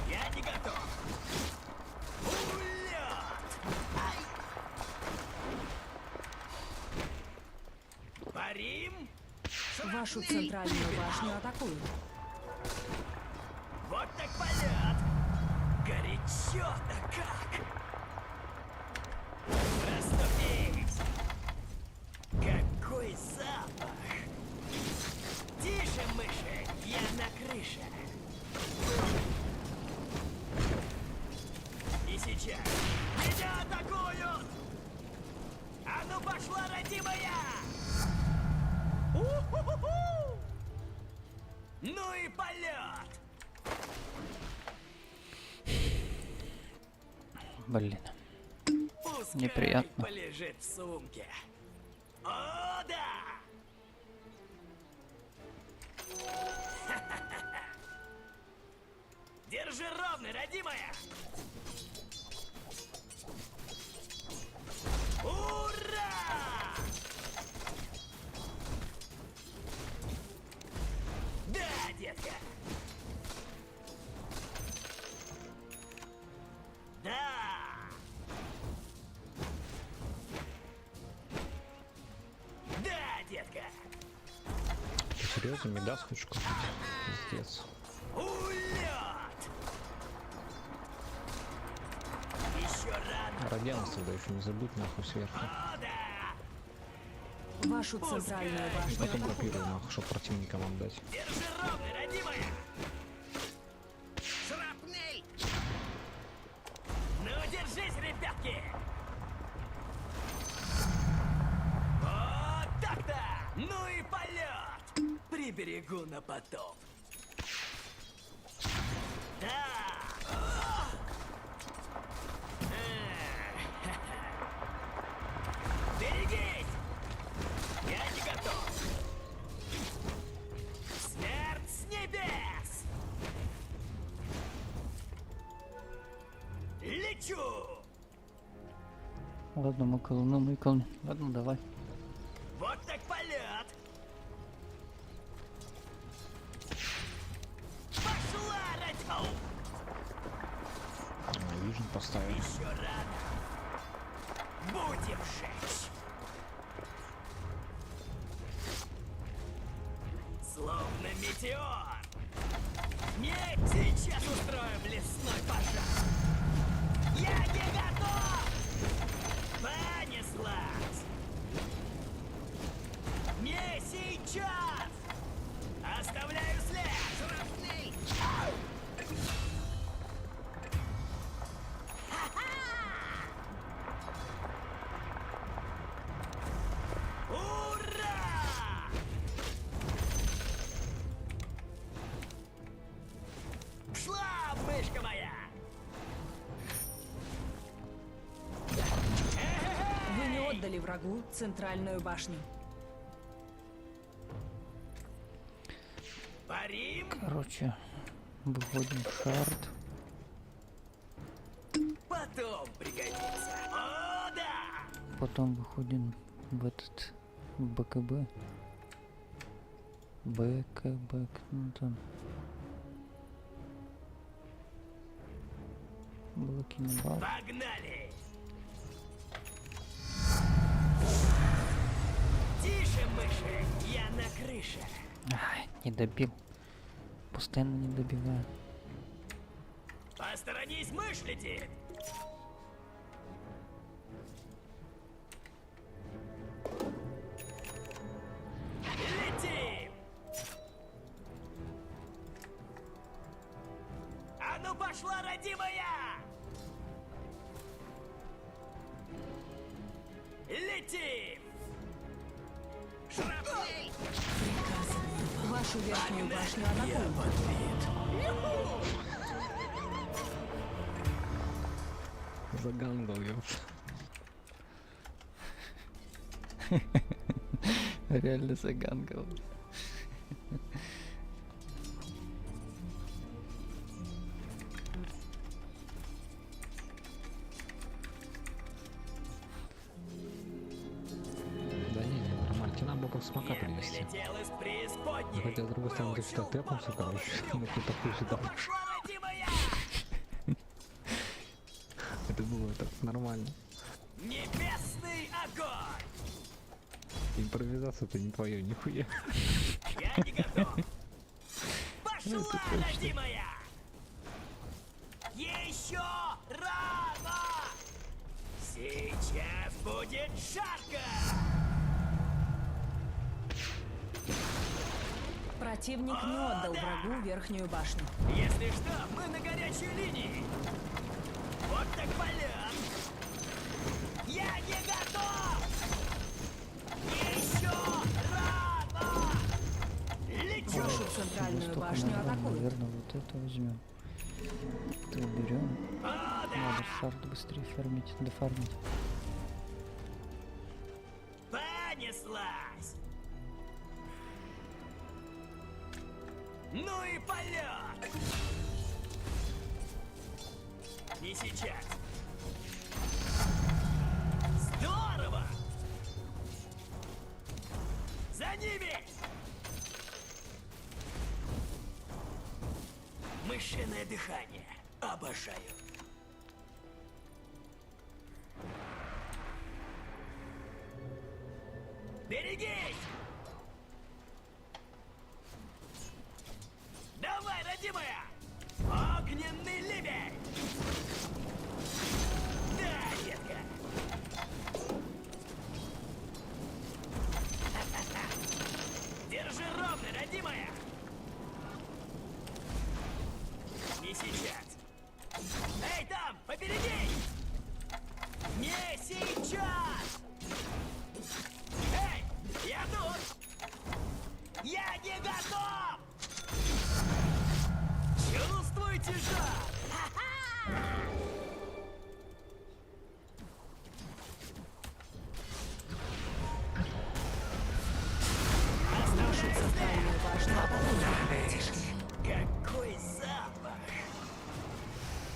[SPEAKER 12] Я не готов! Улет! Ай! Парим?
[SPEAKER 3] Вашу центральную башню атакуют.
[SPEAKER 12] Вот так полет! Горячо-то как! Расступись! Какой запах! Тише, мыши! Я на крыше! И сейчас! Меня атакуют! А ну пошла, родимая! У-ху-ху-ху! Ну и полет!
[SPEAKER 1] Блин.
[SPEAKER 12] Пускай
[SPEAKER 1] Неприятно.
[SPEAKER 12] полежит в сумке. О, да! Держи ровно, родимая! Ура!
[SPEAKER 13] Серьезно, мне даст хоть что-то? Пиздец.
[SPEAKER 12] Еще рано.
[SPEAKER 13] Радианс тогда еще не забудь нахуй сверху.
[SPEAKER 3] Вашу центральную башню
[SPEAKER 13] Потом
[SPEAKER 3] атакуют.
[SPEAKER 13] копирую нахуй, чтобы противникам отдать.
[SPEAKER 12] Держи ровно, родимая. Шрапнель. Ну, держись, ребятки. Вот так-то. Ну и полет. Приберегу на потом. Да. Берегись! Я не готов! Смерть с небес! Лечу!
[SPEAKER 1] Ладно, Мыкал. Ладно, давай.
[SPEAKER 12] Вот так полет! Пошла, Радио!
[SPEAKER 13] Вижен поставил.
[SPEAKER 12] Еще рано! Будем жечь! Словно метеор! Не, сейчас устроим лесной пожар! Я не готов! Понеслась! Не сейчас! Оставляю след! Шрапнель! Ау! Ура! Шла, мышка моя!
[SPEAKER 3] Вы не отдали врагу центральную башню.
[SPEAKER 12] Парим!
[SPEAKER 1] Короче, выходим в шарт.
[SPEAKER 12] Потом пригодится. О, да!
[SPEAKER 1] Потом выходим в этот БКБ. БКБ, ну там. Блоки на бал.
[SPEAKER 12] Погнали! Тише, мыши! Я на крыше!
[SPEAKER 1] Ай, не добил. Постоянно не добиваю.
[SPEAKER 12] Посторонись, мышь летит! Летим! А ну пошла, родимая! Летим! Шрапнель!
[SPEAKER 3] Вашу верхнюю башню атакуют.
[SPEAKER 13] Загангал, ёпт.
[SPEAKER 1] Реально загангал.
[SPEAKER 13] Да не, нормально. Тебе надо было просто смока принести.
[SPEAKER 12] Прилетел из
[SPEAKER 13] Ну,
[SPEAKER 12] преисподней!
[SPEAKER 13] хотя, с другой стороны, ты что, тэпнулся, короче, ну какую-то хуйню дал.
[SPEAKER 12] Пошла, родимая!
[SPEAKER 13] Это было так нормально.
[SPEAKER 12] Небесный огонь!
[SPEAKER 13] Импровизация-то не твое, нихуя.
[SPEAKER 12] Я не готов! Пошла, родимая! Еще рано! Сейчас будет жарко!
[SPEAKER 3] Противник не отдал врагу верхнюю башню.
[SPEAKER 12] Если что, мы на горячей линии! Вот так полет! Я не готов! Еще рано! Лечу!
[SPEAKER 3] Вашу центральную
[SPEAKER 1] Столько
[SPEAKER 3] башню
[SPEAKER 1] набрал,
[SPEAKER 3] атакуют.
[SPEAKER 1] наверное, вот это возьмем. Это уберем. Надо шарт быстрее фармить, дофармить.
[SPEAKER 12] Понеслась! Ну и полет! Не сейчас! Здорово! За ними! Мышиное дыхание. Обожаю. Берегись! Не сейчас! Эй, я тут! Я не готов! Чувствуйте жар! Ха-ха!
[SPEAKER 3] Нашу центральную башню атакуют.
[SPEAKER 12] Какой запах!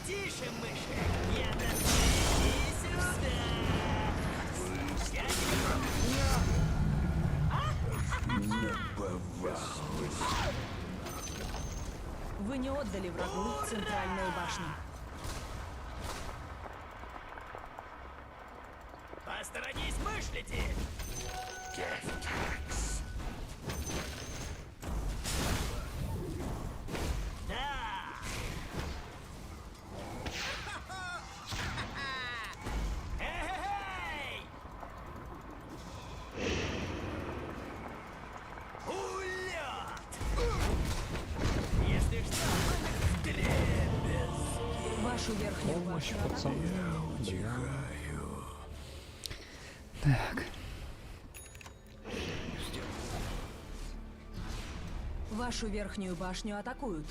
[SPEAKER 12] Тише, мыши! Я иди сюда! Я
[SPEAKER 3] Вы не отдали врагу центральную башню.
[SPEAKER 12] Посторонись, мышь летит! Да! Эй! Улет! Если что, дребезги!
[SPEAKER 3] Вашу верхнюю башню атакуют.
[SPEAKER 1] Так.
[SPEAKER 3] Вашу верхнюю башню атакуют.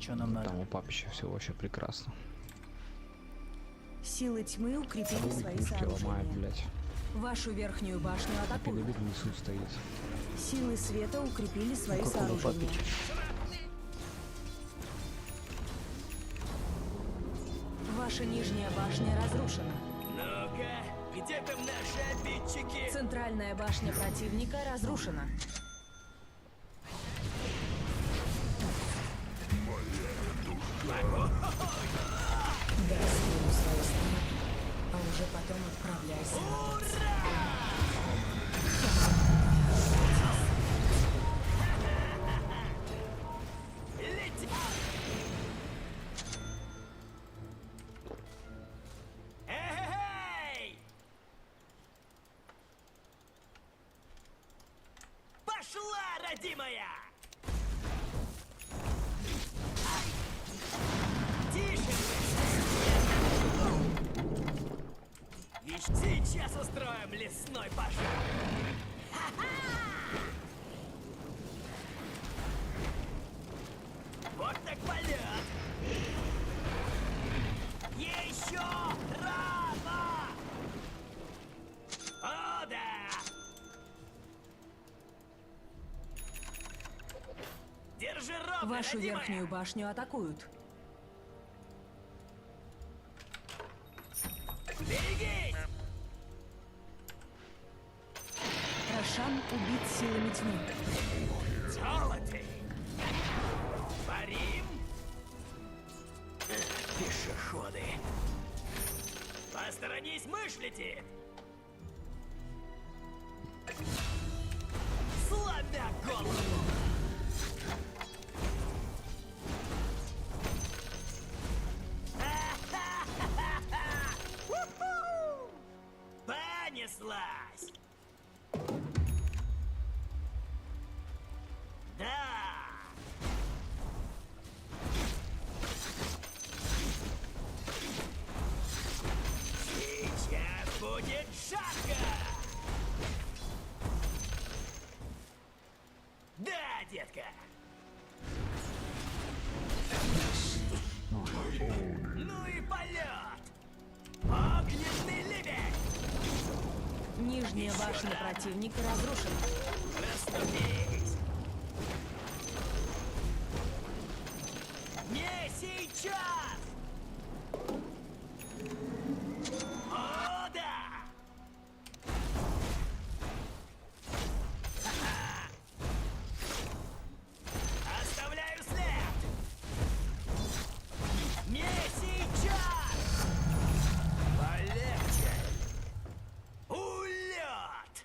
[SPEAKER 1] Что нам надо?
[SPEAKER 13] Там у папища все вообще прекрасно.
[SPEAKER 3] Силы тьмы укрепили
[SPEAKER 13] Рубик
[SPEAKER 3] свои
[SPEAKER 13] мышки ломает,
[SPEAKER 3] сооружения.
[SPEAKER 13] блядь.
[SPEAKER 3] Вашу верхнюю башню атакуют.
[SPEAKER 13] Педовик в лесу стоит.
[SPEAKER 3] Силы света укрепили свои
[SPEAKER 1] Какого
[SPEAKER 3] сооружения.
[SPEAKER 1] папича?
[SPEAKER 3] Ваша нижняя башня разрушена.
[SPEAKER 12] Ну-ка, где там наши обидчики?
[SPEAKER 3] Центральная башня противника разрушена. Дорастем свою страну, а уже потом отправляйся на тот свет.
[SPEAKER 12] Лети! Эй! Пошла, родимая! Тише, мышь! Сейчас устроим лесной пожар! Вот так полет! Еще рано! О, да! Держи ровно,
[SPEAKER 3] Вашу
[SPEAKER 12] родимая!
[SPEAKER 3] верхнюю башню атакуют.
[SPEAKER 12] Берегись!
[SPEAKER 3] Рошан убит силами тьмы.
[SPEAKER 12] Золотый! Парим! Пешеходы! Посторонись, мышь летит! Сломя голову! Уху! Понеслась! Да! Сейчас будет жарко! Да, детка! Ну и полет! Огненный ливень!
[SPEAKER 3] Нижняя башня противника разрушена.
[SPEAKER 12] Расступись! Не сейчас! О, да! Ха-ха! Оставляю след! Не сейчас! Полегче! Улет!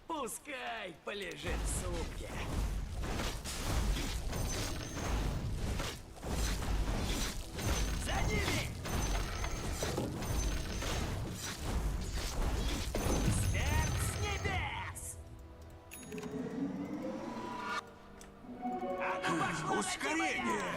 [SPEAKER 12] Пускай полежит в сумке. За ними! Смерть с небес! А ну пошло, ускорение!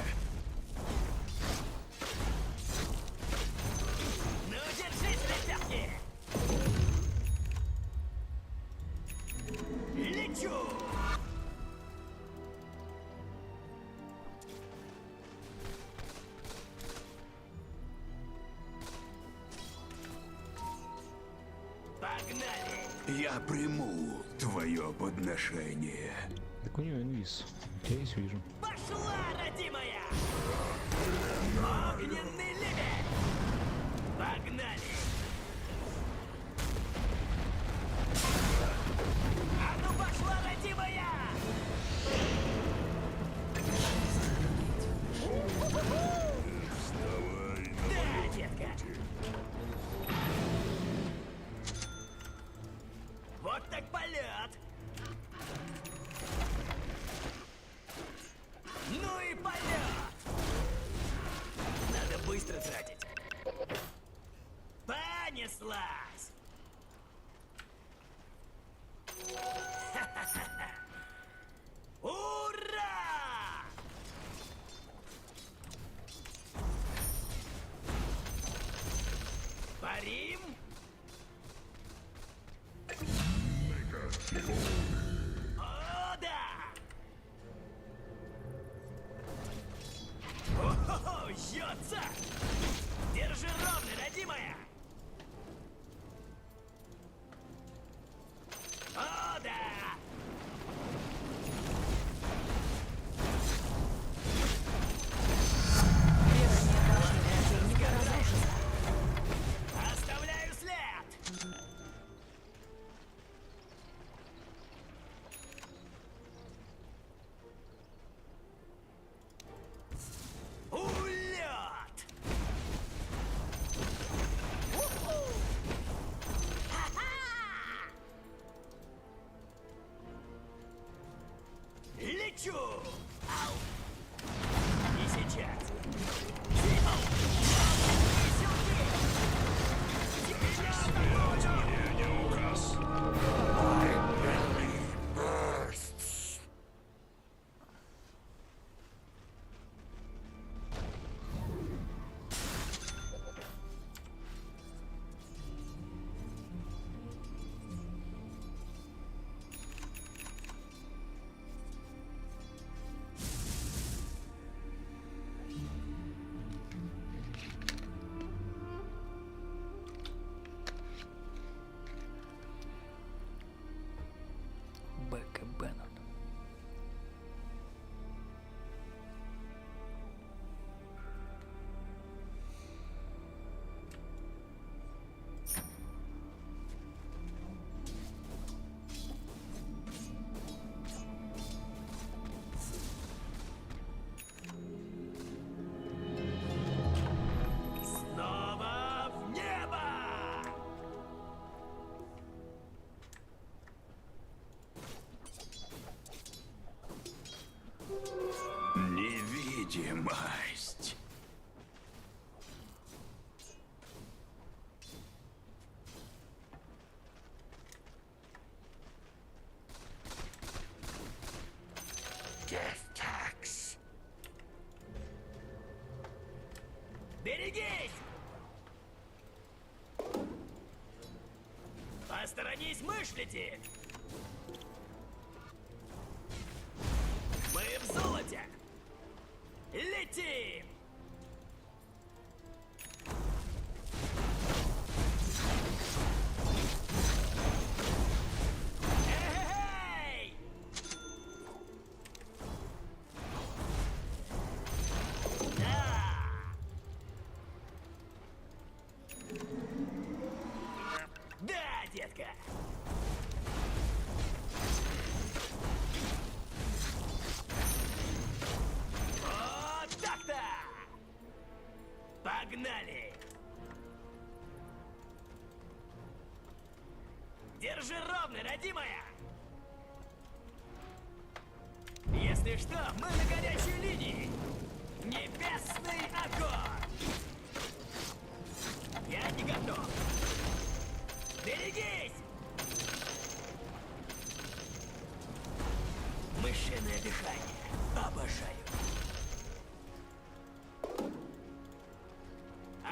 [SPEAKER 3] Погнали!
[SPEAKER 14] Я приму твое подношение.
[SPEAKER 13] Так у него инвиз. Я есть вижу.
[SPEAKER 12] Пошла, родимая! Огненный лебедь! Погнали! А ну пошла, родимая! Да, детка! Вот так полет! Ну и полет! Надо быстро тратить. Понеслась! Ха-ха-ха! Ура! Парим? О, да! О-хо-хо, жжется! Держи ровно, родимая! О, да! Оставляю след! Улет! Уху! Ха-ха! Лечу! Ау! Не сейчас! Ау! И сюда! Теперь я атакую!
[SPEAKER 14] Не указ.
[SPEAKER 1] Бека Беннет.
[SPEAKER 12] Снова в небо!
[SPEAKER 14] Невидимость.
[SPEAKER 12] Гефтакс. Берегись! Посторонись, мышляти! Мы в золоте! Летим! Эй! Да! Да, детка! Вот так-то! Погнали! Держи ровно, родимая! Если что, мы на горячей линии! Небесный огонь! Я не готов! Берегись! Мышиное дыхание. Обожаю.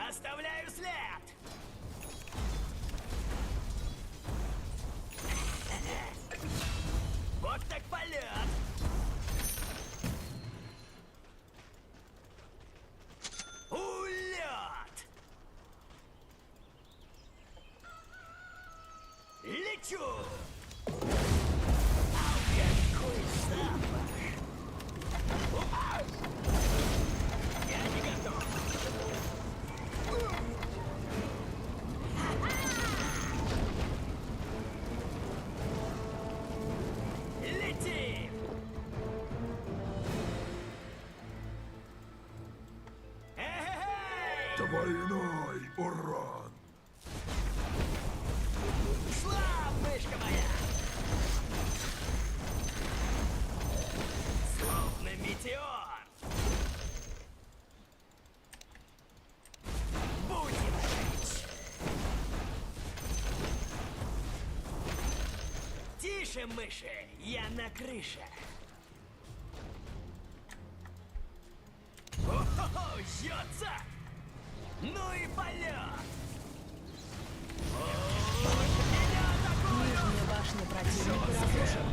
[SPEAKER 12] Оставляю след! Вот так полет! Улет!
[SPEAKER 14] Двойной урон.
[SPEAKER 12] Шла, мышка моя! Словно метеор! Будем жить! Тише, мыши! Я на крыше! О-хо-хо! Жжется! Ну и полет!
[SPEAKER 3] Нижняя башня противника разрушена.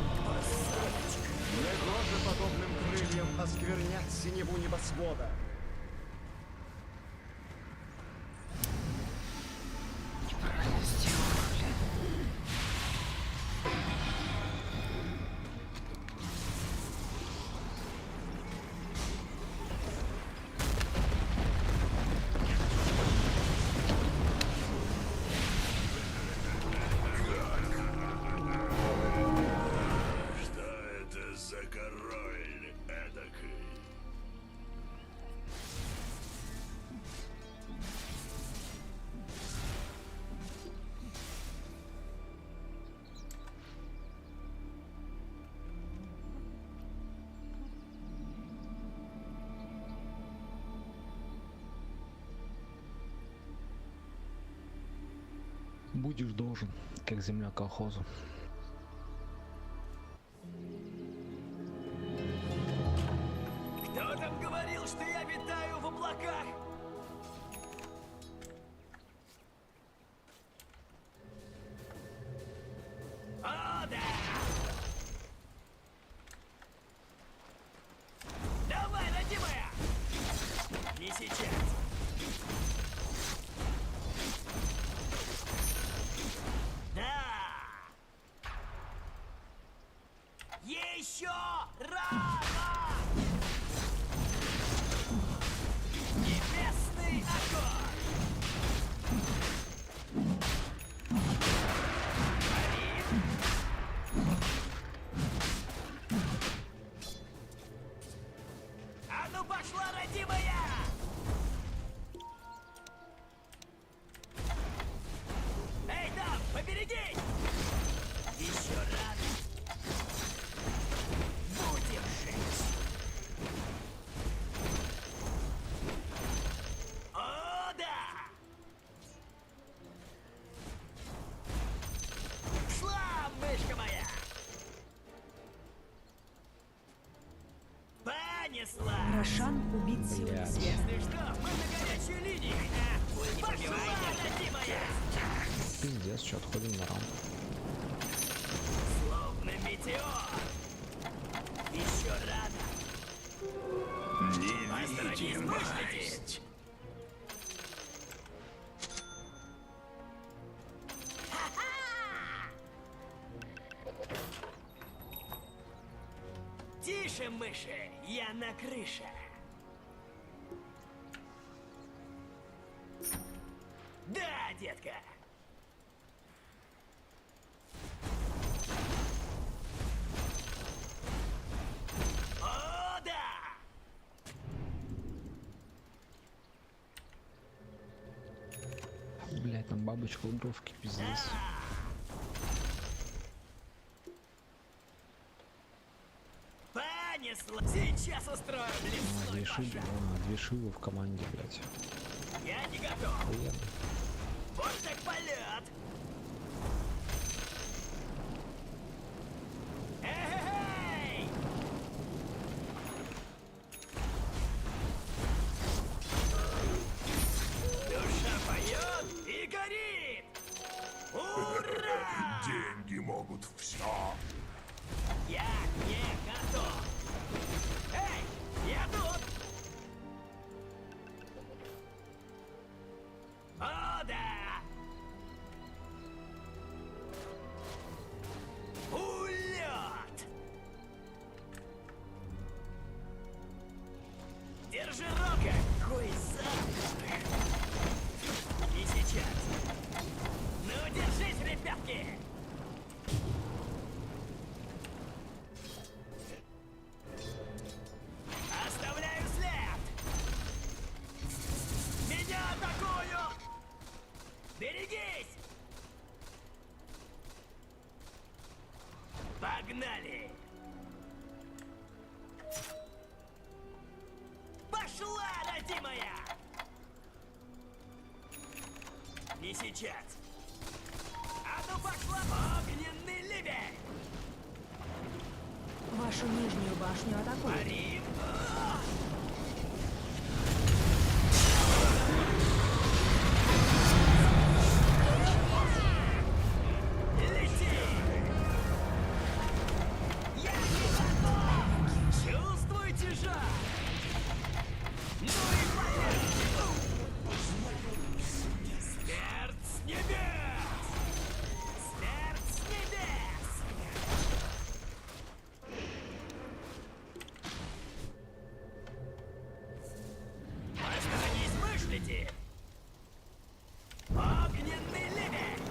[SPEAKER 15] Негоже подобным крыльям осквернять синеву небосвода.
[SPEAKER 14] Что это за король эдакый?
[SPEAKER 13] Будешь должен, как земля колхозу.
[SPEAKER 12] Кто там говорил, что я витаю в облаках? О, да! Давай, родимая! Не сейчас! Да! Еще рано! Небесный огонь! А ну пошла, родимая! Эй, там, поберегись! Еще рано! Будем жить! О, да! Шла, мышка моя! Понесла!
[SPEAKER 3] Рошан убит силой
[SPEAKER 13] Блядь.
[SPEAKER 3] света.
[SPEAKER 12] Если что, мы на горячей линии! Пошла, родимая!
[SPEAKER 13] Пиздец, что отходим на раунд.
[SPEAKER 12] Словно метеор! Еще рано! Посторонись, мыслите!
[SPEAKER 14] Невидимость.
[SPEAKER 12] Тише, мыши! Я на крыше! Да, детка! О, да!
[SPEAKER 13] Блять, там бабочка у бровки, пиздец.
[SPEAKER 12] Понесла! Сейчас устроим лесной пожар!
[SPEAKER 13] Две шивы в команде, блять.
[SPEAKER 12] Я не готов!
[SPEAKER 13] Охуенно.
[SPEAKER 12] Вот так полет! Эй! Душа поет и горит! Ура!
[SPEAKER 14] Деньги могут все.
[SPEAKER 12] Я не готов! Эй, я тут! О, да! Улет! Берегись! Погнали! Пошла, родимая! Не сейчас! А ну пошла! Огненный ливень!
[SPEAKER 3] Вашу нижнюю башню атакуют.
[SPEAKER 12] Парим! Лети! Я не готов! Чувствуете жар? Ну и полет! Смерть с небес! Смерть с небес! Остановись, мыслите! Огненный ливень!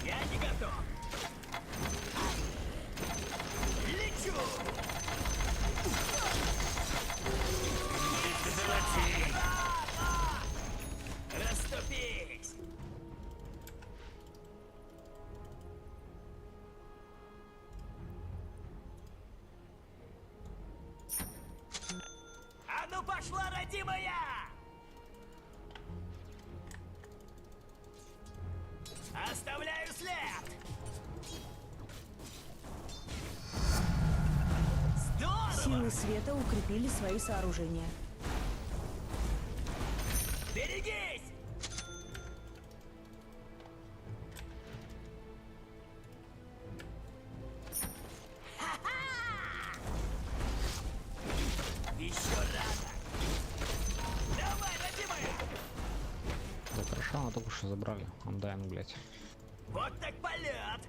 [SPEAKER 12] Я не готов! Лечу! Расступись! А ну пошла, родимая! Оставляю след! Здорово!
[SPEAKER 3] Силы света укрепили свои сооружения.
[SPEAKER 12] Берегись! Ха-ха! Еще рано! Давай, родимая!
[SPEAKER 13] Да хорошо, она только что забрали. Undying, блядь.
[SPEAKER 12] Вот так полет!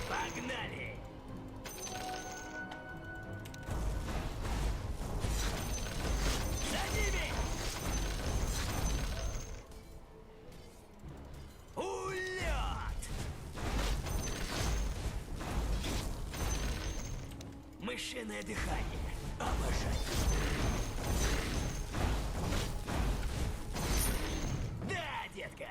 [SPEAKER 12] Погнали! За ними! Улет! Мышиное дыхание. Обожаю. Да, детка!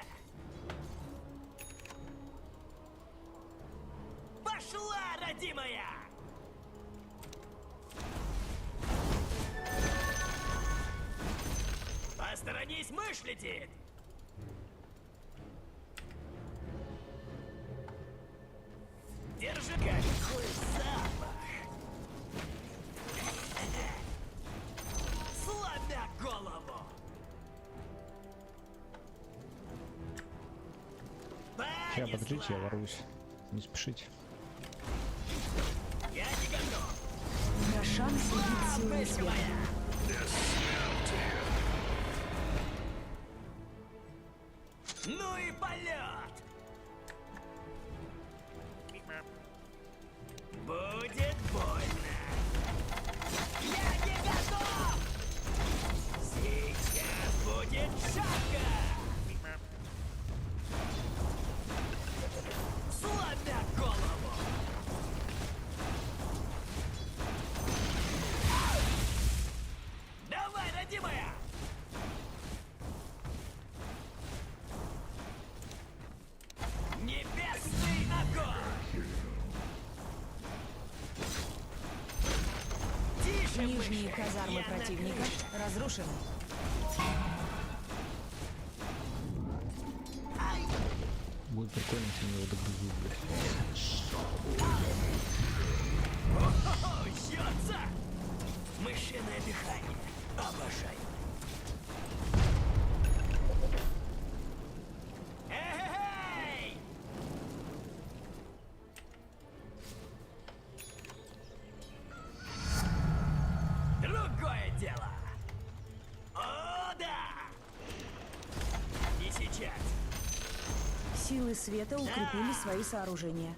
[SPEAKER 12] Пошла, родимая! Посторонись, мышь летит! Держи, какой запах! Сломя голову!
[SPEAKER 13] Сейчас, подождите, я ворвусь. Не спешите.
[SPEAKER 12] Я не готов!
[SPEAKER 3] Рошан следит силой света.
[SPEAKER 12] Ну и полет! Будет больно! Я не готов! Сейчас будет жарко! Сломя голову! Давай, родимая! Небесный огонь! Тише,
[SPEAKER 3] Нижние
[SPEAKER 12] мыши,
[SPEAKER 3] казармы
[SPEAKER 12] я
[SPEAKER 3] противника
[SPEAKER 12] на крыше.
[SPEAKER 3] разрушены.
[SPEAKER 13] Будет прикольно, если они его догрызут, блядь.
[SPEAKER 12] О-хо-хо, жжется! Мышиное дыхание. Обожаю. Эй! Другое дело. О, да! Не сейчас.
[SPEAKER 3] Силы света укрепили свои сооружения.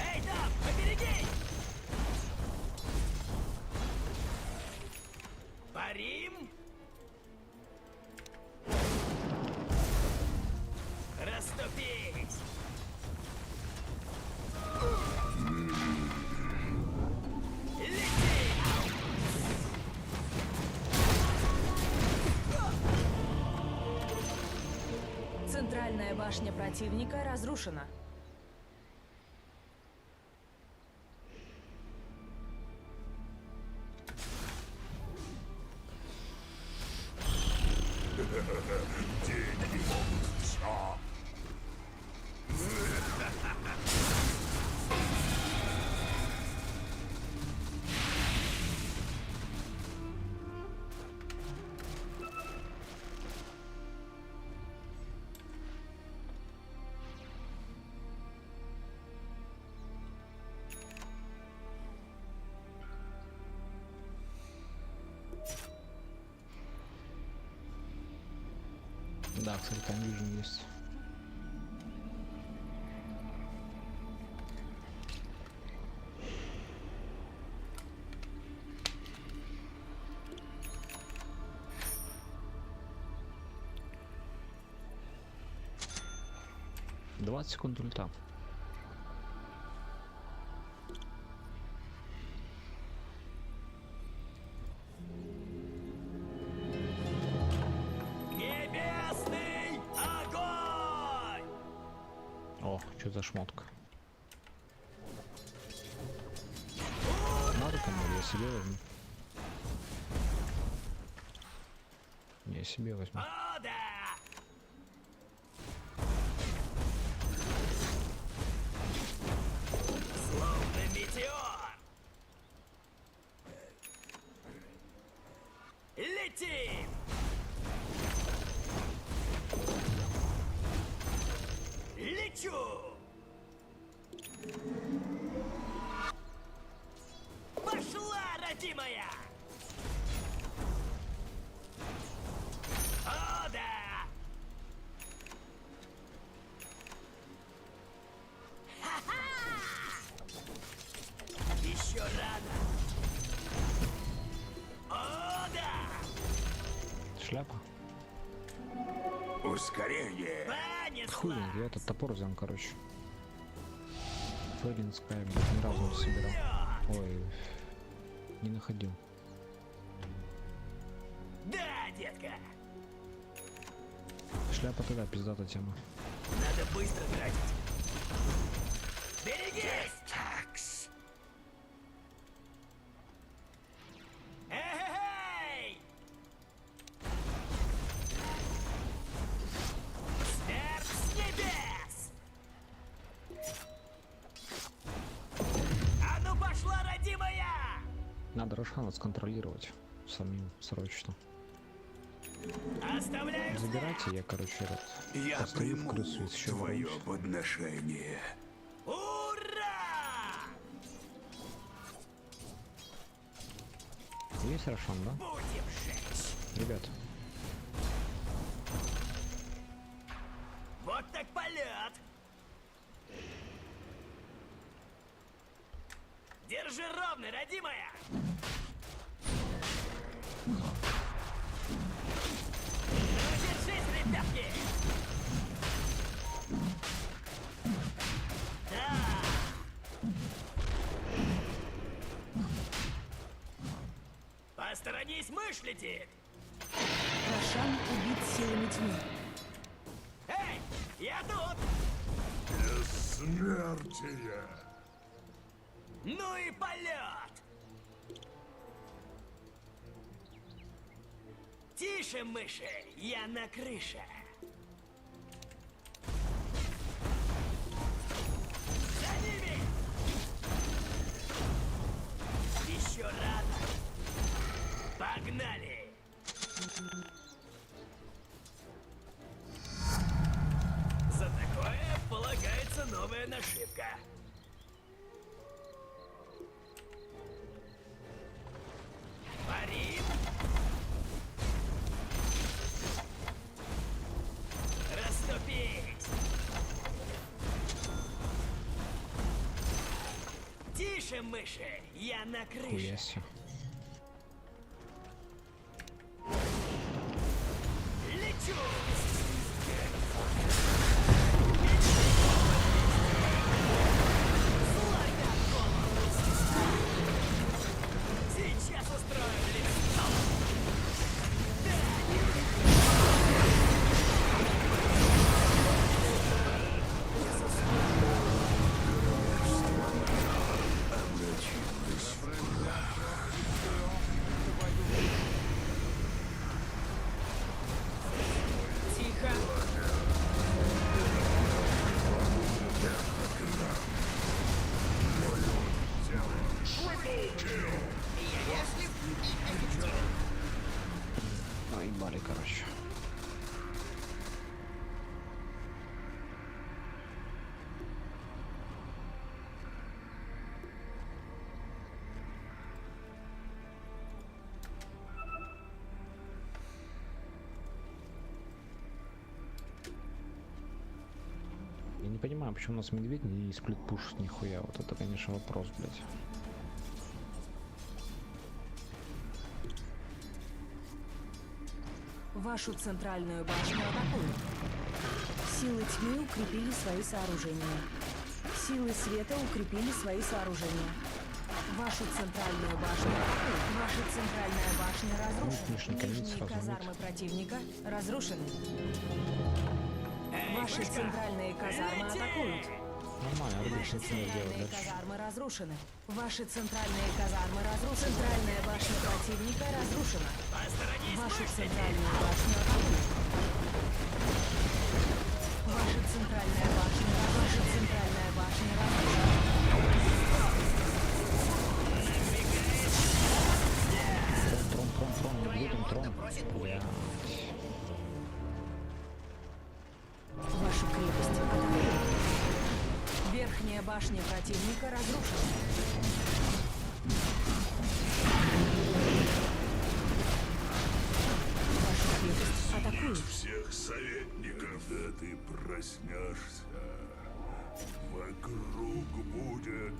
[SPEAKER 12] Эй, там, поберегись! Парим! Расступись!
[SPEAKER 3] Центральная башня противника разрушена.
[SPEAKER 14] Деньги могут все.
[SPEAKER 13] Да, кстати, там Vision есть. — 20 секунд ульта.
[SPEAKER 12] Небесный огонь!
[SPEAKER 13] О, что за шмотка? Надо кому? Я себе возьму. Я себе возьму.
[SPEAKER 12] О, да! Словно метеор! Летим! Лечу! Пошла, родимая! О, да! Ха-ха! Еще рано! О, да!
[SPEAKER 13] Шляпа.
[SPEAKER 14] Ускорение.
[SPEAKER 13] Хуй, я этот топор взял, короче. Флоринская, блядь, ни разу не собирал. Ой, не находил.
[SPEAKER 12] Да, детка!
[SPEAKER 13] Шляпа тогда пиздата тема.
[SPEAKER 12] Надо быстро тратить. Берегись! Такс. Эй! Смерть с небес! А ну пошла, родимая!
[SPEAKER 13] Надо Рошана сконтролировать самим срочно.
[SPEAKER 12] Оставляю
[SPEAKER 13] Забирайте, я, короче, этот.
[SPEAKER 14] Я
[SPEAKER 13] постою в
[SPEAKER 14] приму
[SPEAKER 13] крысу и еще
[SPEAKER 14] твое
[SPEAKER 13] ворвусь.
[SPEAKER 14] подношение.
[SPEAKER 12] Ура!
[SPEAKER 13] Есть Рошан, да?
[SPEAKER 12] Будем жечь!
[SPEAKER 13] Ребят,
[SPEAKER 12] Вот так полет! Держи ровно, родимая! Держись, ребятки! Да! Посторонись, мышь летит!
[SPEAKER 3] Рошан убит силами тьмы.
[SPEAKER 12] Эй, я тут!
[SPEAKER 14] Бессмертие.
[SPEAKER 12] Ну и полет! Тише, мыши, я на крыше. За ними! Еще рано. Погнали! За такое полагается новая нашивка. Парим! Расступись! Тише, мыши! Я на крыше.
[SPEAKER 13] хуяся.
[SPEAKER 12] Лечу! Сейчас устроим лицо!
[SPEAKER 13] понимаю, почему у нас медведь не сплитпушит нихуя. Вот это, конечно, вопрос, блядь.
[SPEAKER 3] Вашу центральную башню атакуют. Силы тьмы укрепили свои сооружения. Силы света укрепили свои сооружения. Вашу центральную башню атакуют. Ваша центральная башня разрушена. Нижние казармы противника разрушены. Ваши центральные казармы атакуют.
[SPEAKER 13] Нормально, отлично, что делать
[SPEAKER 3] Центральные
[SPEAKER 13] дальше.
[SPEAKER 3] казармы разрушены. Ваши центральные казармы разрушены. Центральная башня противника разрушена. Вашу центральную башню атакуют. Ваша центральная башня разрушена.
[SPEAKER 13] Трон, медведем, трон. Блядь.
[SPEAKER 3] Вашу крепость атакуют. Верхняя башня противника разрушена. Вашу крепость атакуют.
[SPEAKER 14] Всех советников. Когда ты проснешься, вокруг будет...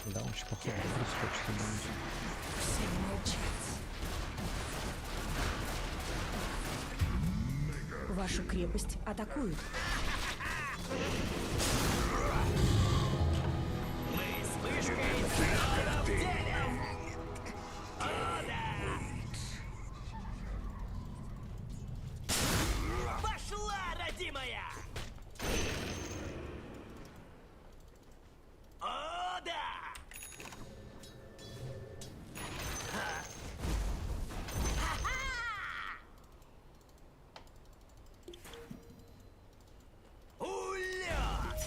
[SPEAKER 13] Да, очень похоже, хочется думать.
[SPEAKER 3] Все молчать. Вашу крепость атакуют.
[SPEAKER 12] Мы с вышкой в деле! О, да! Пошла, родимая! О, да! Улет!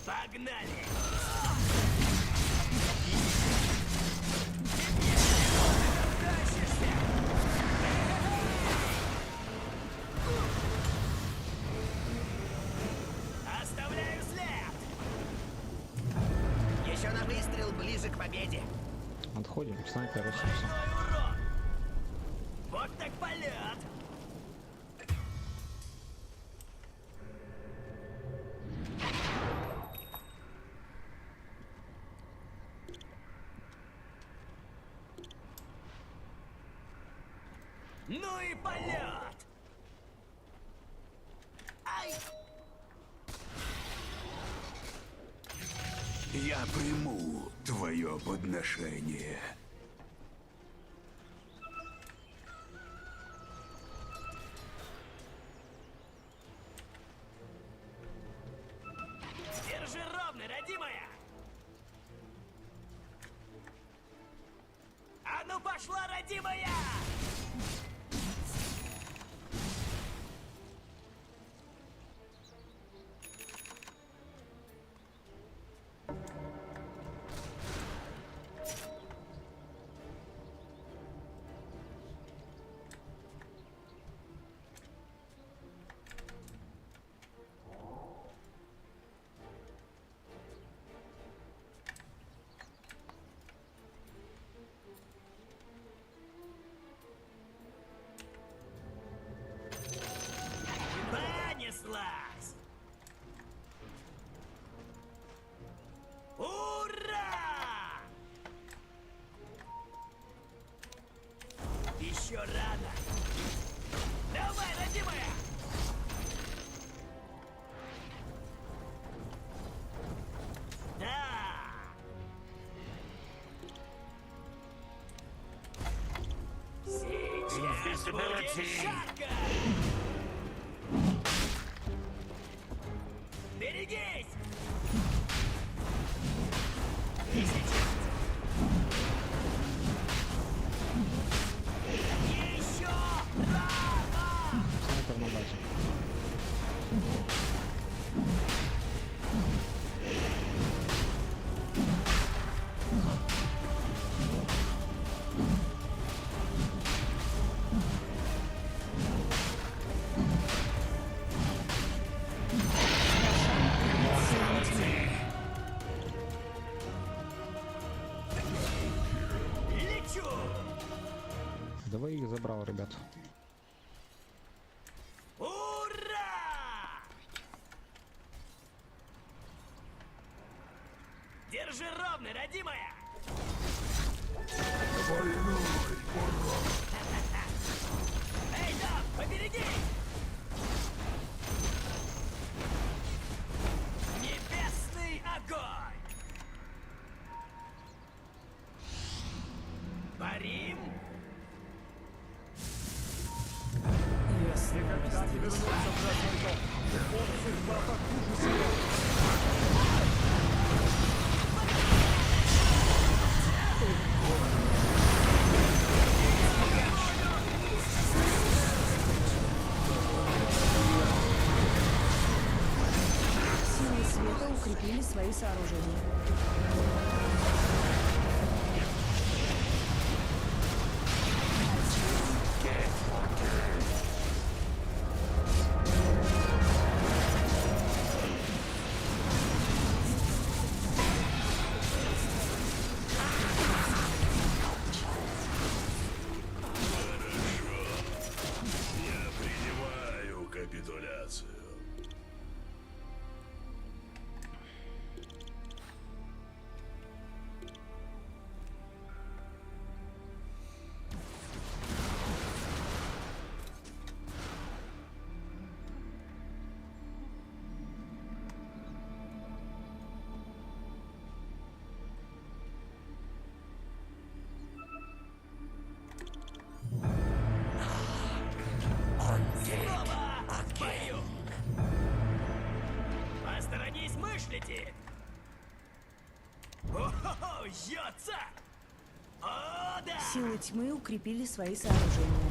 [SPEAKER 12] Погнали! Оставляю след! Еще на выстрел ближе к победе!
[SPEAKER 13] Отходим, снайпер растется.
[SPEAKER 12] Урон! Вот так полет! Ну и полет! Ай!
[SPEAKER 14] Я приму твое подношение.
[SPEAKER 12] Держи ровно, родимая! А ну пошла, родимая! Понеслась! Ура! Еще рано! Давай, родимая! Да! Сейчас будет жарко! Берегись! И сейчас!
[SPEAKER 13] Давай их забрал, ребят.
[SPEAKER 12] Ура! Держи ровно, родимая! Эй, Дав, побереги! Небесный огонь! Парим!
[SPEAKER 15] Никогда не вернуться в родной дом. Он всегда так хуже себя.
[SPEAKER 3] Силы света укрепили свои сооружения.
[SPEAKER 14] Я принимаю капитуляцию.
[SPEAKER 12] Снова в бою! Посторонись, мышлите! О-хо-хо, Йоца! О, да!
[SPEAKER 3] Силы тьмы укрепили свои сооружения.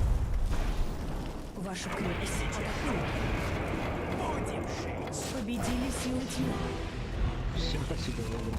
[SPEAKER 3] Ваша крепость атакует.
[SPEAKER 12] Будем жить!
[SPEAKER 3] Победили силы тьмы.
[SPEAKER 13] Всем спасибо за игру.